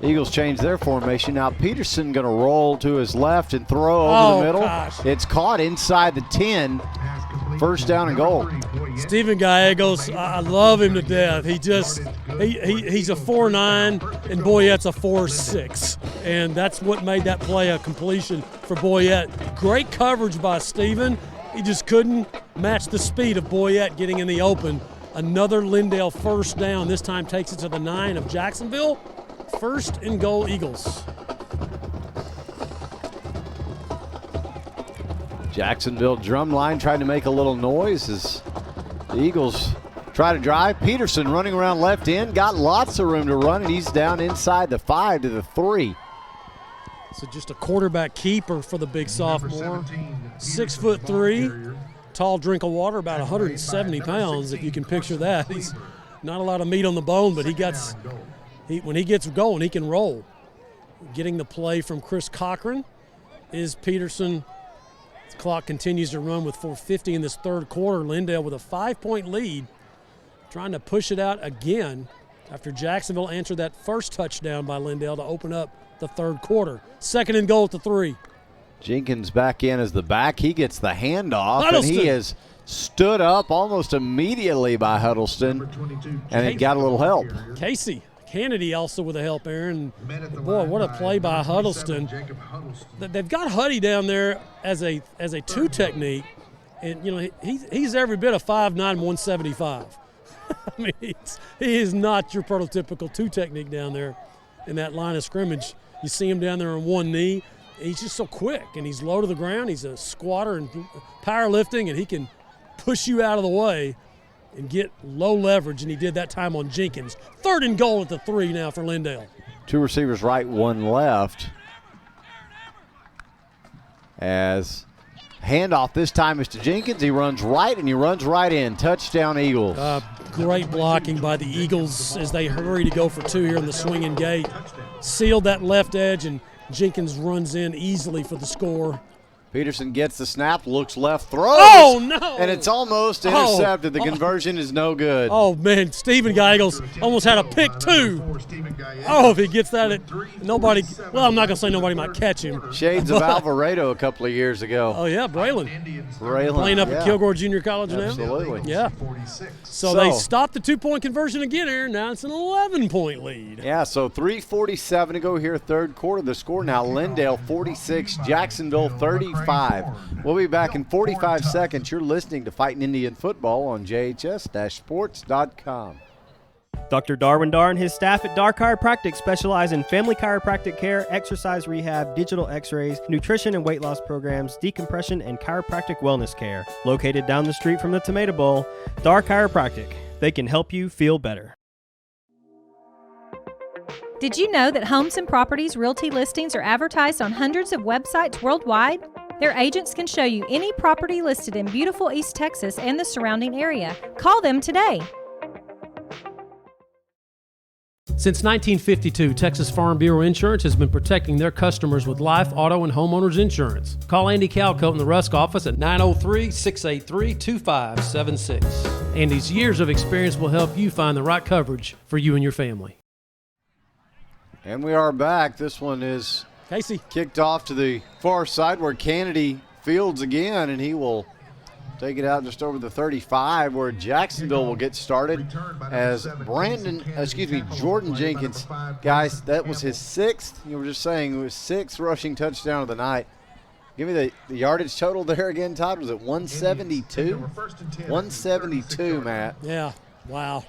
S1: Eagles change their formation. Now Peterson going to roll to his left and throw over the middle.
S2: Gosh.
S1: It's caught inside the 10. First down and goal.
S2: Stephen Gallegos, I love him to death. He's a 4'9", and Boyette's a 4'6", and that's what made that play a completion for Boyette. Great coverage by Stephen. He just couldn't match the speed of Boyette getting in the open. Another Lindale first down. This time takes it to the 9 of Jacksonville. First and goal, Eagles.
S1: Jacksonville drumline trying to make a little noise as the Eagles try to drive. Peterson running around left end, got lots of room to run, and he's down inside the 5 to the 3.
S2: So just a quarterback keeper for the big sophomore. 6'3", tall drink of water, about 170 pounds, if you can picture that. He's not a lot of meat on the bone, but when he gets going, he can roll. Getting the play from Chris Cochran is Peterson. The clock continues to run with 4:50 in this third quarter. Lindale with a 5-point lead, trying to push it out again after Jacksonville answered that first touchdown by Lindale to open up the third quarter. Second and goal at the 3.
S1: Jenkins back in as the back. He gets the handoff,
S2: Huddleston.
S1: and he is stood up almost immediately by Huddleston, and it got a little help.
S2: Casey Kennedy also with a help, Aaron. Boy, what a play by Huddleston. They've got Huddy down there as a 2 technique, and he's every bit of 5'9", 175. I mean, he is not your prototypical 2 technique down there in that line of scrimmage. You see him down there on one knee. He's just so quick, and he's low to the ground. He's a squatter and powerlifting, and he can push you out of the way and get low leverage, and he did that time on Jenkins. Third and goal at the 3 now for Lindale.
S1: 2 receivers right, 1 left. As handoff this time is to Jenkins. He runs right, and he runs right in. Touchdown, Eagles.
S2: Great blocking by the Eagles as they hurry to go for 2 here in the swinging gate. Sealed that left edge, and Jenkins runs in easily for the score.
S1: Peterson gets the snap, looks left, throws.
S2: Oh, no!
S1: And it's almost intercepted. The conversion is no good.
S2: Oh, man, Stephen Gallegos almost had a pick, too. Oh, if he gets that, nobody – well, I'm not going to say nobody might catch him.
S1: Shades of Alvarado a couple of years ago.
S2: Oh, yeah, Braylon playing up at Kilgore Junior College now.
S1: Absolutely.
S2: Yeah. So they stopped the 2-point conversion again, Aaron. Now it's an 11-point lead.
S1: Yeah, so 3:47 to go here, third quarter. The score now, Lindale 46, Jacksonville 35. We'll be back in 45 seconds. You're listening to Fighting Indian Football on JHS-sports.com.
S3: Dr. Darwin Dar and his staff at Dar Chiropractic specialize in family chiropractic care, exercise rehab, digital x-rays, nutrition and weight loss programs, decompression, and chiropractic wellness care. Located down the street from the Tomato Bowl, Dar Chiropractic. They can help you feel better.
S5: Did you know that homes and properties realty listings are advertised on hundreds of websites worldwide? Their agents can show you any property listed in beautiful East Texas and the surrounding area. Call them today.
S2: Since 1952, Texas Farm Bureau Insurance has been protecting their customers with life, auto, and homeowners insurance. Call Andy Calcoat in the Rusk office at 903-683-2576. Andy's years of experience will help you find the right coverage for you and your family.
S1: And we are back. This one is
S2: Casey
S1: kicked off to the far side where Kennedy fields again, and he will take it out just over the 35 where Jacksonville will get started as Jordan Jenkins. Guys, that was his 6th. You were just saying it was 6th rushing touchdown of the night. Give me the yardage total there again, Todd. Was it 172? 172, Matt.
S2: Yeah, wow.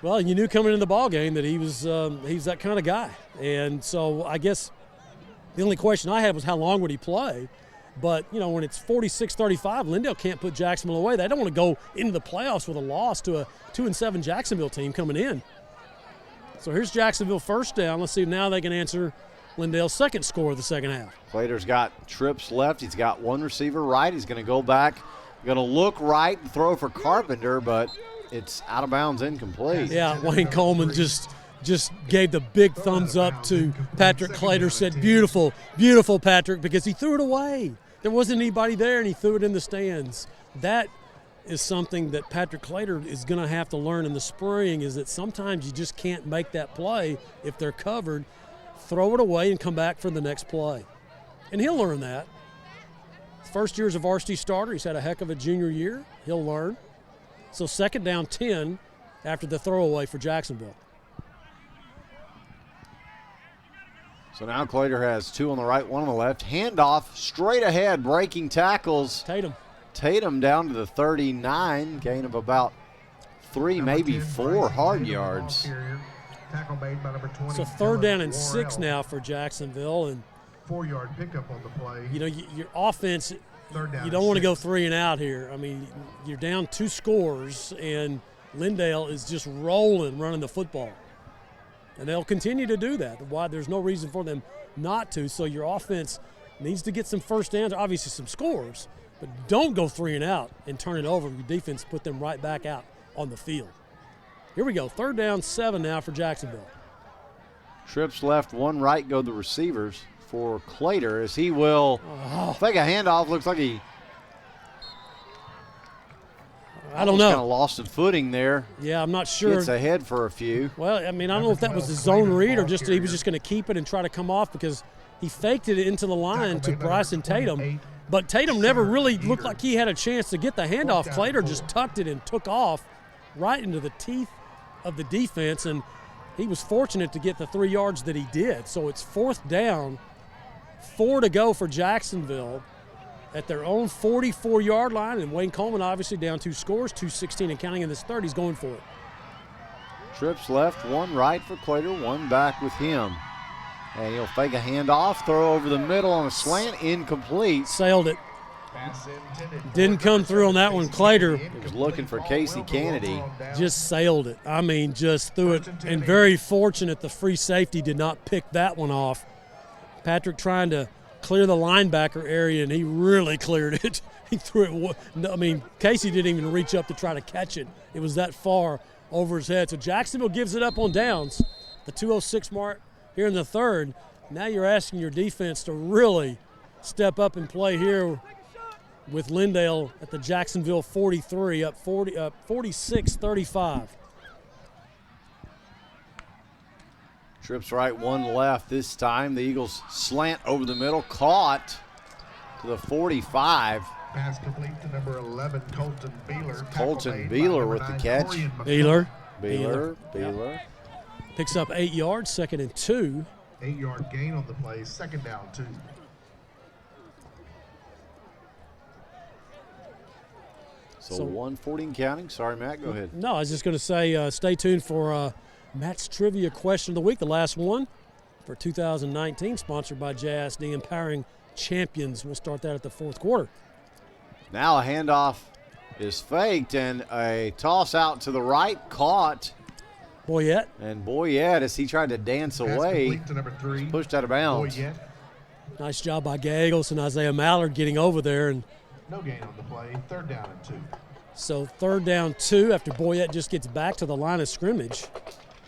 S2: Well, you knew coming into the ball game that he was that kind of guy. And so I guess the only question I had was how long would he play? But, when it's 46-35, Lindale can't put Jacksonville away. They don't want to go into the playoffs with a loss to a 2-7 Jacksonville team coming in. So here's Jacksonville first down. Let's see if now they can answer Lindale's second score of the second half.
S1: Slater's got trips left. He's got 1 receiver right. He's going to go back, going to look right and throw for Carpenter, but it's out of bounds, incomplete.
S2: Yeah, Wayne Coleman just gave the big thumbs up to Patrick Clater, said, beautiful, beautiful, Patrick, because he threw it away. There wasn't anybody there, and he threw it in the stands. That is something that Patrick Clater is going to have to learn in the spring, is that sometimes you just can't make that play if they're covered. Throw it away and come back for the next play. And he'll learn that. First year as a varsity starter, he's had a heck of a junior year. He'll learn. So 2nd down 10 after the throwaway for Jacksonville.
S1: So now Clater has 2 on the right, 1 on the left. Handoff straight ahead, breaking tackles. Tatum down to the 39, gain of about 3, maybe 4 hard yards.
S2: So 3rd down and 6 now for Jacksonville. And
S7: 4-yard pickup on the play.
S2: you know, your offense, you don't want to go 3 and out here. I mean, you're down 2 scores, and Lindale is just rolling, running the football. And they'll continue to do that. Why? There's no reason for them not to. So your offense needs to get some first downs, obviously some scores, but don't go 3 and out and turn it over. Your defense put them right back out on the field. Here we go. 3rd down 7 now for Jacksonville.
S1: Trips left, 1 right go the receivers for Clater as he will fake a handoff. Looks like he
S2: I don't know.
S1: Kind of lost his footing there.
S2: Yeah, I'm not sure.
S1: Gets ahead for a few.
S2: Well, I mean, I don't know if that was the zone read or just he was just going to keep it and try to come off, because he faked it into the line to Bryson Tatum. But Tatum never really looked like he had a chance to get the handoff. Clater just tucked it and took off right into the teeth of the defense, and he was fortunate to get the 3 yards that he did. So it's 4th down, 4 to go for Jacksonville at their own 44-yard line, and Wayne Coleman obviously down 2 scores, 2:16 and counting in this third. He's going for it.
S1: Trips left, 1 right for Clater, 1 back with him. And he'll fake a handoff, throw over the middle on a slant, incomplete.
S2: Sailed it. Didn't come through on that one. Clater
S1: was looking for Casey Kennedy.
S2: Just sailed it. I mean, just threw it. And very fortunate the free safety did not pick that one off. Patrick trying to clear the linebacker area, and he really cleared it. He threw it. I mean, Casey didn't even reach up to try to catch it. It was that far over his head. So Jacksonville gives it up on downs. The 2:06 mark here in the third. Now you're asking your defense to really step up and play here with Lindale at the Jacksonville 43, up 46-35.
S1: Trips right, 1 left this time. The Eagles slant over the middle, caught to the 45.
S7: Pass complete to number 11, Colton Beeler.
S1: Colton Beeler with the catch.
S2: Beeler. Picks up 8 yards, 2nd and 2.
S7: 8-yard gain on the play, 2nd down 2.
S1: So 1:40 and counting. Sorry, Matt, go ahead.
S2: No, I was just going to say stay tuned for Matt's Trivia Question of the Week, the last one for 2019, sponsored by JSD, Empowering Champions. We'll start that at the 4th quarter.
S1: Now a handoff is faked, and a toss out to the right, caught.
S2: Boyette.
S1: And Boyette, as he tried to dance away,
S7: to number 3,
S1: pushed out of bounds.
S7: Boyette.
S2: Nice job by Gagos and Isaiah Mallard getting over there. And
S7: no gain on the play, 3rd down and 2.
S2: So 3rd down 2 after Boyette just gets back to the line of scrimmage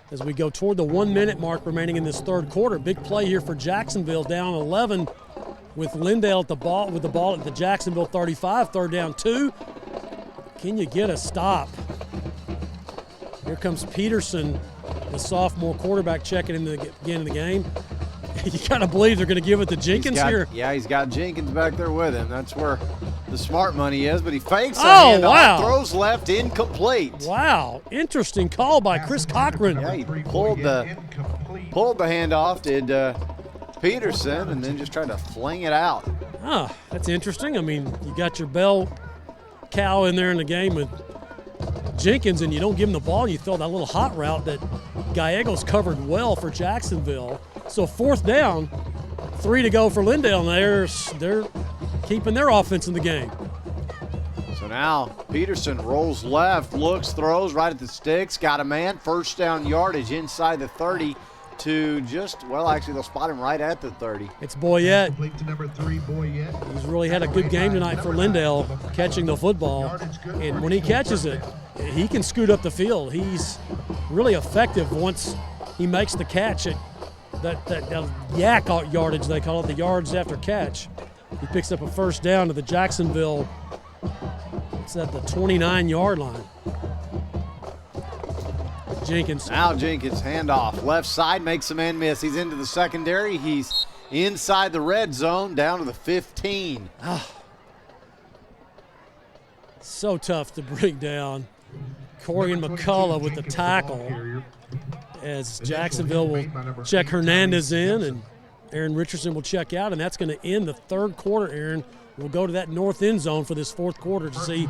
S2: as we go toward the 1-minute mark remaining in this 3rd quarter. Big play here for Jacksonville, down 11 with Lindale at the ball at the Jacksonville 35. 3rd down 2. Can you get a stop? Here comes Peterson, the sophomore quarterback, checking in again in the game. You got to believe they're going to give it to Jenkins here.
S1: Yeah, he's got Jenkins back there with him. That's where the smart money is, but he fakes
S2: wow.
S1: Throws left, incomplete.
S2: Wow, interesting call by Chris Cochran.
S1: Yeah, he pulled the handoff, did Peterson, and then just tried to fling it out.
S2: That's interesting. I mean, you got your bell cow in there in the game with Jenkins, and you don't give him the ball. You throw that little hot route that Gallegos covered well for Jacksonville. So 4th down, 3 to go for Lindale, and they're keeping their offense in the game.
S1: So now Peterson rolls left, looks, throws right at the sticks, got a man, 1st down yardage inside the 30 to actually they'll spot him right at the 30.
S2: It's Boyette.
S7: Complete to number 3, Boyette.
S2: He's really had a good game tonight for Lindale, catching the football. And when he catches it, he can scoot up the field. He's really effective once he makes the catch at that yak yardage, they call it, the yards after catch. He picks up a 1st down to the Jacksonville It's at the 29-yard line. Jenkins.
S1: Now Jenkins, handoff. Left side, makes a man miss. He's into the secondary. He's inside the red zone, down to the 15.
S2: So tough to bring down. Corian McCullough with the tackle as Jacksonville will check Hernandez in and Aaron Richardson will check out, and that's going to end the third quarter, Aaron. We'll go to that north end zone for this fourth quarter to see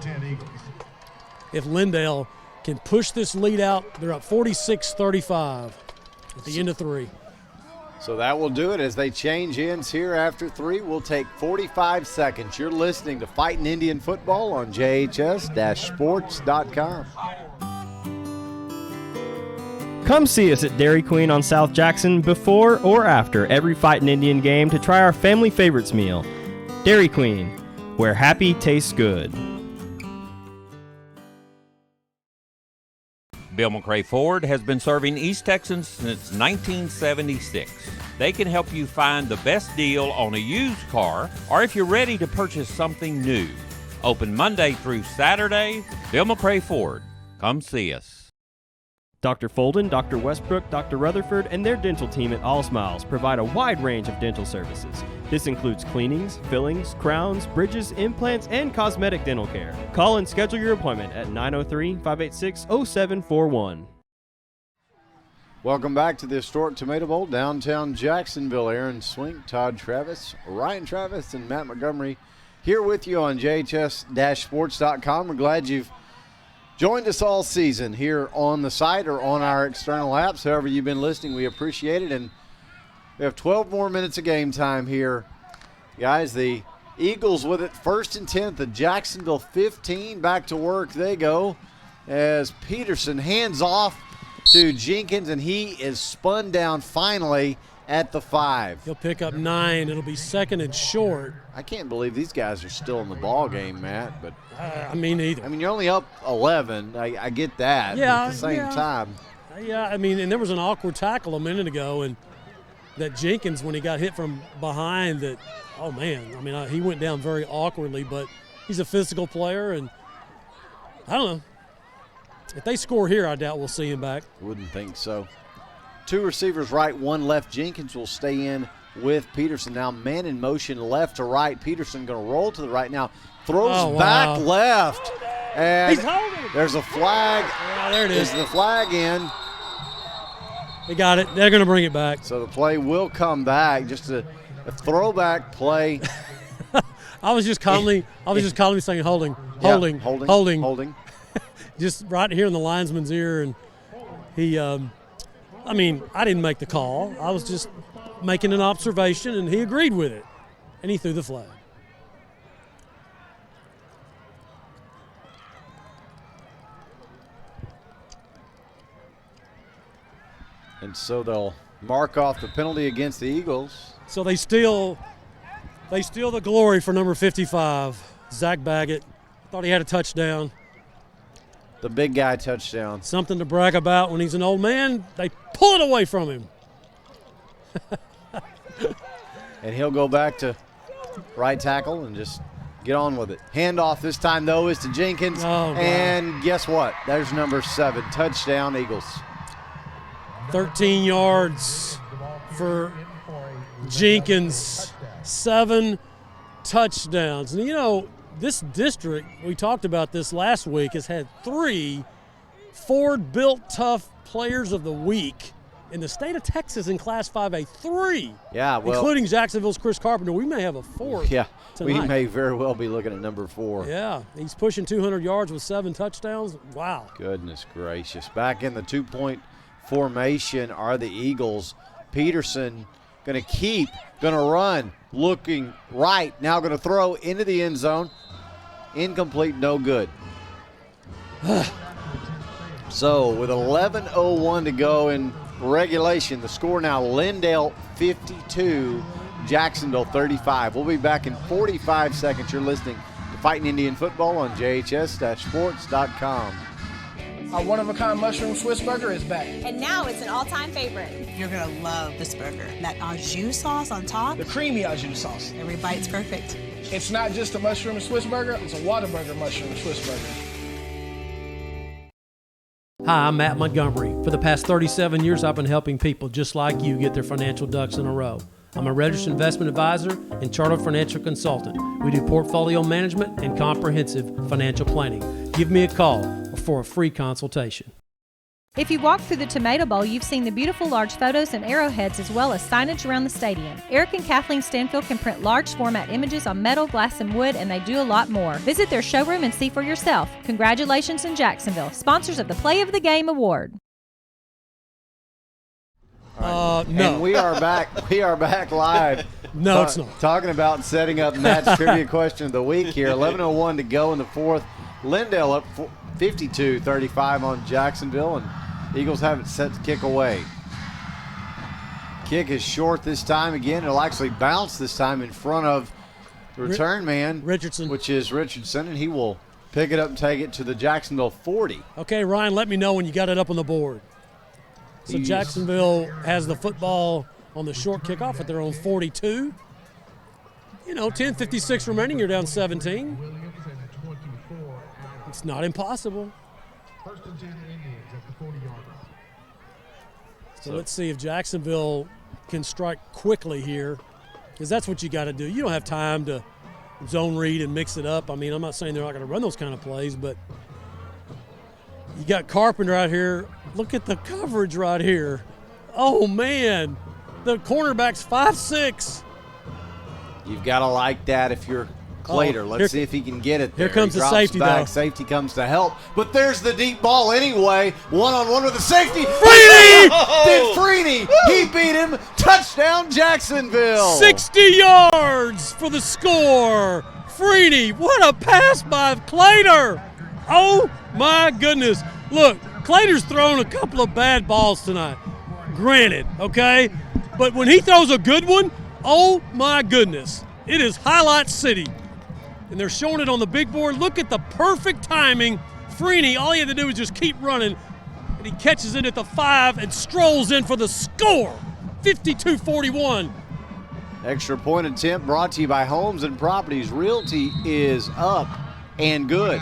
S2: if Lindale can push this lead out. They're up 46-35 at the end of 3.
S1: So that will do it as they change ends here after 3. We'll take 45 seconds. You're listening to Fighting Indian Football on JHS-sports.com.
S3: Come see us at Dairy Queen on South Jackson before or after every Fightin' Indian game to try our family favorites meal. Dairy Queen, where happy tastes good.
S4: Bill McRae Ford has been serving East Texans since 1976. They can help you find the best deal on a used car or if you're ready to purchase something new. Open Monday through Saturday. Bill McRae Ford. Come see us.
S3: Dr. Folden, Dr. Westbrook, Dr. Rutherford, and their dental team at All Smiles provide a wide range of dental services. This includes cleanings, fillings, crowns, bridges, implants, and cosmetic dental care. Call and schedule your appointment at 903-586-0741.
S1: Welcome back to the historic Tomato Bowl, downtown Jacksonville. Aaron Swink, Todd Travis, Ryan Travis, and Matt Montgomery here with you on JHS-sports.com. We're glad you've joined us all season here on the site or on our external apps. However you've been listening, we appreciate it. And we have 12 more minutes of game time here. Guys, the Eagles with it, 1st and 10 at the Jacksonville 15. Back to work they go as Peterson hands off to Jenkins, and he is spun down finally at the 5.
S2: He'll pick up 9. It'll be 2nd and short.
S1: I can't believe these guys are still in the ball game, Matt. But
S2: I mean, either.
S1: I mean, you're only up 11. I get that.
S2: Yeah,
S1: at the same time.
S2: Yeah, I mean, and there was an awkward tackle a minute ago, and that Jenkins, when he got hit from behind, that, oh, man, I mean, he went down very awkwardly, but he's a physical player, and I don't know. If they score here, I doubt we'll see him back.
S1: Wouldn't think so. 2 receivers right, 1 left. Jenkins will stay in with Peterson. Now man in motion left to right. Peterson going to roll to the right now. Throws back left. And there's a flag.
S2: Yeah, there it is.
S1: The flag in?
S2: They got it. They're going to bring it back.
S1: So the play will come back. Just a throwback play.
S2: I was just calmly saying holding. Just right here in the linesman's ear, and he I mean, I didn't make the call. I was just making an observation, and he agreed with it, and he threw the flag.
S1: And so they'll mark off the penalty against the Eagles.
S2: So they steal the glory for number 55, Zach Baggett. Thought he had a touchdown.
S1: The big guy touchdown.
S2: Something to brag about when he's an old man. They pull it away from him.
S1: And he'll go back to right tackle and just get on with it. Handoff this time, though, is to Jenkins.
S2: Oh,
S1: and guess what? There's number 7. Touchdown, Eagles.
S2: 13 yards for Jenkins. 7 touchdowns. And, you know, this district, we talked about this last week, has had 3 Ford-built tough players of the week in the state of Texas in Class 5A. 3.
S1: Yeah, well,
S2: including Jacksonville's Chris Carpenter. We may have a 4th.
S1: Yeah,
S2: tonight.
S1: We may very well be looking at number 4.
S2: Yeah, he's pushing 200 yards with 7 touchdowns. Wow.
S1: Goodness gracious. Back in the 2-point formation are the Eagles. Peterson going to run, looking right, now going to throw into the end zone. Incomplete, no good. So with 11:01 to go in regulation, the score now Lindale 52, Jacksonville 35. We'll be back in 45 seconds. You're listening to Fighting Indian Football on JHS-sports.com.
S11: Our one-of-a-kind mushroom Swiss burger is back.
S12: And now it's an all-time favorite.
S13: You're gonna love this burger. That au jus sauce on top.
S11: The creamy au jus sauce.
S13: Every bite's perfect.
S11: It's not just a mushroom and Swiss burger, it's a Whataburger mushroom and Swiss burger.
S2: Hi, I'm Matt Montgomery. For the past 37 years, I've been helping people just like you get their financial ducks in a row. I'm a registered investment advisor and chartered financial consultant. We do portfolio management and comprehensive financial planning. Give me a call for a free consultation.
S5: If you walk through the Tomato Bowl, you've seen the beautiful large photos and arrowheads as well as signage around the stadium. Eric and Kathleen Stanfield can print large format images on metal, glass, and wood, and they do a lot more. Visit their showroom and see for yourself. Congratulations in Jacksonville, sponsors of the Play of the Game Award.
S2: No.
S1: And we are back. We are back live.
S2: No, it's not.
S1: Talking about setting up Matt's trivia question of the week here. 11:01 to go in the fourth. Lindale up 52-35 on Jacksonville, and Eagles have it set to kick away. Kick is short this time again. It'll actually bounce this time in front of the return man,
S2: Richardson,
S1: which is Richardson, and he will pick it up and take it to the Jacksonville 40.
S2: Okay, Ryan, let me know when you got it up on the board. So Jacksonville has the football on the short kickoff at their own 42. 10:56 remaining, you're down 17. It's not impossible.
S7: First and 10 Indians at the 40-yard line.
S2: So let's see if Jacksonville can strike quickly here, because that's what you got to do. You don't have time to zone read and mix it up. I mean, I'm not saying they're not going to run those kind of plays, but you got Carpenter out here. Look at the coverage right here. Oh, man. The cornerback's 5'6".
S1: You've got to like that if you're Clater. Let's see if he can get it there.
S2: Here comes the safety,
S1: back.
S2: though.
S1: Safety comes to help. But there's the deep ball anyway. One-on-one with the safety.
S2: Freeney!
S1: Did Freeney. He beat him. Touchdown, Jacksonville.
S2: 60 yards for the score. Freeney, what a pass by Clater. Oh, my goodness. Look, Clater's thrown a couple of bad balls tonight. Granted, okay? But when he throws a good one, oh, my goodness. It is highlight city. And they're showing it on the big board. Look at the perfect timing. Freeney, all he had to do was just keep running. And he catches it at the 5 and strolls in for the score. 52-41.
S1: Extra point attempt brought to you by Homes and Properties. Realty is up and good.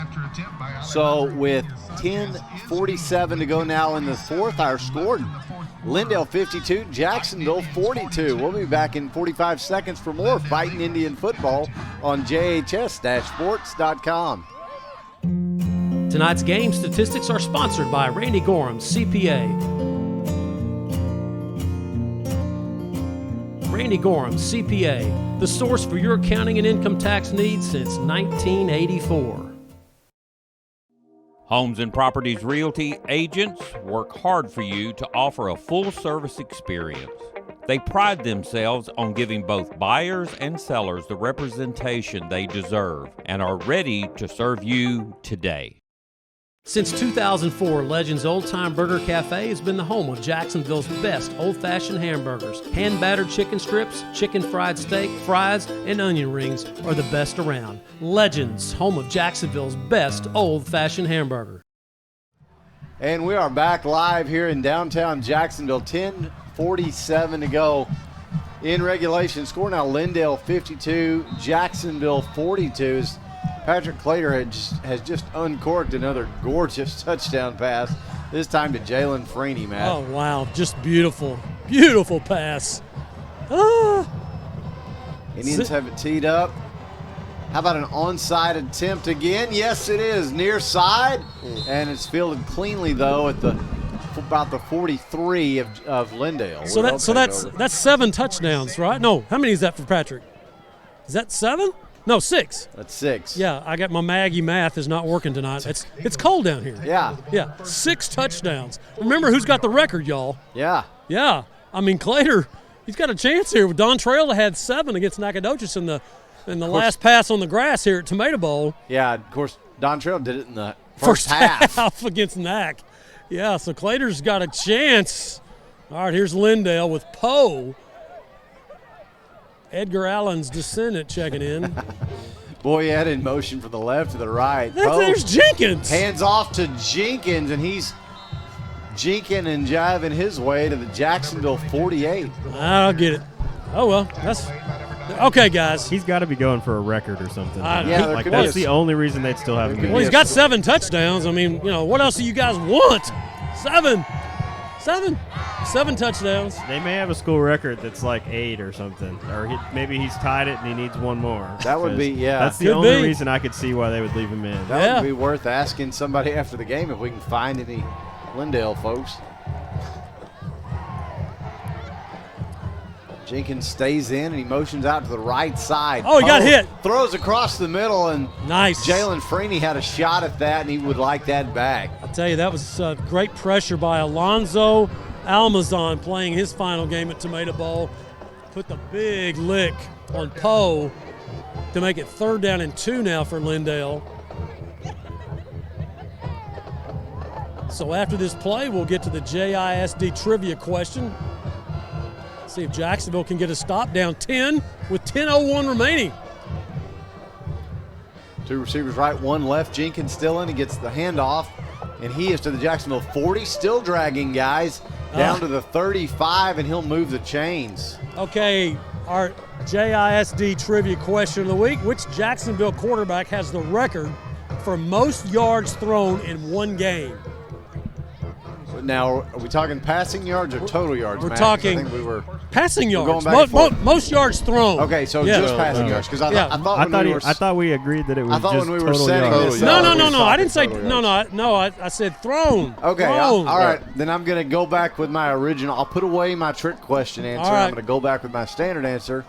S1: So with 10:47 to go now in the fourth, our score, Lindale 52, Jacksonville 42. We'll be back in 45 seconds for more Fighting Indian football on JHS-sports.com.
S2: Tonight's game statistics are sponsored by Randy Gorham, CPA. Randy Gorham, CPA, the source for your accounting and income tax needs since 1984.
S4: Homes and Properties Realty agents work hard for you to offer a full-service experience. They pride themselves on giving both buyers and sellers the representation they deserve and are ready to serve you today.
S2: Since 2004, Legends Old Time Burger Cafe has been the home of Jacksonville's best old-fashioned hamburgers. Hand-battered chicken strips, chicken fried steak, fries, and onion rings are the best around. Legends, home of Jacksonville's best old-fashioned hamburger.
S1: And we are back live here in downtown Jacksonville. 10:47 to go in regulation. Score now Lindale 52, Jacksonville 42. Patrick Clater has just uncorked another gorgeous touchdown pass, this time to Jalen Freeney, Matt.
S2: Oh, wow. Just beautiful. Beautiful pass. Ah.
S1: Indians have it teed up. How about an onside attempt again? Yes, it is. Near side. And it's fielded cleanly, though, at about the 43 of Lindale.
S2: So that's 7 touchdowns, right? No, how many is that for Patrick? Is that 7? No, 6.
S1: That's 6.
S2: Yeah, I got my Maggie math is not working tonight. It's cold down here.
S1: Yeah.
S2: Yeah, 6 touchdowns. Remember who's got the record, y'all.
S1: Yeah.
S2: Yeah. I mean, Clater, he's got a chance here. Don Trail had 7 against Nacogdoches in the last pass on the grass here at Tomato Bowl.
S1: Yeah, of course, Don Trail did it in the first half.
S2: Against Nac. Yeah, so Clater's got a chance. All right, here's Lindale with Poe. Edgar Allen's descendant checking in.
S1: Boyette in motion from the left to the right.
S2: There's Jenkins.
S1: Hands off to Jenkins, and he's jinking and jiving his way to the Jacksonville 48.
S2: I'll get it. Oh, well, Okay, guys.
S3: He's got to be going for a record or something.
S1: Yeah,
S3: like that's the only reason they'd still have him.
S2: Well, he's got 7 touchdowns. I mean, what else do you guys want? 7 touchdowns.
S3: They may have a school record that's like 8 or something, or maybe he's tied it and he needs one more.
S1: That would be, yeah.
S3: That's the only reason I could see why they would leave him in.
S1: That would be worth asking somebody after the game if we can find any Lindale folks. Jenkins stays in and he motions out to the right side.
S2: Oh, he got hit.
S1: Throws across the middle, and
S2: nice.
S1: Jalen Freeney had a shot at that, and he would like that back.
S2: I'll tell you, that was great pressure by Alonzo Almazan playing his final game at Tomato Bowl. Put the big lick on Poe to make it 3rd down and 2 now for Lindale. So after this play, we'll get to the JISD trivia question. See if Jacksonville can get a stop down 10 with 10:01 remaining.
S1: 2 receivers right, 1 left. Jenkins still in. He gets the handoff, and he is to the Jacksonville 40, still dragging guys down to the 35, and he'll move the chains.
S2: Okay, our JISD trivia question of the week. Which Jacksonville quarterback has the record for most yards thrown in one game?
S1: Now, are we talking passing yards or total yards?
S2: We're
S1: Matt?
S2: talking
S1: I think we were
S2: passing yards.
S1: Going back
S2: Most yards thrown.
S1: Okay, so just passing yards. Because I
S3: thought we agreed that it was
S1: I thought
S3: just
S1: when we were
S3: total
S1: setting
S3: yards.
S1: this
S2: No.
S1: up,
S2: I didn't say no. I said thrown.
S1: Okay,
S2: thrown.
S1: all right. Then I'm going to go back with my original. I'll put away my trick question answer.
S2: All right.
S1: I'm going to go back with my standard answer.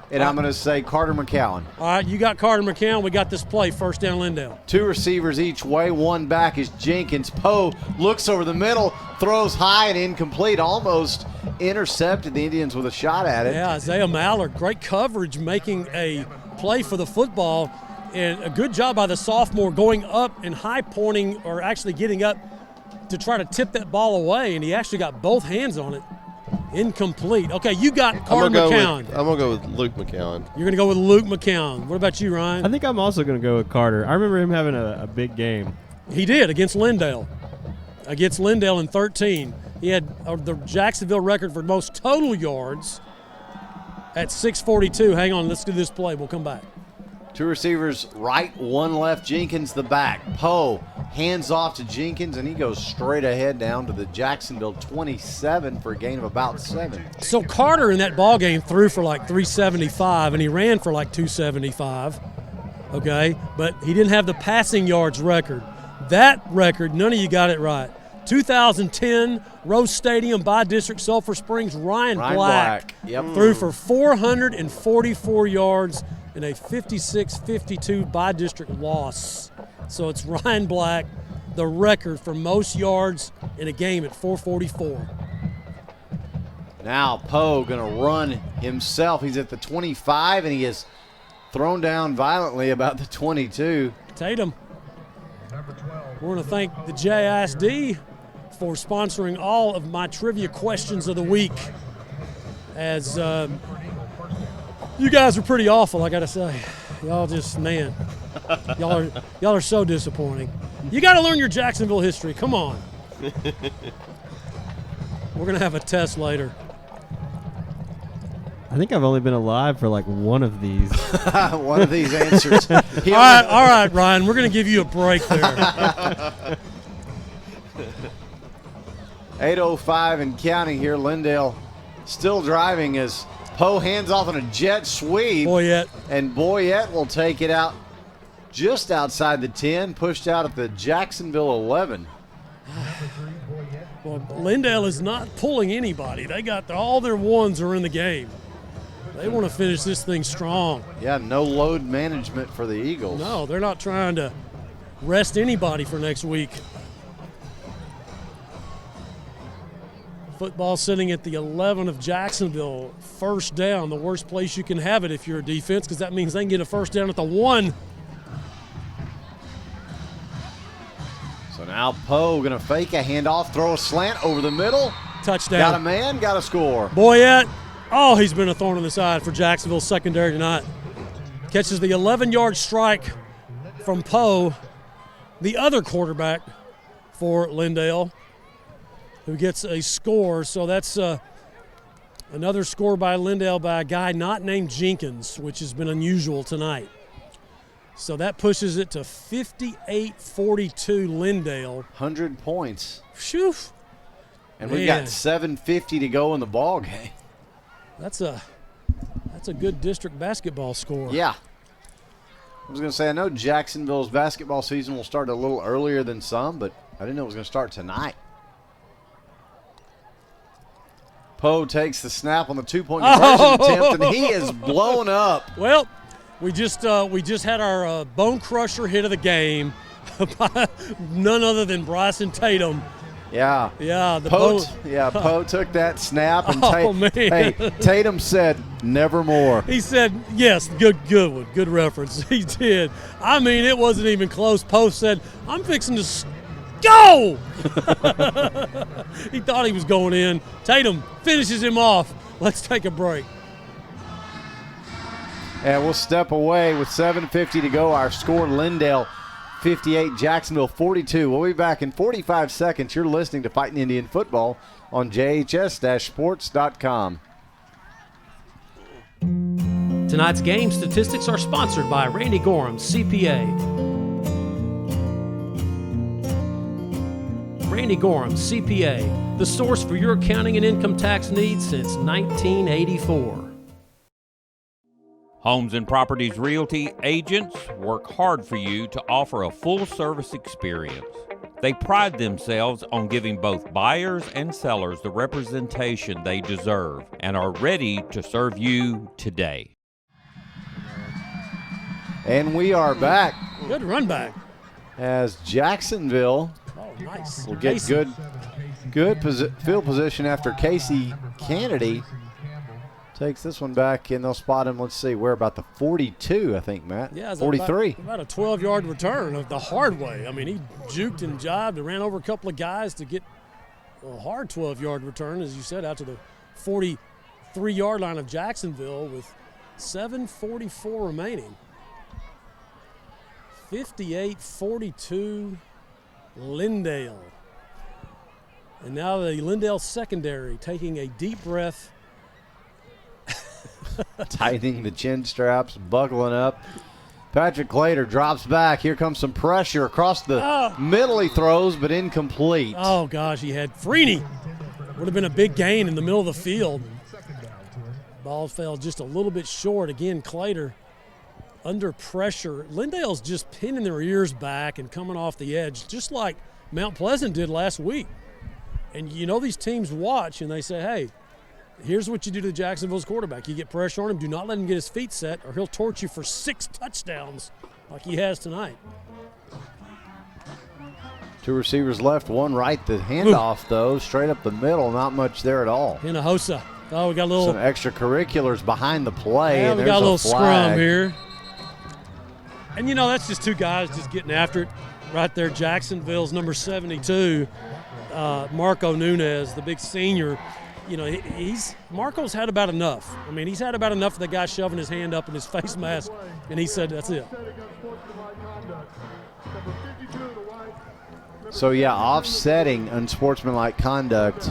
S1: And I'm going to say Carter McCowan.
S2: All right, you got Carter McCown. We got this play, 1st down Lindale.
S1: 2 receivers each way. 1 back is Jenkins. Poe looks over the middle, throws high and incomplete, almost intercepted the Indians with a shot at it.
S2: Yeah, Isaiah Mallard, great coverage, making a play for the football, and a good job by the sophomore going up and high pointing, or actually getting up to try to tip that ball away, and he actually got both hands on it. Incomplete. Okay, you got Carter McCown.
S8: I'm going to go with Luke McCown.
S2: You're going to go with Luke McCown. What about you, Ryan?
S3: I think I'm also going to go with Carter. I remember him having a big game.
S2: He did against Lindale. Against Lindale in 13. He had the Jacksonville record for most total yards at 642. Hang on, let's do this play. We'll come back.
S1: 2 receivers right, 1 left. Jenkins the back. Poe hands off to Jenkins, and he goes straight ahead down to the Jacksonville 27 for a gain of about 7.
S2: So Carter in that ball game threw for like 375, and he ran for like 275. Okay, but he didn't have the passing yards record. That record, none of you got it right. 2010 Rose Stadium by District Sulphur Springs. Ryan Black threw for 444 yards in a 56-52 by district loss. So it's Ryan Black, the record for most yards in a game at 444.
S1: Now Poe going to run himself. He's at the 25, and he is thrown down violently about the 22.
S2: Tatum. We want to thank the JISD for sponsoring all of my trivia questions of the week. As you guys are pretty awful, I got to say. Y'all just, man, y'all are so disappointing. You got to learn your Jacksonville history. Come on. We're going to have a test later.
S3: I think I've only been alive for like one of these.
S1: One of these answers.
S2: All right, Ryan, we're going to give you a break there.
S1: 8:05 and counting here. Lindale still driving as Poe hands off on a jet sweep.
S2: Boyette.
S1: And Boyette will take it out just outside the 10, pushed out at the Jacksonville 11.
S2: Well, Lindale is not pulling anybody. They got all their ones are in the game. They want to finish this thing strong.
S1: Yeah, no load management for the Eagles.
S2: No, they're not trying to rest anybody for next week. Football sitting at the 11 of Jacksonville. 1st down, the worst place you can have it if you're a defense, because that means they can get a 1st down at the 1.
S1: So now Poe going to fake a handoff, throw a slant over the middle.
S2: Touchdown.
S1: Got a man, got a score.
S2: Boyette. Oh, he's been a thorn in the side for Jacksonville's secondary tonight. Catches the 11-yard strike from Poe, the other quarterback for Lindale, who gets a score. So that's Another score by Lindale by a guy not named Jenkins, which has been unusual tonight. So that pushes it to 58-42 Lindale.
S1: 100 points.
S2: Phew.
S1: And we've got 7:50 to go in the ball game.
S2: That's a good district basketball score.
S1: Yeah. I was going to say, I know Jacksonville's basketball season will start a little earlier than some, but I didn't know it was going to start tonight. Poe takes the snap on the two-point conversion attempt, and he is blown up.
S2: Well, we just had our bone crusher hit of the game by none other than Bryson Tatum.
S1: Yeah.
S2: Yeah.
S1: Poe took that snap, and Tatum said, "Nevermore."
S2: He said, "Yes, good one, good reference." He did. I mean, it wasn't even close. Poe said, "I'm fixing to go." He thought he was going in. Tatum finishes him off. Let's take a break.
S1: And we'll step away with 7:50 to go. Our score, Lindale 58, Jacksonville 42. We'll be back in 45 seconds. You're listening to Fighting Indian Football on JHS-sports.com.
S2: Tonight's game statistics are sponsored by Randy Gorham, CPA. Randy Gorham, CPA, the source for your accounting and income tax needs since 1984.
S4: Homes and Properties Realty agents work hard for you to offer a full-service experience. They pride themselves on giving both buyers and sellers the representation they deserve and are ready to serve you today.
S1: And we are back.
S2: Good run back.
S1: As Jacksonville will get good field position after Casey Kennedy takes this one back, and they'll spot him. Let's see, we're about the 42, I think, Matt.
S2: Yeah,
S1: 43.
S2: About a 12-yard return of the hard way. I mean, he juked and jived and ran over a couple of guys to get a hard 12-yard return, as you said, out to the 43-yard line of Jacksonville with 7:44 remaining. 58-42 Lindale. And now the Lindale secondary taking a deep breath.
S1: Tightening the chin straps, buckling up. Patrick Clater drops back. Here comes some pressure across the middle. He throws, but incomplete.
S2: Oh, gosh, he had Freeney. Would have been a big gain in the middle of the field. Ball fell just a little bit short. Again, Clater under pressure. Lindale's just pinning their ears back and coming off the edge, just like Mount Pleasant did last week. And you know these teams watch and they say, hey, here's what you do to Jacksonville's quarterback. You get pressure on him. Do not let him get his feet set, or he'll torch you for 6 touchdowns like he has tonight.
S1: 2 receivers left, 1 right. The handoff, though, straight up the middle. Not much there at all.
S2: Hinojosa. Oh, we got a little.
S1: Some extracurriculars behind the play.
S2: Yeah,
S1: and
S2: we got a little
S1: flag.
S2: scrum here. And, you know, that's just 2 guys just getting after it right there. Jacksonville's number 72, Marco Nunez, the big senior. You know, Marco's had about enough. I mean, he's had about enough of the guy shoving his hand up in his face mask, and he said, that's it.
S1: So, yeah, offsetting unsportsmanlike conduct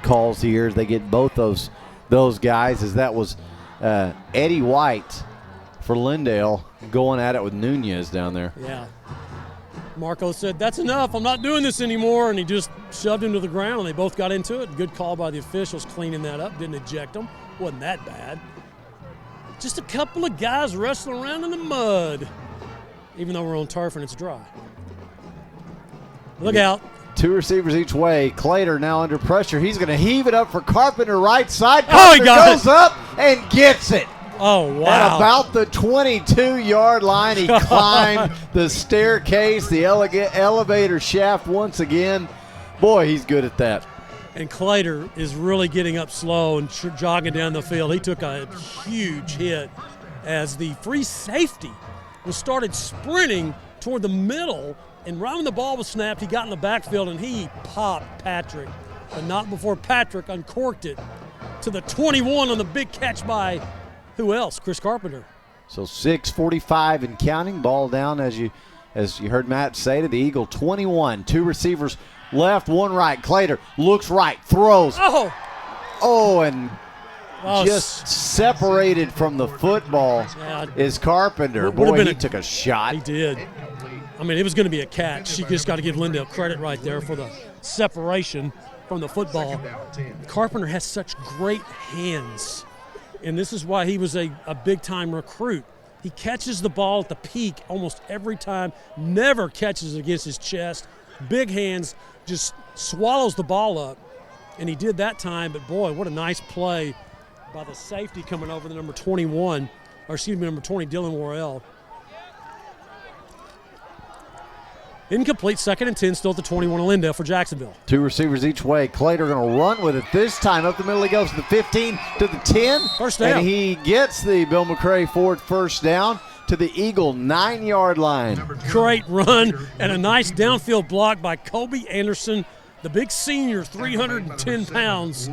S1: calls here. They get both those guys, as that was Eddie White for Lindale going at it with Nunez down there.
S2: Yeah. Marco said, that's enough. I'm not doing this anymore. And he just shoved him to the ground, and they both got into it. Good call by the officials cleaning that up. Didn't eject him. Wasn't that bad. Just a couple of guys wrestling around in the mud, even though we're on turf and it's dry. Look out.
S1: 2 receivers each way. Clater now under pressure. He's going to heave it up for Carpenter right side.
S2: Oh, he got
S1: goes up and gets it.
S2: Oh, wow.
S1: At about the 22-yard line, he climbed the staircase, the elevator shaft once again. Boy, he's good at that.
S2: And Clater is really getting up slow and jogging down the field. He took a huge hit as the free safety started sprinting toward the middle, and right when the ball was snapped, he got in the backfield and he popped Patrick, but not before Patrick uncorked it to the 21 on the big catch by who else? Chris Carpenter.
S1: So 6:45 and counting. Ball down, as you heard Matt say, to the Eagle 21. 2 receivers left, 1 right. Clater looks right, throws.
S2: Oh,
S1: and just separated from the football is Carpenter. Boy, he took a shot.
S2: He did. I mean, it was going to be a catch. You just got to give Lindale credit right there for the separation from the football. Carpenter has such great hands, and this is why he was a big-time recruit. He catches the ball at the peak almost every time, never catches it against his chest. Big hands, just swallows the ball up, and he did that time, but boy, what a nice play by the safety coming over the number 21, or excuse me, number 20, Dylan Worrell. Incomplete, 2nd and 10, still at the 21 of Lindale for Jacksonville.
S1: 2 receivers each way. Clater going to run with it this time. Up the middle he goes to the 15, to the 10.
S2: First down.
S1: And he gets the Bill McCray Ford first down to the Eagle 9-yard line.
S2: Great run and a nice downfield block by Kobe Anderson, the big senior, 310 pounds,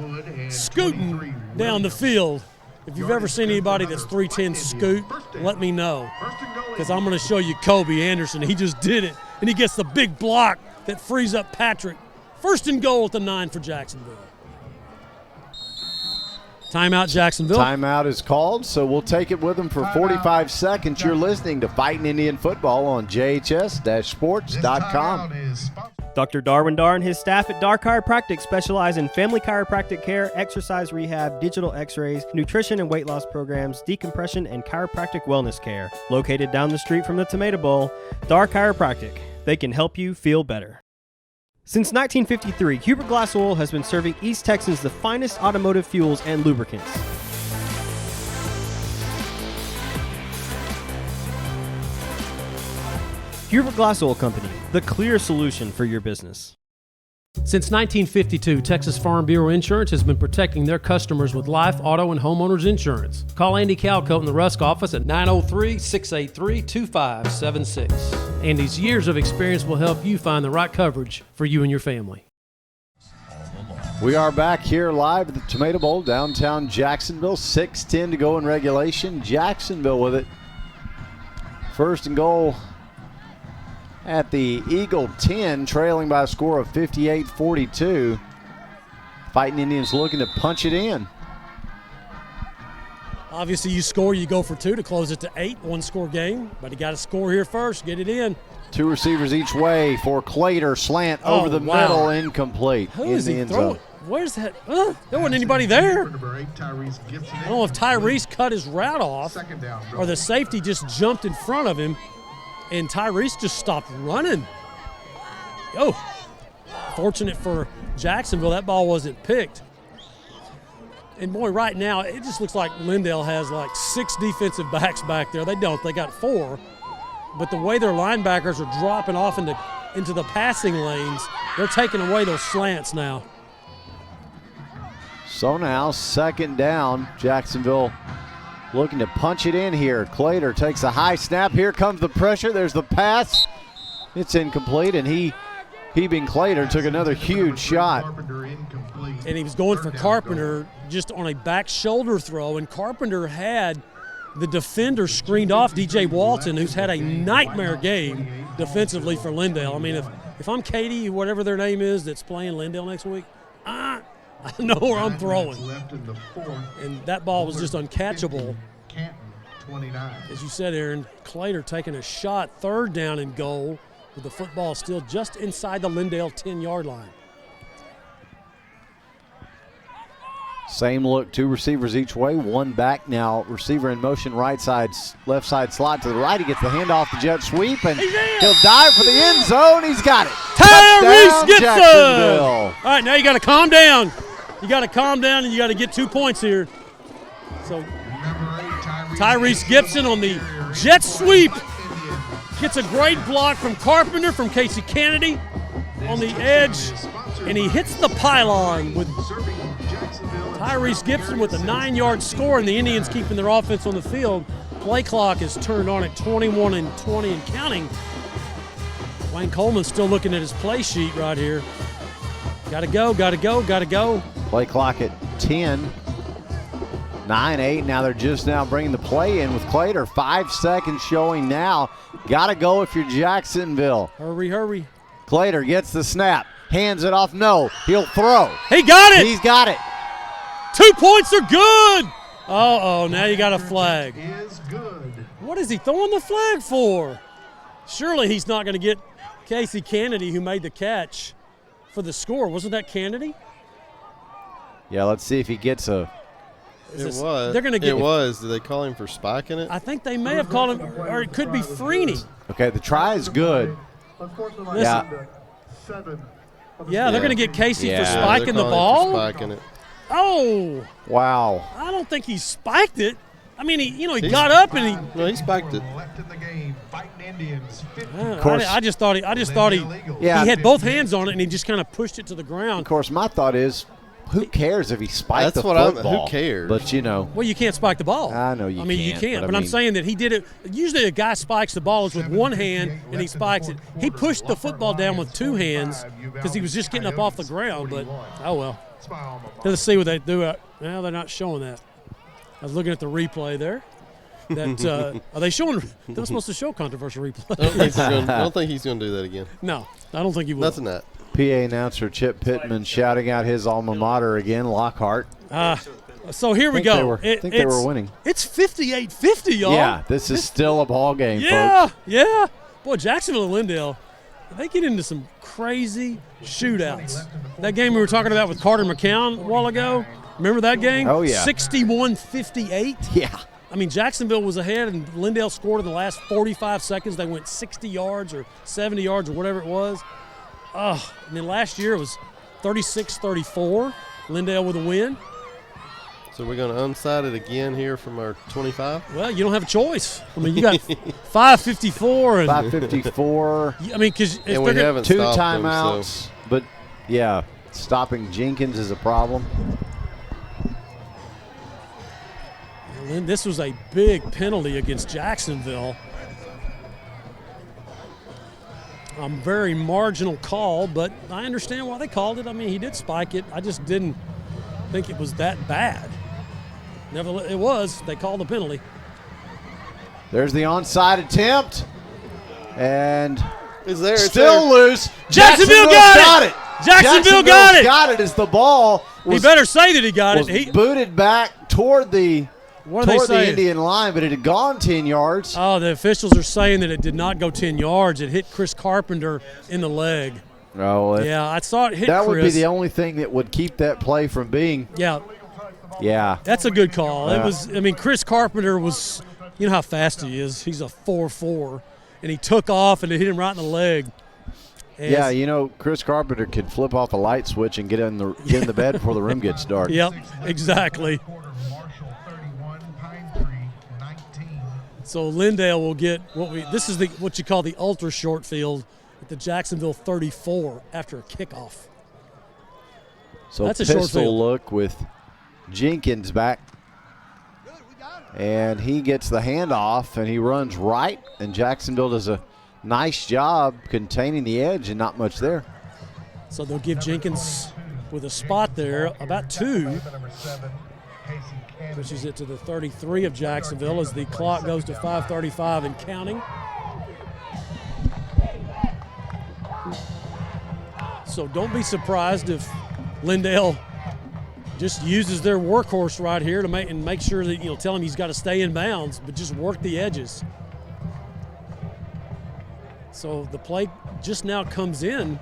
S2: scooting down the field. If you've ever seen anybody that's 310 scoot, let me know, because I'm going to show you Kobe Anderson. He just did it, and he gets the big block that frees up Patrick. 1st and goal at the 9 for Jacksonville. Timeout, Jacksonville.
S1: Timeout is called, so we'll take it with them for 45 seconds. You're listening to Fighting Indian Football on JHS-sports.com.
S3: Dr. Darwin Dar and his staff at Dar Chiropractic specialize in family chiropractic care, exercise rehab, digital x-rays, nutrition and weight loss programs, decompression, and chiropractic wellness care. Located down the street from the Tomato Bowl, Dar Chiropractic. They can help you feel better. Since 1953, Hubert Glass Oil has been serving East Texans the finest automotive fuels and lubricants. Hubert Glass Oil Company, the clear solution for your business.
S2: Since 1952, Texas Farm Bureau Insurance has been protecting their customers with life, auto, and homeowners insurance. Call Andy Calcoat in the Rusk office at 903-683-2576. Andy's years of experience will help you find the right coverage for you and your family.
S1: We are back here live at the Tomato Bowl, downtown Jacksonville. 6:10 to go in regulation. Jacksonville with it. 1st and goal at the Eagle 10, trailing by a score of 58-42. Fighting Indians looking to punch it in.
S2: Obviously, you score, you go for 2 to close it to 8, one-score game. But you got to score here first, get it in.
S1: 2 receivers each way for Clater. Slant over the middle, incomplete.
S2: Who is he throwing? Where's that? There wasn't anybody there. I don't know if Tyrese cut his route off or the safety just jumped in front of him. And Tyrese just stopped running. Oh, fortunate for Jacksonville, that ball wasn't picked. And boy, right now, it just looks like Lindale has like 6 defensive backs back there. They don't, they got 4. But the way their linebackers are dropping off into the passing lanes, they're taking away those slants now.
S1: So now, 2nd down, Jacksonville looking to punch it in here. Clater takes a high snap. Here comes the pressure. There's the pass. It's incomplete, and he being Clater, took another huge shot.
S2: And he was going for Carpenter just on a back shoulder throw, and Carpenter had the defender screened off, DJ Walton, who's had a nightmare game defensively for Lindale. I mean, if I'm Katie, whatever their name is, that's playing Lindale next week, I know where I'm throwing. And that ball was just uncatchable. As you said, Aaron, Clater taking a shot, 3rd down and goal, with the football still just inside the Lindale 10-yard line.
S1: Same look, 2 receivers each way, 1 back now. Receiver in motion, right side, left side slot to the right. He gets the handoff, the jet sweep, and he'll dive for the end zone. He's got it.
S2: Tyrese Gibson!
S1: Jacksonville.
S2: All right, now you got to calm down. You got to calm down, and you got to get 2 points here. So Tyrese Gibson on the jet sweep gets a great block from Carpenter, from Casey Kennedy on the edge, and he hits the pylon with Tyrese Gibson with a 9-yard score, and the Indians keeping their offense on the field. Play clock is turned on at 21 and 20 and counting. Wayne Coleman's still looking at his play sheet right here. Gotta go, gotta go, gotta go.
S1: Play clock at 10. 9-8. Now they're just now bringing the play in with Clater. 5 seconds showing now. Gotta go if you're Jacksonville.
S2: Hurry, hurry.
S1: Clater gets the snap. Hands it off. No. He'll throw.
S2: He got it.
S1: He's got it.
S2: 2 points are good. Uh-oh, now you got a flag. What is he throwing the flag for? Surely he's not going to get Casey Kennedy, who made the catch, for the score. Wasn't that Kennedy?
S1: Yeah, let's see if he gets a.
S8: It was.
S1: They're going to get.
S8: It was. Did they call him for spiking it?
S2: I think they may have called him, or it could be Freeney.
S1: Okay, the try is good.
S2: Yeah. Yeah, they're going to get Casey for spiking the ball.
S8: Spiking it.
S2: Oh.
S1: Wow.
S2: I don't think he spiked it. I mean, he got up and he.
S8: No, he spiked it.
S1: Of course.
S2: I just thought he had both hands on it and he just kind of pushed it to the ground.
S1: Of course, my thought is, who cares if he spiked the football?
S8: Who cares?
S1: But
S2: Well, you can't spike the ball.
S1: I know you can't.
S2: I mean, you can't. But I'm saying that he did it. Usually, a guy spikes the ball with one hand and he spikes it. He pushed the football down with two hands because he was just getting up off the ground. But oh well. Let's see what they do. Now they're not showing that. I was looking at the replay there. That are they showing? They're supposed to show controversial replay.
S8: I don't think he's going to do that again.
S2: No, I don't think he will.
S8: Nothing that.
S1: PA announcer Chip Pittman shouting out his alma mater again, Lockhart.
S2: So here we go.
S1: I think they were winning.
S2: It's 58-50, y'all.
S1: Yeah, this is still a ball game, folks.
S2: Yeah. Boy, Jacksonville and Lindale, they get into some crazy shootouts. That game we were talking about with Carter McCown a while ago, remember that game?
S1: Oh, yeah.
S2: 61-58.
S1: Yeah.
S2: I mean, Jacksonville was ahead, and Lindale scored in the last 45 seconds. They went 60 yards or 70 yards or whatever it was. And then last year it was 36-34. Lindale with a win.
S8: So we're going to onside it again here from our 25?
S2: Well, you don't have a choice. I mean, you got 5:54 and
S1: 5:54.
S2: I mean, because
S8: we haven't
S1: two
S8: stopped
S1: timeouts,
S8: them, so.
S1: but yeah, stopping Jenkins is a problem.
S2: And this was a big penalty against Jacksonville. Very marginal call, but I understand why they called it. I mean, he did spike it. I just didn't think it was that bad. Nevertheless, it was. They called the penalty.
S1: There's the onside attempt, and
S8: it's
S1: still loose.
S2: Jacksonville got it. Jacksonville got it.
S1: Got it as the ball was,
S2: he better say that he got
S1: was
S2: it. He
S1: booted back toward the
S2: saying?
S1: Indian line, but it had gone 10 yards.
S2: Oh, the officials are saying that it did not go 10 yards. It hit Chris Carpenter in the leg.
S1: Oh,
S2: yeah, I saw it hit
S1: that
S2: Chris.
S1: Would be the only thing that would keep that play from being. Yeah.
S2: That's a good call. It was. I mean, Chris Carpenter was. You know how fast he is. He's a 4.4, and he took off and it hit him right in the leg. And
S1: yeah, you know, Chris Carpenter could flip off a light switch and get in the bed before the room gets dark.
S2: Yep, exactly. So Lindale will get this is what you call the ultra short field at the Jacksonville 34 after a kickoff.
S1: So
S2: that's a short
S1: pistol
S2: field.
S1: Look with Jenkins back, and he gets the handoff and he runs right, and Jacksonville does a nice job containing the edge and not much there.
S2: So they'll give Jenkins with a spot there about 2. Pushes it to the 33 of Jacksonville as the clock goes to 5:35 and counting. So don't be surprised if Lindale just uses their workhorse right here to make sure that tell him he's got to stay in bounds, but just work the edges. So the play just now comes in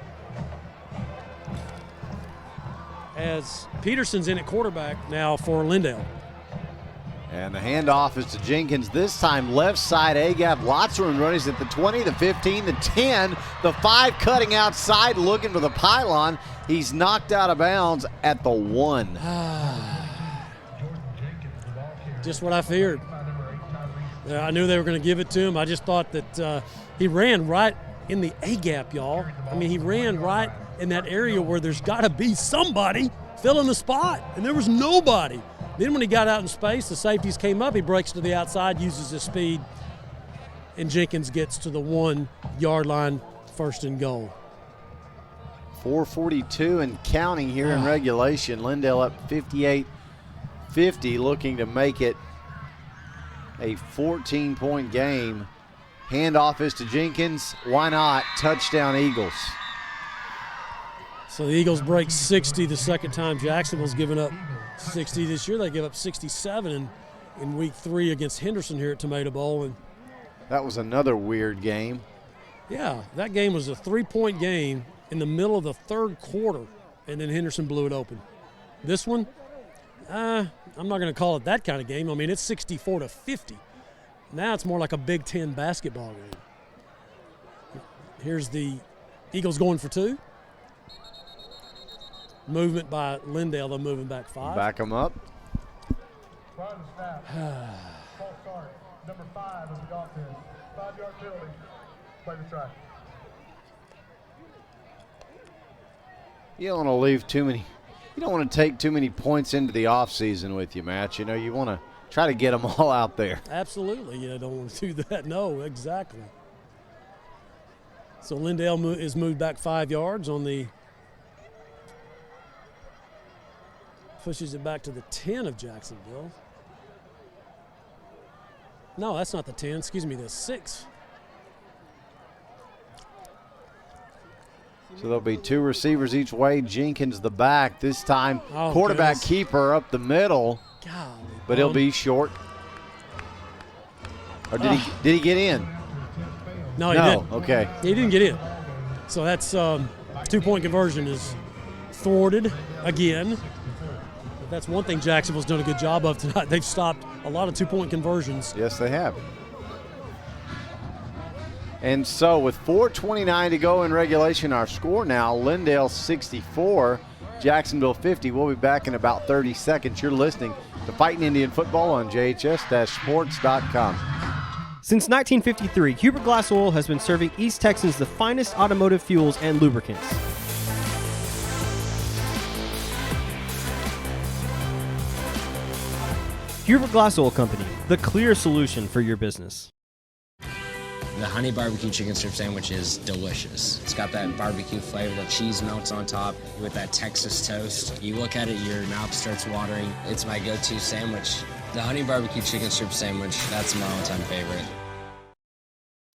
S2: as Peterson's in at quarterback now for Lindale.
S1: And the handoff is to Jenkins. This time left side A-gap. Lots of room running at the 20, the 15, the 10, the 5 cutting outside looking for the pylon. He's knocked out of bounds at the 1.
S2: Just what I feared. Yeah, I knew they were going to give it to him. I just thought that he ran right in the A-gap, y'all. I mean, he ran right in that area where there's got to be somebody filling the spot, and there was nobody. Then when he got out in space, the safeties came up. He breaks to the outside, uses his speed, and Jenkins gets to the 1-yard line, 1st and goal.
S1: 4:42 and counting here in regulation. Lindale up 58-50, looking to make it a 14-point game. Handoff is to Jenkins. Why not? Touchdown Eagles.
S2: So the Eagles break 60 the second time Jacksonville's given up 60 this year. They gave up 67 in week 3 against Henderson here at Tomato Bowl. And
S1: that was another weird game.
S2: Yeah, that game was a 3-point game in the middle of the third quarter, and then Henderson blew it open. This one, I'm not going to call it that kind of game. I mean, it's 64-50. Now it's more like a Big Ten basketball game. Here's the Eagles going for 2. Movement by Lindale. They're moving back 5.
S1: Back them up.
S7: False start. Number 5 of the offense. 5-yard penalty. Play the try.
S1: You don't want to leave too many. You don't want to take too many points into the offseason with you, Matt. You know, you want to try to get them all out there.
S2: Absolutely. You don't want to do that. No, exactly. So Lindale is moved back 5 yards on the – pushes it back to the 10 of Jacksonville. No, that's not the 10. Excuse me, the 6.
S1: So there'll be 2 receivers each way. Jenkins the back. This time, quarterback
S2: goodness.
S1: keeper up the middle.
S2: Golly,
S1: but he'll be short. Or did he get in?
S2: No, he didn't.
S1: Okay.
S2: He didn't get in. So that's 2-point conversion is thwarted again. But that's one thing Jacksonville's done a good job of tonight. They've stopped a lot of 2-point conversions.
S1: Yes, they have. And so with 4:29 to go in regulation, our score now, Lindale 64, Jacksonville 50. We'll be back in about 30 seconds. You're listening to Fighting Indian Football on JHS-sports.com.
S3: Since 1953, Hubert Glass Oil has been serving East Texans the finest automotive fuels and lubricants. Hubert Glass Oil Company, the clear solution for your business.
S6: The honey barbecue chicken strip sandwich is delicious. It's got that barbecue flavor, that cheese melts on top with that Texas toast. You look at it, your mouth starts watering. It's my go-to sandwich. The honey barbecue chicken strip sandwich, that's my all-time favorite.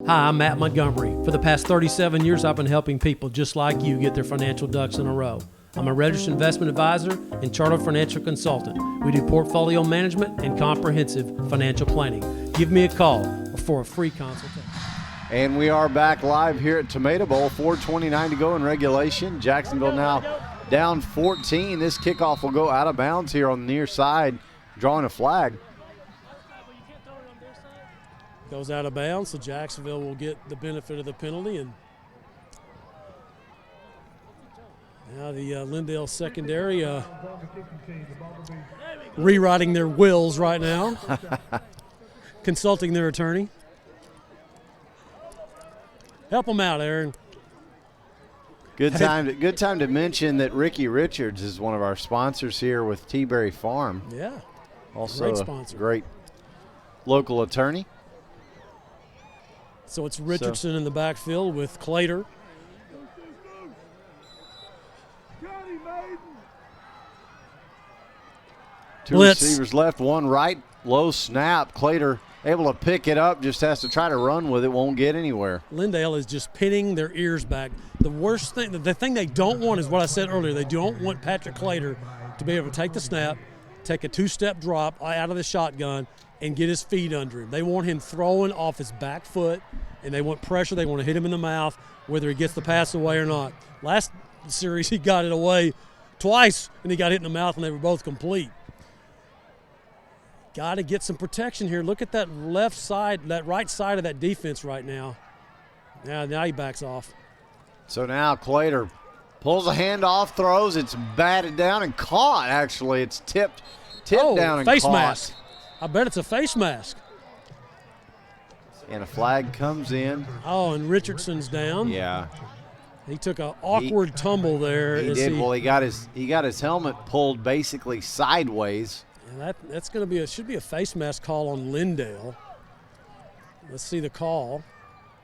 S2: Hi, I'm Matt Montgomery. For the past 37 years, I've been helping people just like you get their financial ducks in a row. I'm a registered investment advisor and chartered financial consultant. We do portfolio management and comprehensive financial planning. Give me a call for a free consultation.
S1: And we are back live here at Tomato Bowl. 4:29 to go in regulation. Jacksonville now down 14. This kickoff will go out of bounds here on the near side, drawing a flag.
S2: Goes out of bounds, so Jacksonville will get the benefit of the penalty. And now the Lindale secondary rewriting their wills right now, consulting their attorney. Help them out, Aaron.
S1: Good time to mention that Ricky Richards is one of our sponsors here with T-Berry Farm.
S2: Yeah,
S1: also
S2: great sponsor.
S1: A great local attorney.
S2: So it's Richardson in the backfield with Clater.
S1: Two receivers left, one right. Low snap. Clater able to pick it up, just has to try to run with it, won't get anywhere.
S2: Lindale is just pinning their ears back. The worst thing, the thing they don't want is what I said earlier. They don't want Patrick Clater to be able to take the snap, take a 2-step drop out of the shotgun, and get his feet under him. They want him throwing off his back foot, and they want pressure. They want to hit him in the mouth, whether he gets the pass away or not. Last series, he got it away twice, and he got hit in the mouth, and they were both complete. Got to get some protection here. Look at that left side, that right side of that defense right now. Now he backs off.
S1: So now Clater pulls a handoff, throws. It's batted down and caught, actually. It's tipped down and
S2: face
S1: caught.
S2: mask. I bet it's a face mask.
S1: And a flag comes in.
S2: Oh, and Richardson's down.
S1: Yeah.
S2: He took an awkward tumble there.
S1: He did. Well, he got his helmet pulled basically sideways.
S2: And that's going to should be a face mask call on Lindale. Let's see the call.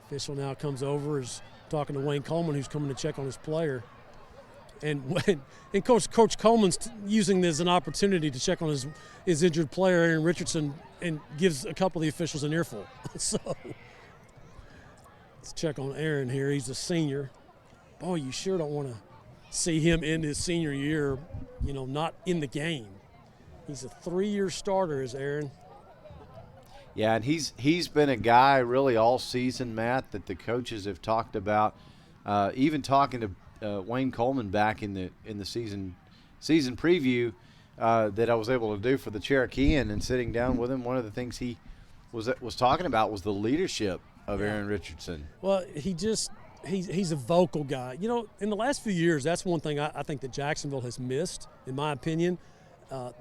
S2: Official now comes over, is talking to Wayne Coleman, who's coming to check on his player. And Coach Coleman's using this as an opportunity to check on his injured player, Aaron Richardson, and gives a couple of the officials an earful. So let's check on Aaron here. He's a senior. Boy, you sure don't want to see him end his senior year, not in the game. He's a 3-year starter, is Aaron.
S1: Yeah, and he's been a guy really all season, Matt, that the coaches have talked about. Even talking to Wayne Coleman back in the season preview that I was able to do for the Cherokeean, and sitting down with him, one of the things he was talking about was the leadership of Aaron Richardson.
S2: Well, he's a vocal guy. You know, in the last few years, that's one thing I think that Jacksonville has missed, in my opinion.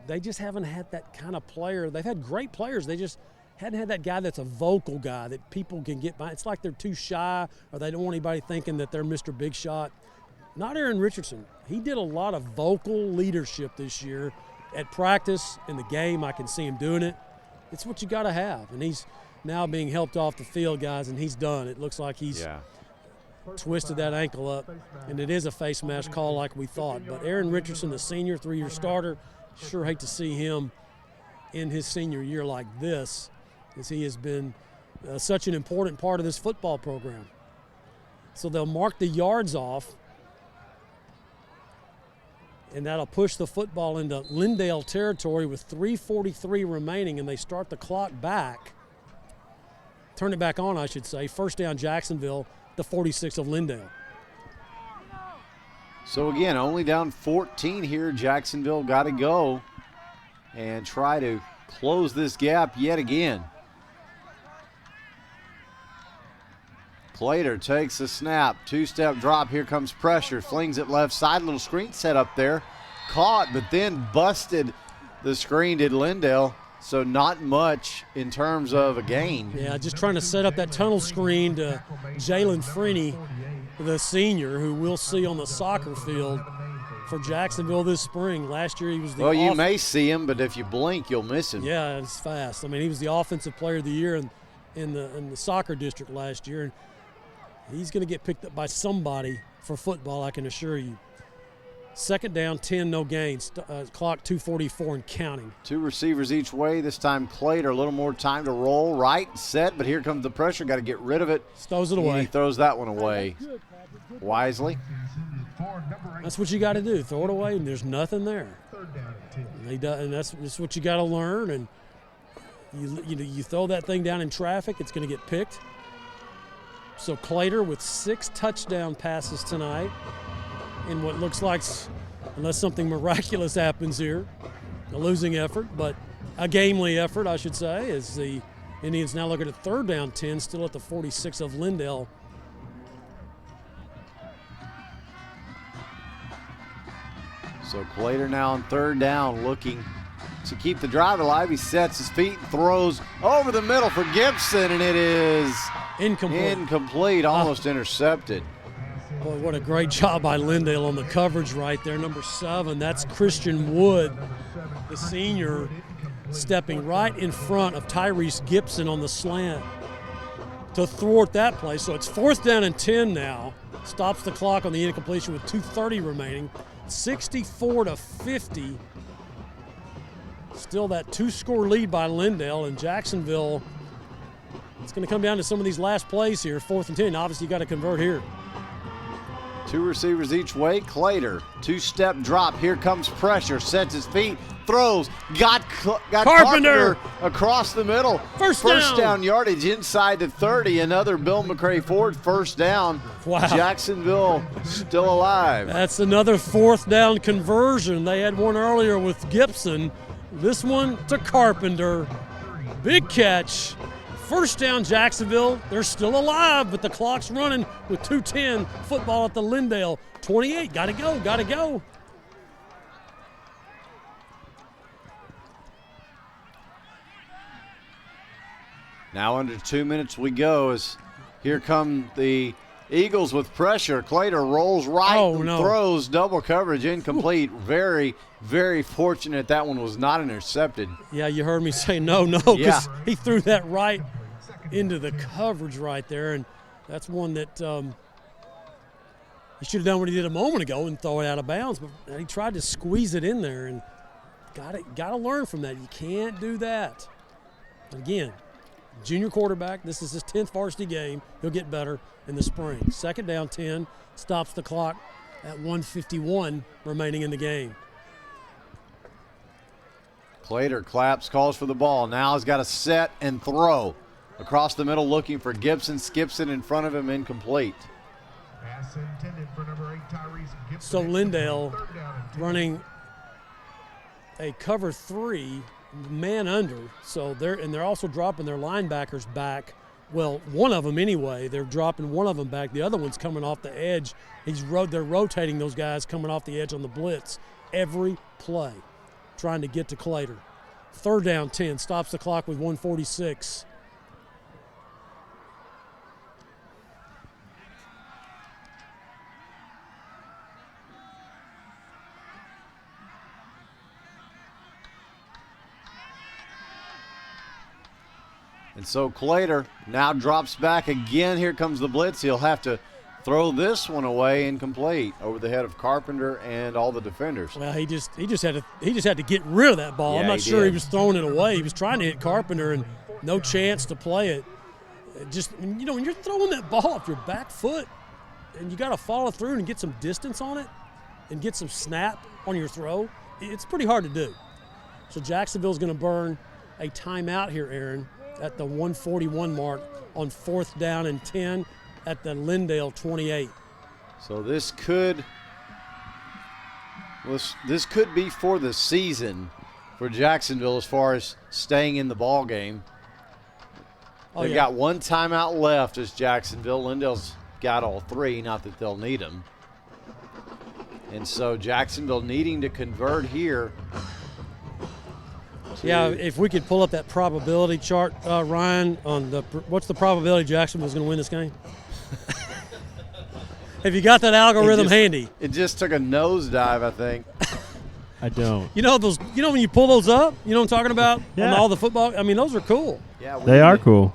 S2: They just haven't had that kind of player. They've had great players. They just hadn't had that guy that's a vocal guy that people can get by. It's like they're too shy, or they don't want anybody thinking that they're Mr. Big Shot. Not Aaron Richardson. He did a lot of vocal leadership this year at practice, in the game. I can see him doing it. It's what you got to have. And he's now being helped off the field, guys, and he's done. It looks like he's twisted that ankle up, and it is a face mask call like we thought. But Aaron Richardson, the senior, 3-year starter, sure hate to see him in his senior year like this, as he has been such an important part of this football program. So they'll mark the yards off, and that'll push the football into Lindale territory with 3:43 remaining, and they start the clock back. Turn it back on, I should say. First down, Jacksonville, the 46 of Lindale.
S1: So again, only down 14 here. Jacksonville got to go and try to close this gap yet again. Clater takes the snap, 2-step drop, here comes pressure, flings it left side, little screen set up there, caught, but then busted the screen, did Lindale, so not much in terms of a gain.
S2: Yeah, just trying to set up that tunnel screen to Jalen Freeney, the senior, who we'll see on the soccer field for Jacksonville this spring. Last year he was the
S1: Well, you may see him, but if you blink, you'll miss him.
S2: Yeah, it's fast. I mean, he was the offensive player of the year in the soccer district last year, and he's going to get picked up by somebody for football, I can assure you. Second down, 10, no gains. Clock 2:44 and counting.
S1: 2 receivers each way. This time Clater, a little more time to roll. Right, set, but here comes the pressure. Got to get rid of it.
S2: Throws it away.
S1: He throws that one away wisely.
S2: That's what you got to do. Throw it away, and there's nothing there. And that's what you got to learn. And you throw that thing down in traffic, it's going to get picked. So Clater with 6 touchdown passes tonight in what looks like, unless something miraculous happens here, a losing effort, but a gamely effort, I should say, as the Indians now look at a third down 10, still at the 46 of Lindale.
S1: So Clater now on third down, looking to keep the drive alive. He sets his feet, throws over the middle for Gibson, and it is incomplete, almost intercepted.
S2: Boy, what a great job by Lindale on the coverage right there. Number 7, that's Christian Wood, the senior, stepping right in front of Tyrese Gibson on the slant to thwart that play. So it's 4th down and 10 now. Stops the clock on the incompletion with 2:30 remaining. 64-50. Still that 2-score lead by Lindale, and Jacksonville, it's going to come down to some of these last plays here. 4th and 10. Obviously, you got to convert here.
S1: 2 receivers each way. Clater, 2-step drop. Here comes pressure. Sets his feet. Throws. Got Carpenter across the middle.
S2: First
S1: down yardage inside the 30. Another Bill McCray Ford first down.
S2: Wow.
S1: Jacksonville still alive.
S2: That's another 4th down conversion. They had one earlier with Gibson. This one to Carpenter. Big catch. First down, Jacksonville. They're still alive, but the clock's running with 2:10. Football at the Lindale 28. Got to go.
S1: Now under 2 minutes we go as here come the Eagles with pressure. Clater rolls right and throws double coverage, incomplete. Very, very fortunate that one was not intercepted.
S2: Yeah, you heard me say no, because he threw that right into the coverage right there, and that's one that he should have done what he did a moment ago and throw it out of bounds, but he tried to squeeze it in there, and got to learn from that. You can't do that. But again, junior quarterback, this is his 10th varsity game. He'll get better in the spring. 2nd down 10, stops the clock at 1:51 remaining in the game.
S1: Clater claps, calls for the ball. Now he's got to set and throw. Across the middle looking for Gibson. Skips it in front of him, incomplete.
S18: Pass intended for number 8, Tyrese Gibson.
S2: So Lindale running a cover 3, man under. So they're also dropping their linebackers back. Well, one of them anyway. They're dropping one of them back. The other one's coming off the edge. They're rotating those guys coming off the edge on the blitz every play, trying to get to Clater. 3rd down 10, stops the clock with 1:46.
S1: And so Clater now drops back again. Here comes the blitz. He'll have to throw this one away, incomplete, over the head of Carpenter and all the defenders.
S2: Well, he just had to get rid of that ball.
S1: Yeah,
S2: I'm not sure he was throwing it away. He was trying to hit Carpenter and no chance to play it. Just, when you're throwing that ball off your back foot and you got to follow through and get some distance on it and get some snap on your throw, it's pretty hard to do. So Jacksonville's going to burn a timeout here, Aaron, at the 1:41 mark on 4th down and 10 at the Lindale 28.
S1: So this could be for the season for Jacksonville as far as staying in the ball game. They've got one timeout left as Jacksonville. Lindale's got all 3, not that they'll need them. And so Jacksonville needing to convert here.
S2: Yeah, if we could pull up that probability chart, Ryan, on what's the probability Jacksonville's going to win this game? Have you got that algorithm handy?
S1: It just took a nosedive, I think.
S3: I don't.
S2: You know when you pull those up, you know what I'm talking about?
S3: Yeah.
S2: On all the football, I mean, those are cool.
S1: Yeah,
S3: They are cool.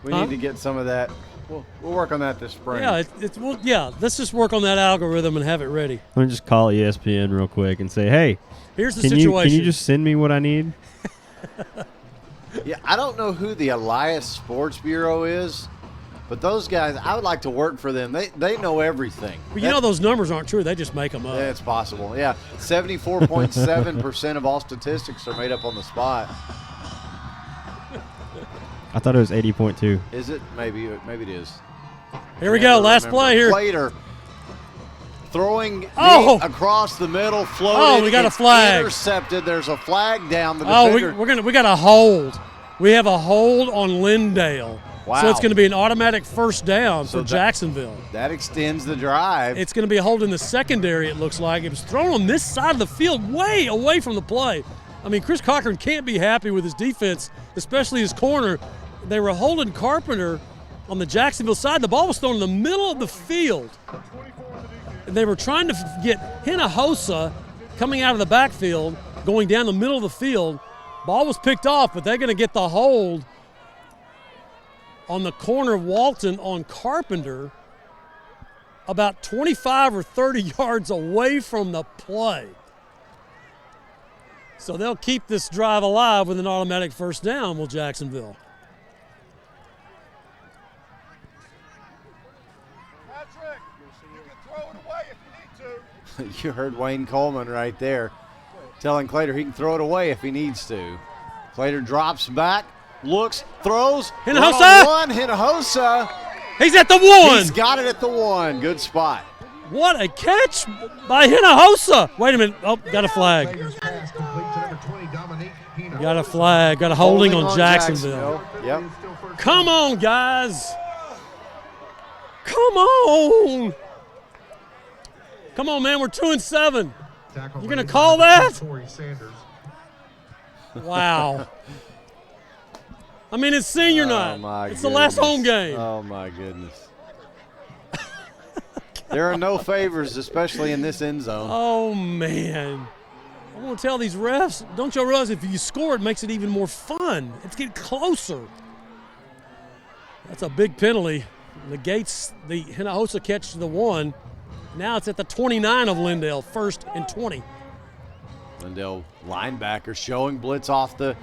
S1: We need to get some of that. We'll work on that this spring.
S2: Yeah, let's just work on that algorithm and have it ready.
S3: Let me just call ESPN real quick and say, hey,
S2: here's the
S3: Can
S2: situation.
S3: you just send me what I need?
S1: Yeah, I don't know who the Elias Sports Bureau is, but those guys, I would like to work for them. They know everything.
S2: But you know those numbers aren't true. They just make them up.
S1: Yeah, it's possible. Yeah, 74.7% of all statistics are made up on the spot.
S3: I thought it was 80.2.
S1: Is it? Maybe it is.
S2: Here we go. Last play here.
S1: Clater throwing across the middle, floated.
S2: Oh, we got a flag.
S1: Intercepted. There's a flag down. The defender.
S2: We got a hold. We have a hold on Lindale.
S1: Wow.
S2: So it's going to be an automatic 1st down for Jacksonville.
S1: That extends the drive.
S2: It's going to be a hold in the secondary, it looks like. It was thrown on this side of the field, way away from the play. I mean, Chris Cochran can't be happy with his defense, especially his corner. They were holding Carpenter on the Jacksonville side. The ball was thrown in the middle of the field. And they were trying to get Hinojosa coming out of the backfield, going down the middle of the field. Ball was picked off, but they're going to get the hold on the corner of Walton on Carpenter about 25 or 30 yards away from the play. So they'll keep this drive alive with an automatic 1st down, will Jacksonville.
S7: Patrick, you can throw it away if you need to.
S1: You heard Wayne Coleman right there telling Clater he can throw it away if he needs to. Clater drops back, looks, throws.
S2: Hinojosa!
S1: Hinojosa.
S2: He's at the 1.
S1: He's got it at the 1. Good spot.
S2: What a catch by Hinojosa. Wait a minute. Oh, got a flag. Got a flag. Got a holding on Jacksonville.
S1: Yep.
S2: Come on, guys. Come on. Come on, man. We're 2-7. You're going to call that? Wow. I mean, it's senior night. It's the last home game.
S1: Oh, my goodness. There are no favors, especially in this end zone.
S2: Oh, man. I want to tell these refs, don't y'all realize if you score, it makes it even more fun. It's getting closer. That's a big penalty. Negates the Hinojosa catch to the 1. Now it's at the 29 of Lindale, 1st and 20.
S1: Lindale linebacker showing blitz off the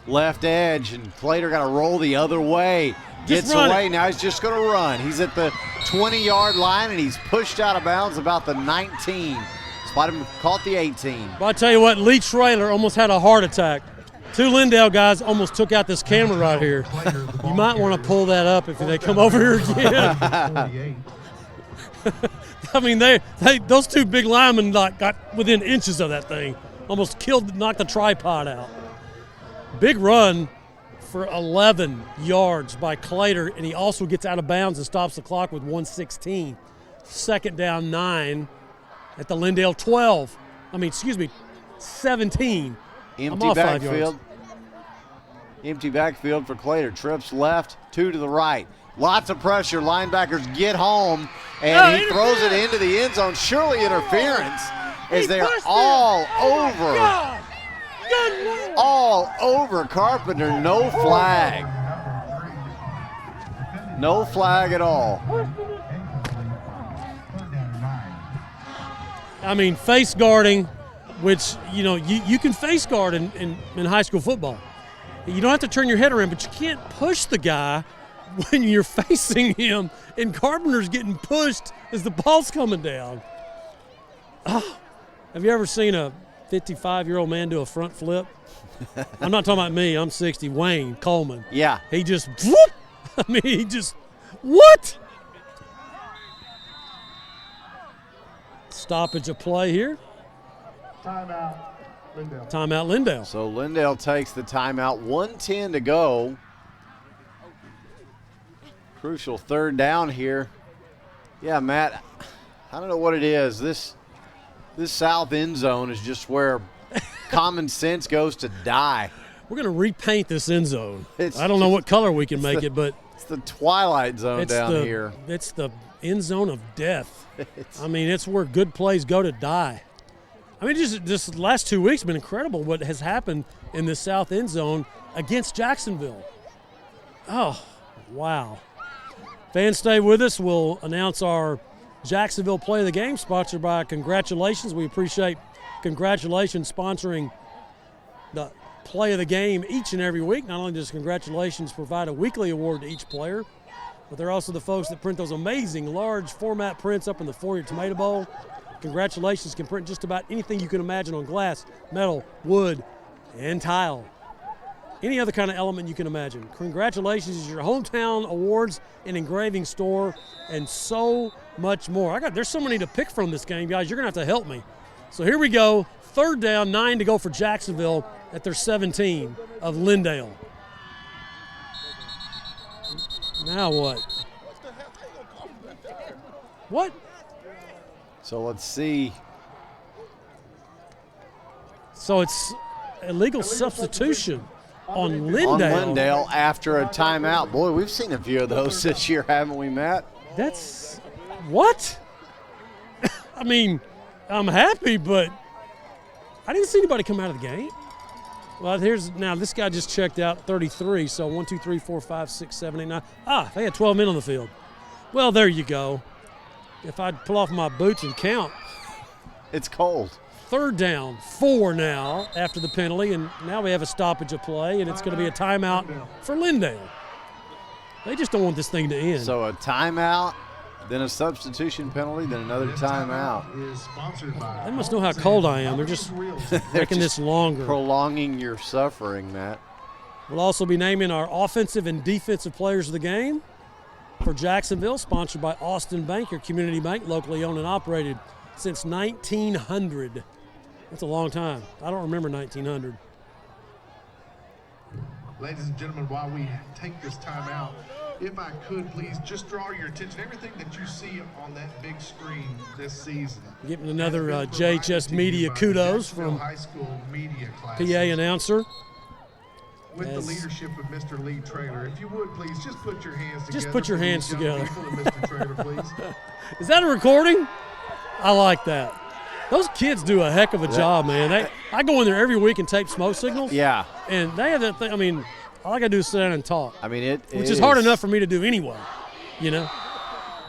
S1: left edge, and Clater got to roll the other way. Gets away. Now he's just going to run. He's at the 20-yard line, and he's pushed out of bounds about the 19. His Caught the 18.
S2: But I tell you what, Lee Traylor almost had a heart attack. 2 Lindale guys almost took out this camera right here. You might want to pull that up if they come over here again. I mean, those 2 big linemen got within inches of that thing. Almost knocked the tripod out. Big run for 11 yards by Clater, and he also gets out of bounds and stops the clock with 1:16. Second down 9 at the Lindale 12. 17.
S1: Empty backfield. Empty backfield for Clater. Trips left, 2 to the right. Lots of pressure. Linebackers get home, and he throws it into the end zone. Surely interference, as they're all over Carpenter. No flag. No flag at all.
S2: I mean, face guarding, which, you can face guard in high school football. You don't have to turn your head around, but you can't push the guy when you're facing him, and Carpenter's getting pushed as the ball's coming down. Oh, have you ever seen a 55-year-old man do a front flip? I'm not talking about me. I'm 60. Wayne Coleman.
S1: Yeah.
S2: He just, whoop! What? Stoppage of play here.
S7: Timeout, Lindale.
S2: Timeout, Lindale.
S1: So Lindale takes the timeout. 1:10 to go. Crucial third down here. Yeah, Matt, I don't know what it is. This south end zone is just where common sense goes to die.
S2: We're going to repaint this end zone. I don't know what color we can make it, but
S1: it's the twilight zone down here.
S2: It's the end zone of death. It's where good plays go to die. Just this last 2 weeks have been incredible what has happened in this south end zone against Jacksonville. Oh, wow. Fans, stay with us. We'll announce our Jacksonville play of the game, sponsored by Congratulations. We appreciate Congratulations sponsoring the play of the game each and every week. Not only does Congratulations provide a weekly award to each player, but they're also the folks that print those amazing large format prints up in the foyer tomato bowl. Congratulations can print just about anything you can imagine on glass, metal, wood, and tile. Any other kind of element you can imagine. Congratulations is your hometown awards and engraving store, and so much more. There's so many to pick from this game, guys. You're going to have to help me. So here we go. Third down, 9 to go for Jacksonville at their 17 of Lindale. Now what? What?
S1: So let's see.
S2: So it's illegal substitution on Lindale.
S1: On Lindale after a timeout. Boy, we've seen a few of those this year, haven't we, Matt?
S2: That's what? I'm happy, but I didn't see anybody come out of the game. Well, this guy just checked out 33, so 1, 2, 3, 4, 5, 6, 7, 8, 9. They had 12 men on the field. Well, there you go. If I'd pull off my boots and count.
S1: It's cold.
S2: Third down, 4 now after the penalty, and now we have a stoppage of play, and it's going to be a timeout for Lindale. They just don't want this thing to end.
S1: So a timeout, then a substitution penalty, then another timeout.
S2: They must know how cold I am. They're just making this longer.
S1: Prolonging your suffering, Matt.
S2: We'll also be naming our offensive and defensive players of the game for Jacksonville, sponsored by Austin Bank, your community bank, locally owned and operated since 1900. That's a long time. I don't remember 1900.
S7: Ladies and gentlemen, while we take this time out, if I could please just draw your attention, everything that you see on that big screen this season.
S2: Getting another JHS Media kudos from
S7: high school media class.
S2: PA announcer.
S7: With the leadership of Mr. Lee Traylor. If you would, please, just put your hands together.
S2: Just put your hands together.
S7: Mr. Traylor, please.
S2: Is that a recording? I like that. Those kids do a heck of a job, man. I go in there every week and tape smoke signals.
S1: Yeah.
S2: And they have that thing. All I got to do is sit down and talk.
S1: Which
S2: is hard enough for me to do anyway,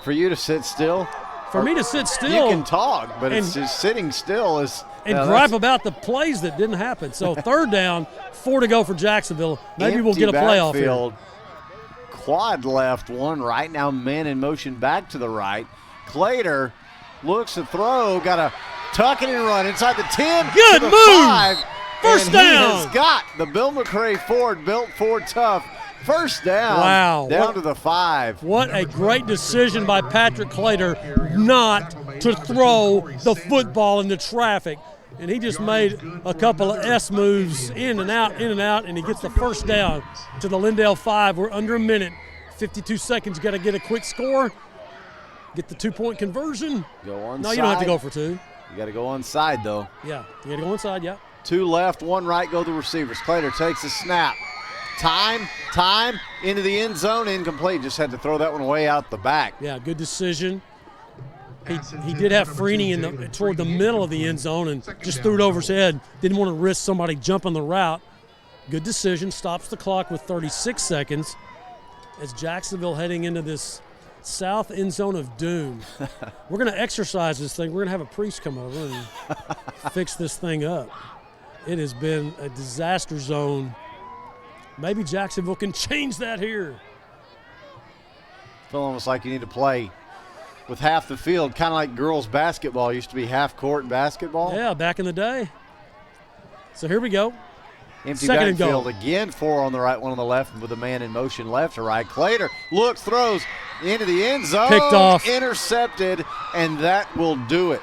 S1: For you to sit still?
S2: For me to sit still.
S1: You can talk, but it's just sitting still is.
S2: And gripe about the plays that didn't happen. So third down, 4 to go for Jacksonville. Maybe we'll get a playoff here.
S1: Quad left, 1 right. Now man in motion back to the right. Clater looks to throw, got a tucking and run inside the 10.
S2: Good
S1: to the
S2: move.
S1: 5,
S2: First
S1: and
S2: down.
S1: He has got the Bill McRae Ford built Ford tough. First down.
S2: Wow.
S1: Down to the 5.
S2: What a great decision by Patrick Clater not to throw the football into traffic. And he just made a couple of S moves in and out, and he gets the first down to the Lindale 5. We're under a minute, 52 seconds. Got to get a quick score, get the 2-point conversion.
S1: Go onside.
S2: No, you don't have to go for 2.
S1: You got to go onside, though.
S2: Yeah, you got to go inside, yeah.
S1: 2 left, 1 right, go the receivers. Clater takes a snap. Time, into the end zone, incomplete. Just had to throw that one way out the back.
S2: Yeah, good decision. He did have Freeney toward the middle of the end zone and just threw it over his head. Didn't want to risk somebody jumping the route. Good decision. Stops the clock with 36 seconds as Jacksonville heading into this south end zone of doom. We're going to exercise this thing. We're going to have a priest come over and fix this thing up. It has been a disaster zone. Maybe Jacksonville can change that here.
S1: Feel almost like you need to play with half the field, kind of like girls basketball used to be half court basketball.
S2: Yeah, back in the day. So here we go.
S1: Empty
S2: Second and
S1: backfield
S2: goal.
S1: again, 4 on the right, 1 on the left, with a man in motion left to right. Clater looks, throws into the end zone.
S2: Picked off.
S1: Intercepted, and that will do it.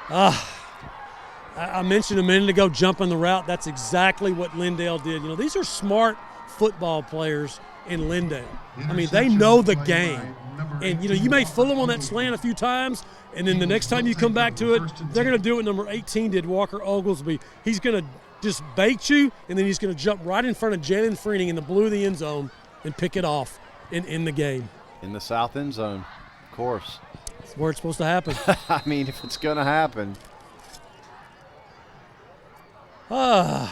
S2: I mentioned a minute ago jumping the route. That's exactly what Lindale did. You know, these are smart football players in Lindale. I mean, they know the game. And, you know, you may fool them on that slant a few times, and then the next time you come back to it, they're going to do what number 18 did, Walker Oglesby. He's going to just bait you, and then he's going to jump right in front of Jalen Freeney in the blue of the end zone and pick it off and end the game.
S1: In the south end zone, of course.
S2: That's where it's supposed to happen.
S1: I mean, if it's going to happen.
S2: Wow.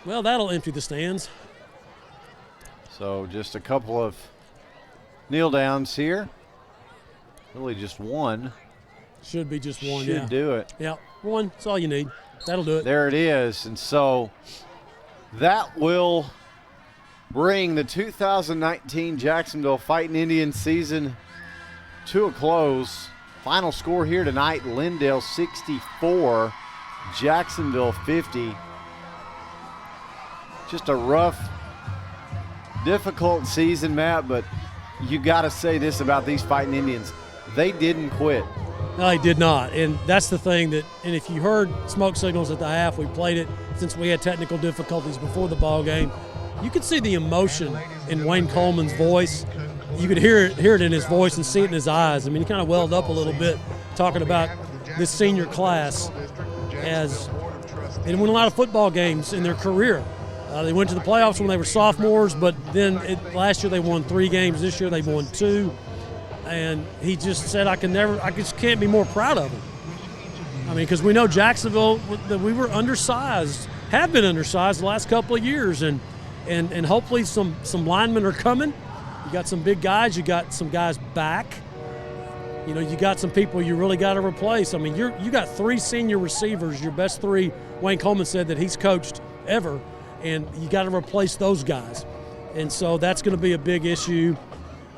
S2: Well, that'll empty the stands.
S1: So just a couple of kneel downs here. Really just one.
S2: Should be just one,
S1: Should do it.
S2: Yeah, one. That's all you need. That'll do it.
S1: There it is. And so that will bring the 2019 Jacksonville Fighting Indians season to a close. Final score here tonight, Lindale 64, Jacksonville 50. Just a rough, difficult season, Matt, but you got to say this about these Fighting Indians. They didn't quit.
S2: No, he did not. And that's the thing and if you heard smoke signals at the half, we played it since we had technical difficulties before the ball game. You could see the emotion in Wayne Coleman's voice. You could hear it in his voice and see it in his eyes. I mean, he kind of welled up a little bit talking about this senior class as they won a lot of football games in their career. They went to the playoffs when they were sophomores, but then last year they won 3 games. This year they won 2. And he just said, I just can't be more proud of him. I mean, because we know Jacksonville, that we were undersized, have been undersized the last couple of years, and hopefully some linemen are coming. You got some big guys. You got some guys back. You know, you got some people you really got to replace. I mean, you got 3 senior receivers, your best 3. Wayne Coleman said that he's coached ever, and you got to replace those guys. And so that's going to be a big issue.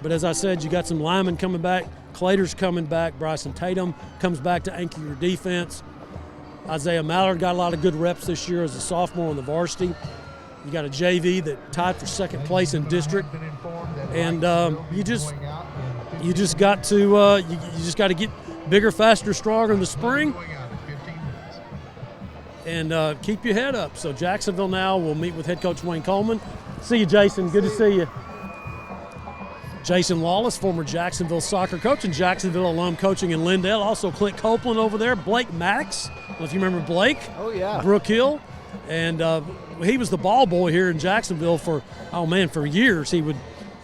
S2: But as I said, you got some linemen coming back. Clater's coming back. Bryson Tatum comes back to anchor your defense. Isaiah Mallard got a lot of good reps this year as a sophomore on the varsity. You got a JV that tied for second place in district, and you just got to get bigger, faster, stronger in the spring, and keep your head up. So Jacksonville now will meet with head coach Wayne Coleman. See you, Jason. Good to see you. Jason Lawless, former Jacksonville soccer coach and Jacksonville alum coaching in Lindale. Also Clint Copeland over there. Blake Maddox. I don't know if you remember Blake.
S1: Oh, yeah.
S2: Brook Hill. And he was the ball boy here in Jacksonville for years. He would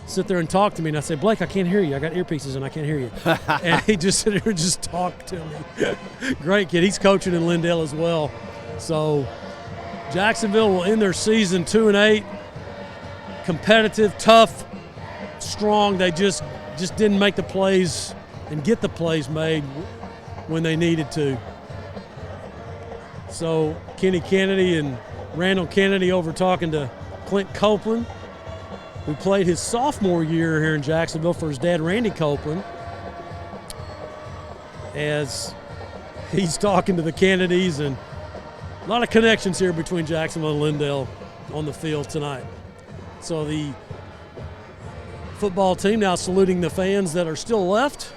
S2: sit there and talk to me, and I'd say, Blake, I can't hear you. I got earpieces, and I can't hear you. And he'd just sit there and just talk to me. Great kid. He's coaching in Lindale as well. So Jacksonville will end their season 2-8. Competitive, tough, strong. They just didn't make the plays and get the plays made when they needed to. So Kenny Kennedy and Randall Kennedy over talking to Clint Copeland, who played his sophomore year here in Jacksonville for his dad, Randy Copeland. as he's talking to the Kennedys, and a lot of connections here between Jacksonville and Lindale on the field tonight. So the football team now saluting the fans that are still left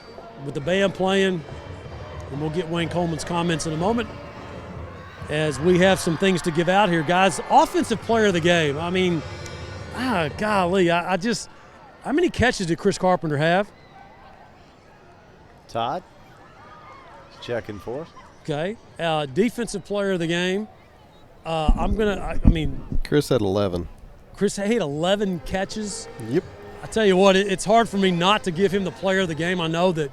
S2: with the band playing, and we'll get Wayne Coleman's comments in a moment as we have some things to give out here. Guys, offensive player of the game. I mean, golly, I just – how many catches did Chris Carpenter have?
S1: Todd? Checking for us.
S2: Okay. Defensive player of the game.
S8: Chris had 11.
S2: Chris had 11 catches.
S8: Yep.
S2: I tell you what, it's hard for me not to give him the player of the game. I know that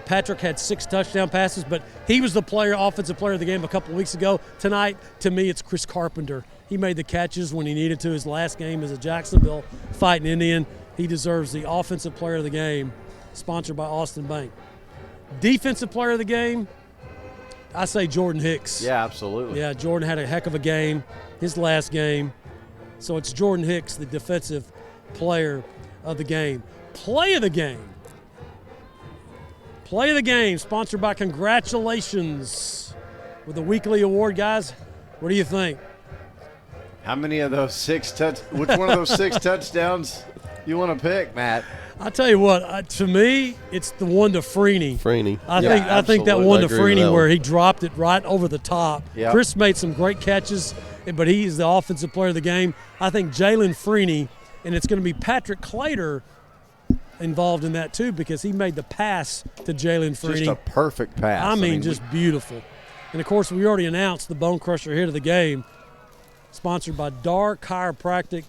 S2: Patrick had 6 touchdown passes, but he was the offensive player of the game a couple of weeks ago. Tonight, to me, it's Chris Carpenter. He made the catches when he needed to. His last game as a Jacksonville Fighting Indian. He deserves the offensive player of the game, sponsored by Austin Bank. Defensive player of the game, I say Jordan Hicks.
S1: Yeah, absolutely.
S2: Yeah, Jordan had a heck of a game, his last game. So it's Jordan Hicks, the defensive player of the game. Play of the game. Play of the game, sponsored by Congratulations with the weekly award. Guys, what do you think?
S1: How many of those which one of those 6 touchdowns you want to pick, Matt?
S2: I'll tell you what, to me, it's the one to Freeney. I think that one to Freeney where he dropped it right over the top.
S1: Yep.
S2: Chris made some great catches, but he's the offensive player of the game. I think Jalen Freeney, and it's going to be Patrick Clater involved in that too, because he made the pass to Jalen Freeney.
S1: Just a perfect pass.
S2: I mean, just beautiful. And, of course, we already announced the Bone Crusher hit of the game, sponsored by Dar Chiropractic.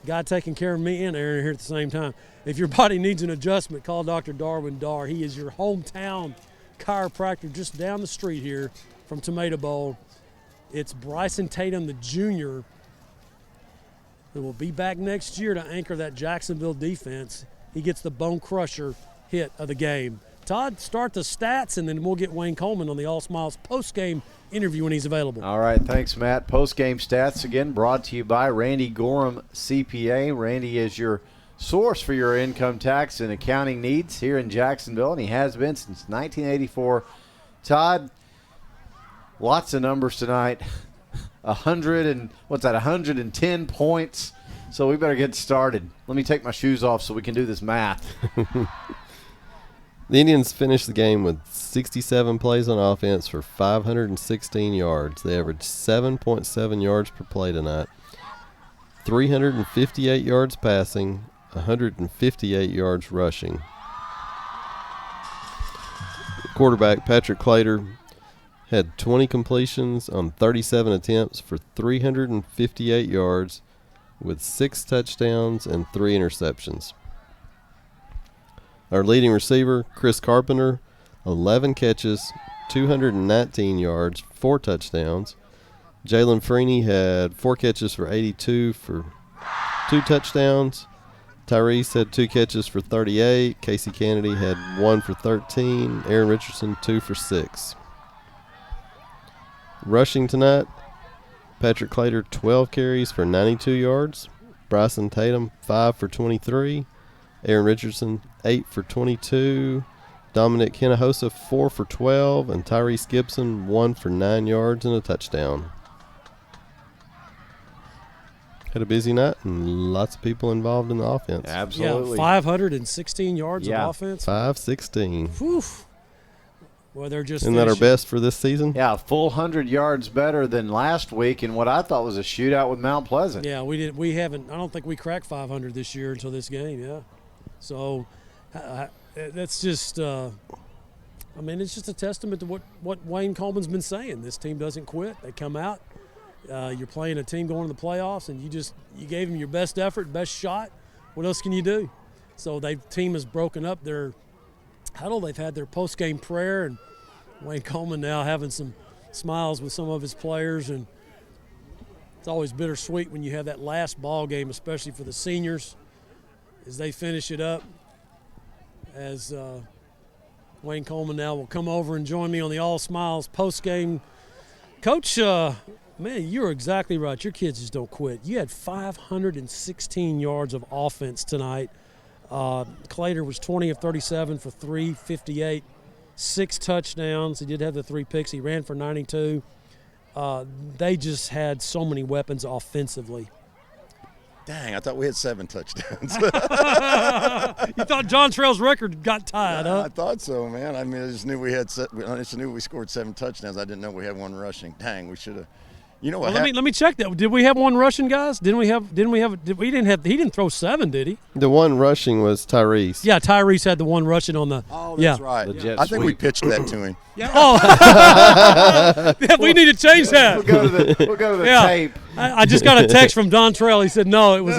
S2: Guy taking care of me and Aaron here at the same time. If your body needs an adjustment, call Dr. Darwin Dar. He is your hometown chiropractor just down the street here from Tomato Bowl. It's Bryson Tatum, the junior, who will be back next year to anchor that Jacksonville defense. He gets the Bone Crusher hit of the game. Todd, start the stats, and then we'll get Wayne Coleman on the All Smiles post-game interview when he's available.
S1: All right, thanks, Matt. Post-game stats, again, brought to you by Randy Gorham CPA. Randy is your source for your income tax and accounting needs here in Jacksonville, and he has been since 1984. Todd, lots of numbers tonight. 110 points. So we better get started. Let me take my shoes off so we can do this math.
S8: The Indians finished the game with 67 plays on offense for 516 yards. They averaged 7.7 yards per play tonight. 358 yards passing, 158 yards rushing. Quarterback Patrick Clater had 20 completions on 37 attempts for 358 yards with 6 touchdowns and 3 interceptions. Our leading receiver, Chris Carpenter, 11 catches, 219 yards, 4 touchdowns. Jalen Freeney had 4 catches for 82 for 2 touchdowns. Tyrese had 2 catches for 38. Casey Kennedy had 1 for 13. Aaron Richardson, 2 for 6. Rushing tonight, Patrick Clater, 12 carries for 92 yards. Bryson Tatum, 5 for 23. Aaron Richardson, 8 for 22. Dominic Hinojosa, 4 for 12. And Tyrese Gibson, 1 for 9 yards and a touchdown. Had a busy night and lots of people involved in the offense.
S1: Absolutely.
S2: Yeah, 516 yards of offense.
S8: 516.
S2: Whew. Well, they're just
S8: Isn't that our best for this season?
S1: Yeah, a full 100 yards better than last week in what I thought was a shootout with Mount Pleasant.
S2: Yeah, we haven't. I don't think we cracked 500 this year until this game. Yeah, so that's just. I mean, it's just a testament to what Wayne Coleman's been saying. This team doesn't quit. They come out. You're playing a team going to the playoffs, and you gave them your best effort, best shot. What else can you do? So team has broken up their huddle. They've had their post-game prayer, and Wayne Coleman now having some smiles with some of his players. And it's always bittersweet when you have that last ball game, especially for the seniors, as they finish it up. As Wayne Coleman now will come over and join me on the All Smiles post-game. Coach, man, you're exactly right. Your kids just don't quit. You had 516 yards of offense tonight. Clater was 20 of 37 for 358. 6 touchdowns. He did have the 3 picks. He ran for 92. They just had so many weapons offensively.
S14: Dang, I thought we had 7 touchdowns.
S2: You thought John Trail's record got tied, huh?
S14: I thought so, man. I mean, I just knew we scored 7 touchdowns. I didn't know we had 1 rushing. Dang, we should have. You know what?
S2: Well, let me check that. Did we have 1 rushing, guys? He didn't throw 7, did he?
S8: The 1 rushing was Tyrese.
S2: Yeah, Tyrese had the 1 rushing on the.
S14: Oh, that's right. I think we pitched that to him.
S2: Yeah. Oh, yeah, we need to change that.
S1: We'll go to the tape.
S2: I just got a text from Don Trail. He said no. It was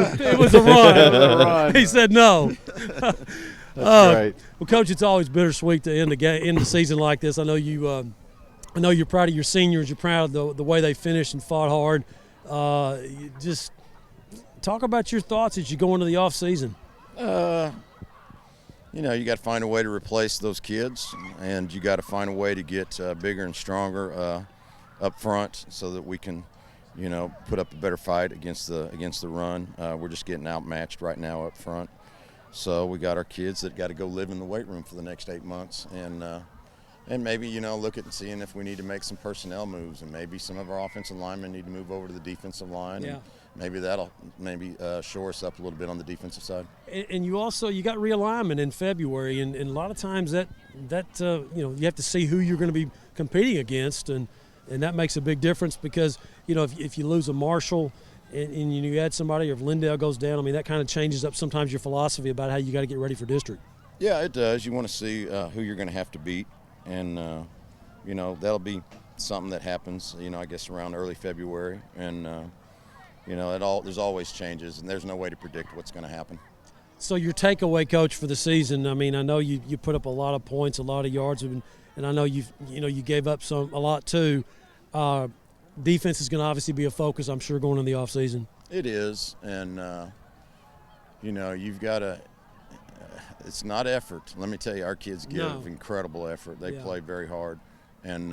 S2: a run. He said no.
S1: That's great.
S2: Well, Coach, it's always bittersweet to end the season like this. I know you. I know you're proud of your seniors. You're proud of the way they finished and fought hard. You just talk about your thoughts as you go into the off season.
S14: You know, you got to find a way to replace those kids, and you got to find a way to get bigger and stronger up front so that we can, you know, put up a better fight against the run. We're just getting outmatched right now up front. So we got our kids that got to go live in the weight room for the next 8 months, and maybe, you know, look at and seeing if we need to make some personnel moves, and maybe some of our offensive linemen need to move over to the defensive line.
S2: Yeah.
S14: And maybe that'll shore us up a little bit on the defensive side.
S2: And you got realignment in February, and a lot of times that you know, you have to see who you're going to be competing against, and that makes a big difference because, you know, if you lose a Marshall and you add somebody, or if Lindale goes down, I mean, that kind of changes up sometimes your philosophy about how you got to get ready for district.
S14: Yeah, it does. You want to see who you're going to have to beat. And, you know, that'll be something that happens, you know, I guess around early February. And, you know, there's always changes, and there's no way to predict what's going to happen.
S2: So your takeaway, Coach, for the season, I mean, I know you put up a lot of points, a lot of yards, and I know you gave up a lot too. Defense is going to obviously be a focus, I'm sure, going in the offseason.
S14: It is. And, you know, you've got to – it's not effort. Let me tell you, our kids give incredible effort. They play very hard, and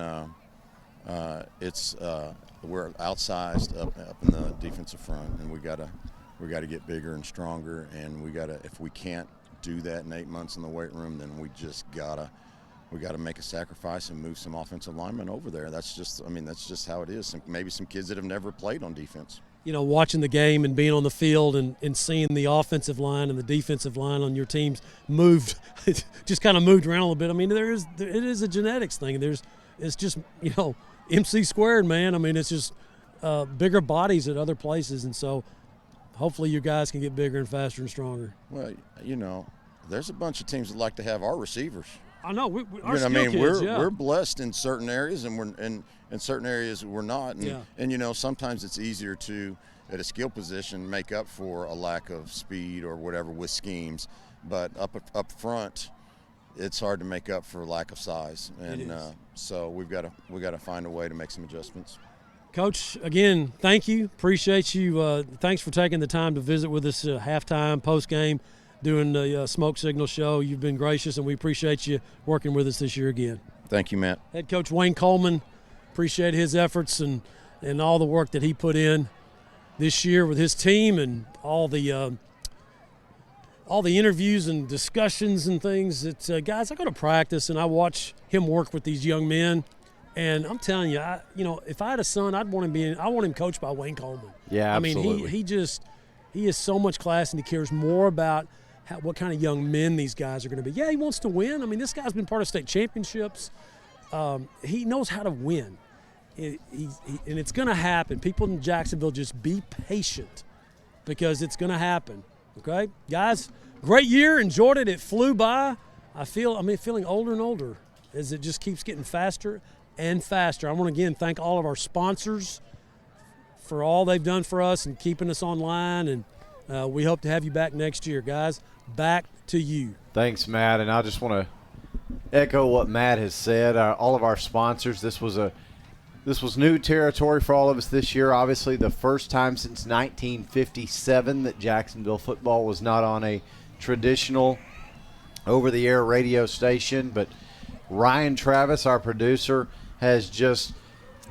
S14: we're outsized up in the defensive front, and we gotta get bigger and stronger. And if we can't do that in 8 months in the weight room, then we gotta make a sacrifice and move some offensive linemen over there. That's just how it is. Maybe some kids that have never played on defense.
S2: You know, watching the game and being on the field and seeing the offensive line and the defensive line on your teams just kind of moved around a little bit. I mean, it is a genetics thing. It's just, you know, MC squared, man. I mean, it's just bigger bodies at other places, and so hopefully you guys can get bigger and faster and stronger.
S14: Well, you know, there's a bunch of teams that like to have our receivers.
S2: I know.
S14: We're blessed in certain areas, and we're in certain areas we're not. And you know, sometimes it's easier to, at a skill position, make up for a lack of speed or whatever with schemes. But up front, it's hard to make up for lack of size. And so we've got to find a way to make some adjustments.
S2: Coach, again, thank you. Appreciate you. Thanks for taking the time to visit with us halftime, post game, doing the Smoke Signal show. You've been gracious, and we appreciate you working with us this year again.
S14: Thank you, Matt.
S2: Head coach Wayne Coleman, appreciate his efforts and all the work that he put in this year with his team, and all the interviews and discussions and things. That guys, I go to practice and I watch him work with these young men, and I'm telling you, if I had a son, I want him coached by Wayne Coleman.
S1: Yeah, absolutely.
S2: I mean, he has so much class, and he cares more about what kind of young men these guys are going to be. Yeah, he wants to win. I mean, this guy's been part of state championships. He knows how to win. And it's going to happen. People in Jacksonville, just be patient, because it's going to happen. Okay? Guys, great year. Enjoyed it. It flew by. Feeling older and older as it just keeps getting faster and faster. I want to, again, thank all of our sponsors for all they've done for us and keeping us online, and we hope to have you back next year. Guys, back to you.
S1: Thanks, Matt, and I just want to echo what Matt has said. All of our sponsors, this was new territory for all of us this year. Obviously, the first time since 1957 that Jacksonville football was not on a traditional over-the-air radio station, but Ryan Travis, our producer, has just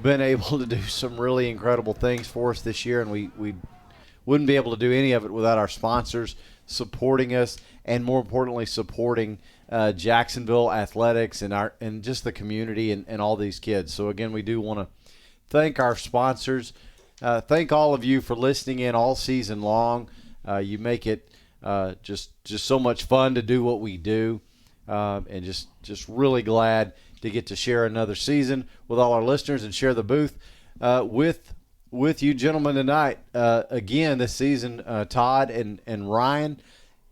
S1: been able to do some really incredible things for us this year, and we wouldn't be able to do any of it without our sponsors. supporting us, and more importantly, supporting Jacksonville athletics and just the community and all these kids. So again, we do want to thank our sponsors. Thank all of you for listening in all season long. You make it just so much fun to do what we do, and just really glad to get to share another season with all our listeners and share the booth with you gentlemen tonight. Again, this season, Todd and Ryan.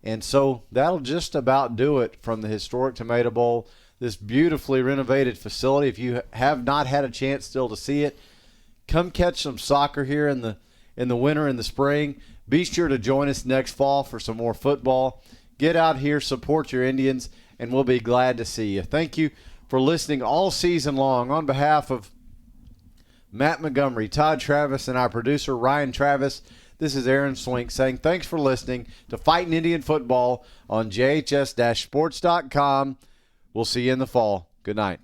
S1: And so that'll just about do it from the historic Tomato Bowl, this beautifully renovated facility. If you have not had a chance still to see it, come catch some soccer here in the winter and the spring. Be sure to join us next fall for some more football. Get out here, support your Indians, and we'll be glad to see you. Thank you for listening all season long. On behalf of Matt Montgomery, Todd Travis, and our producer, Ryan Travis, this is Aaron Swink saying thanks for listening to Fighting Indian Football on JHS-sports.com. We'll see you in the fall. Good night.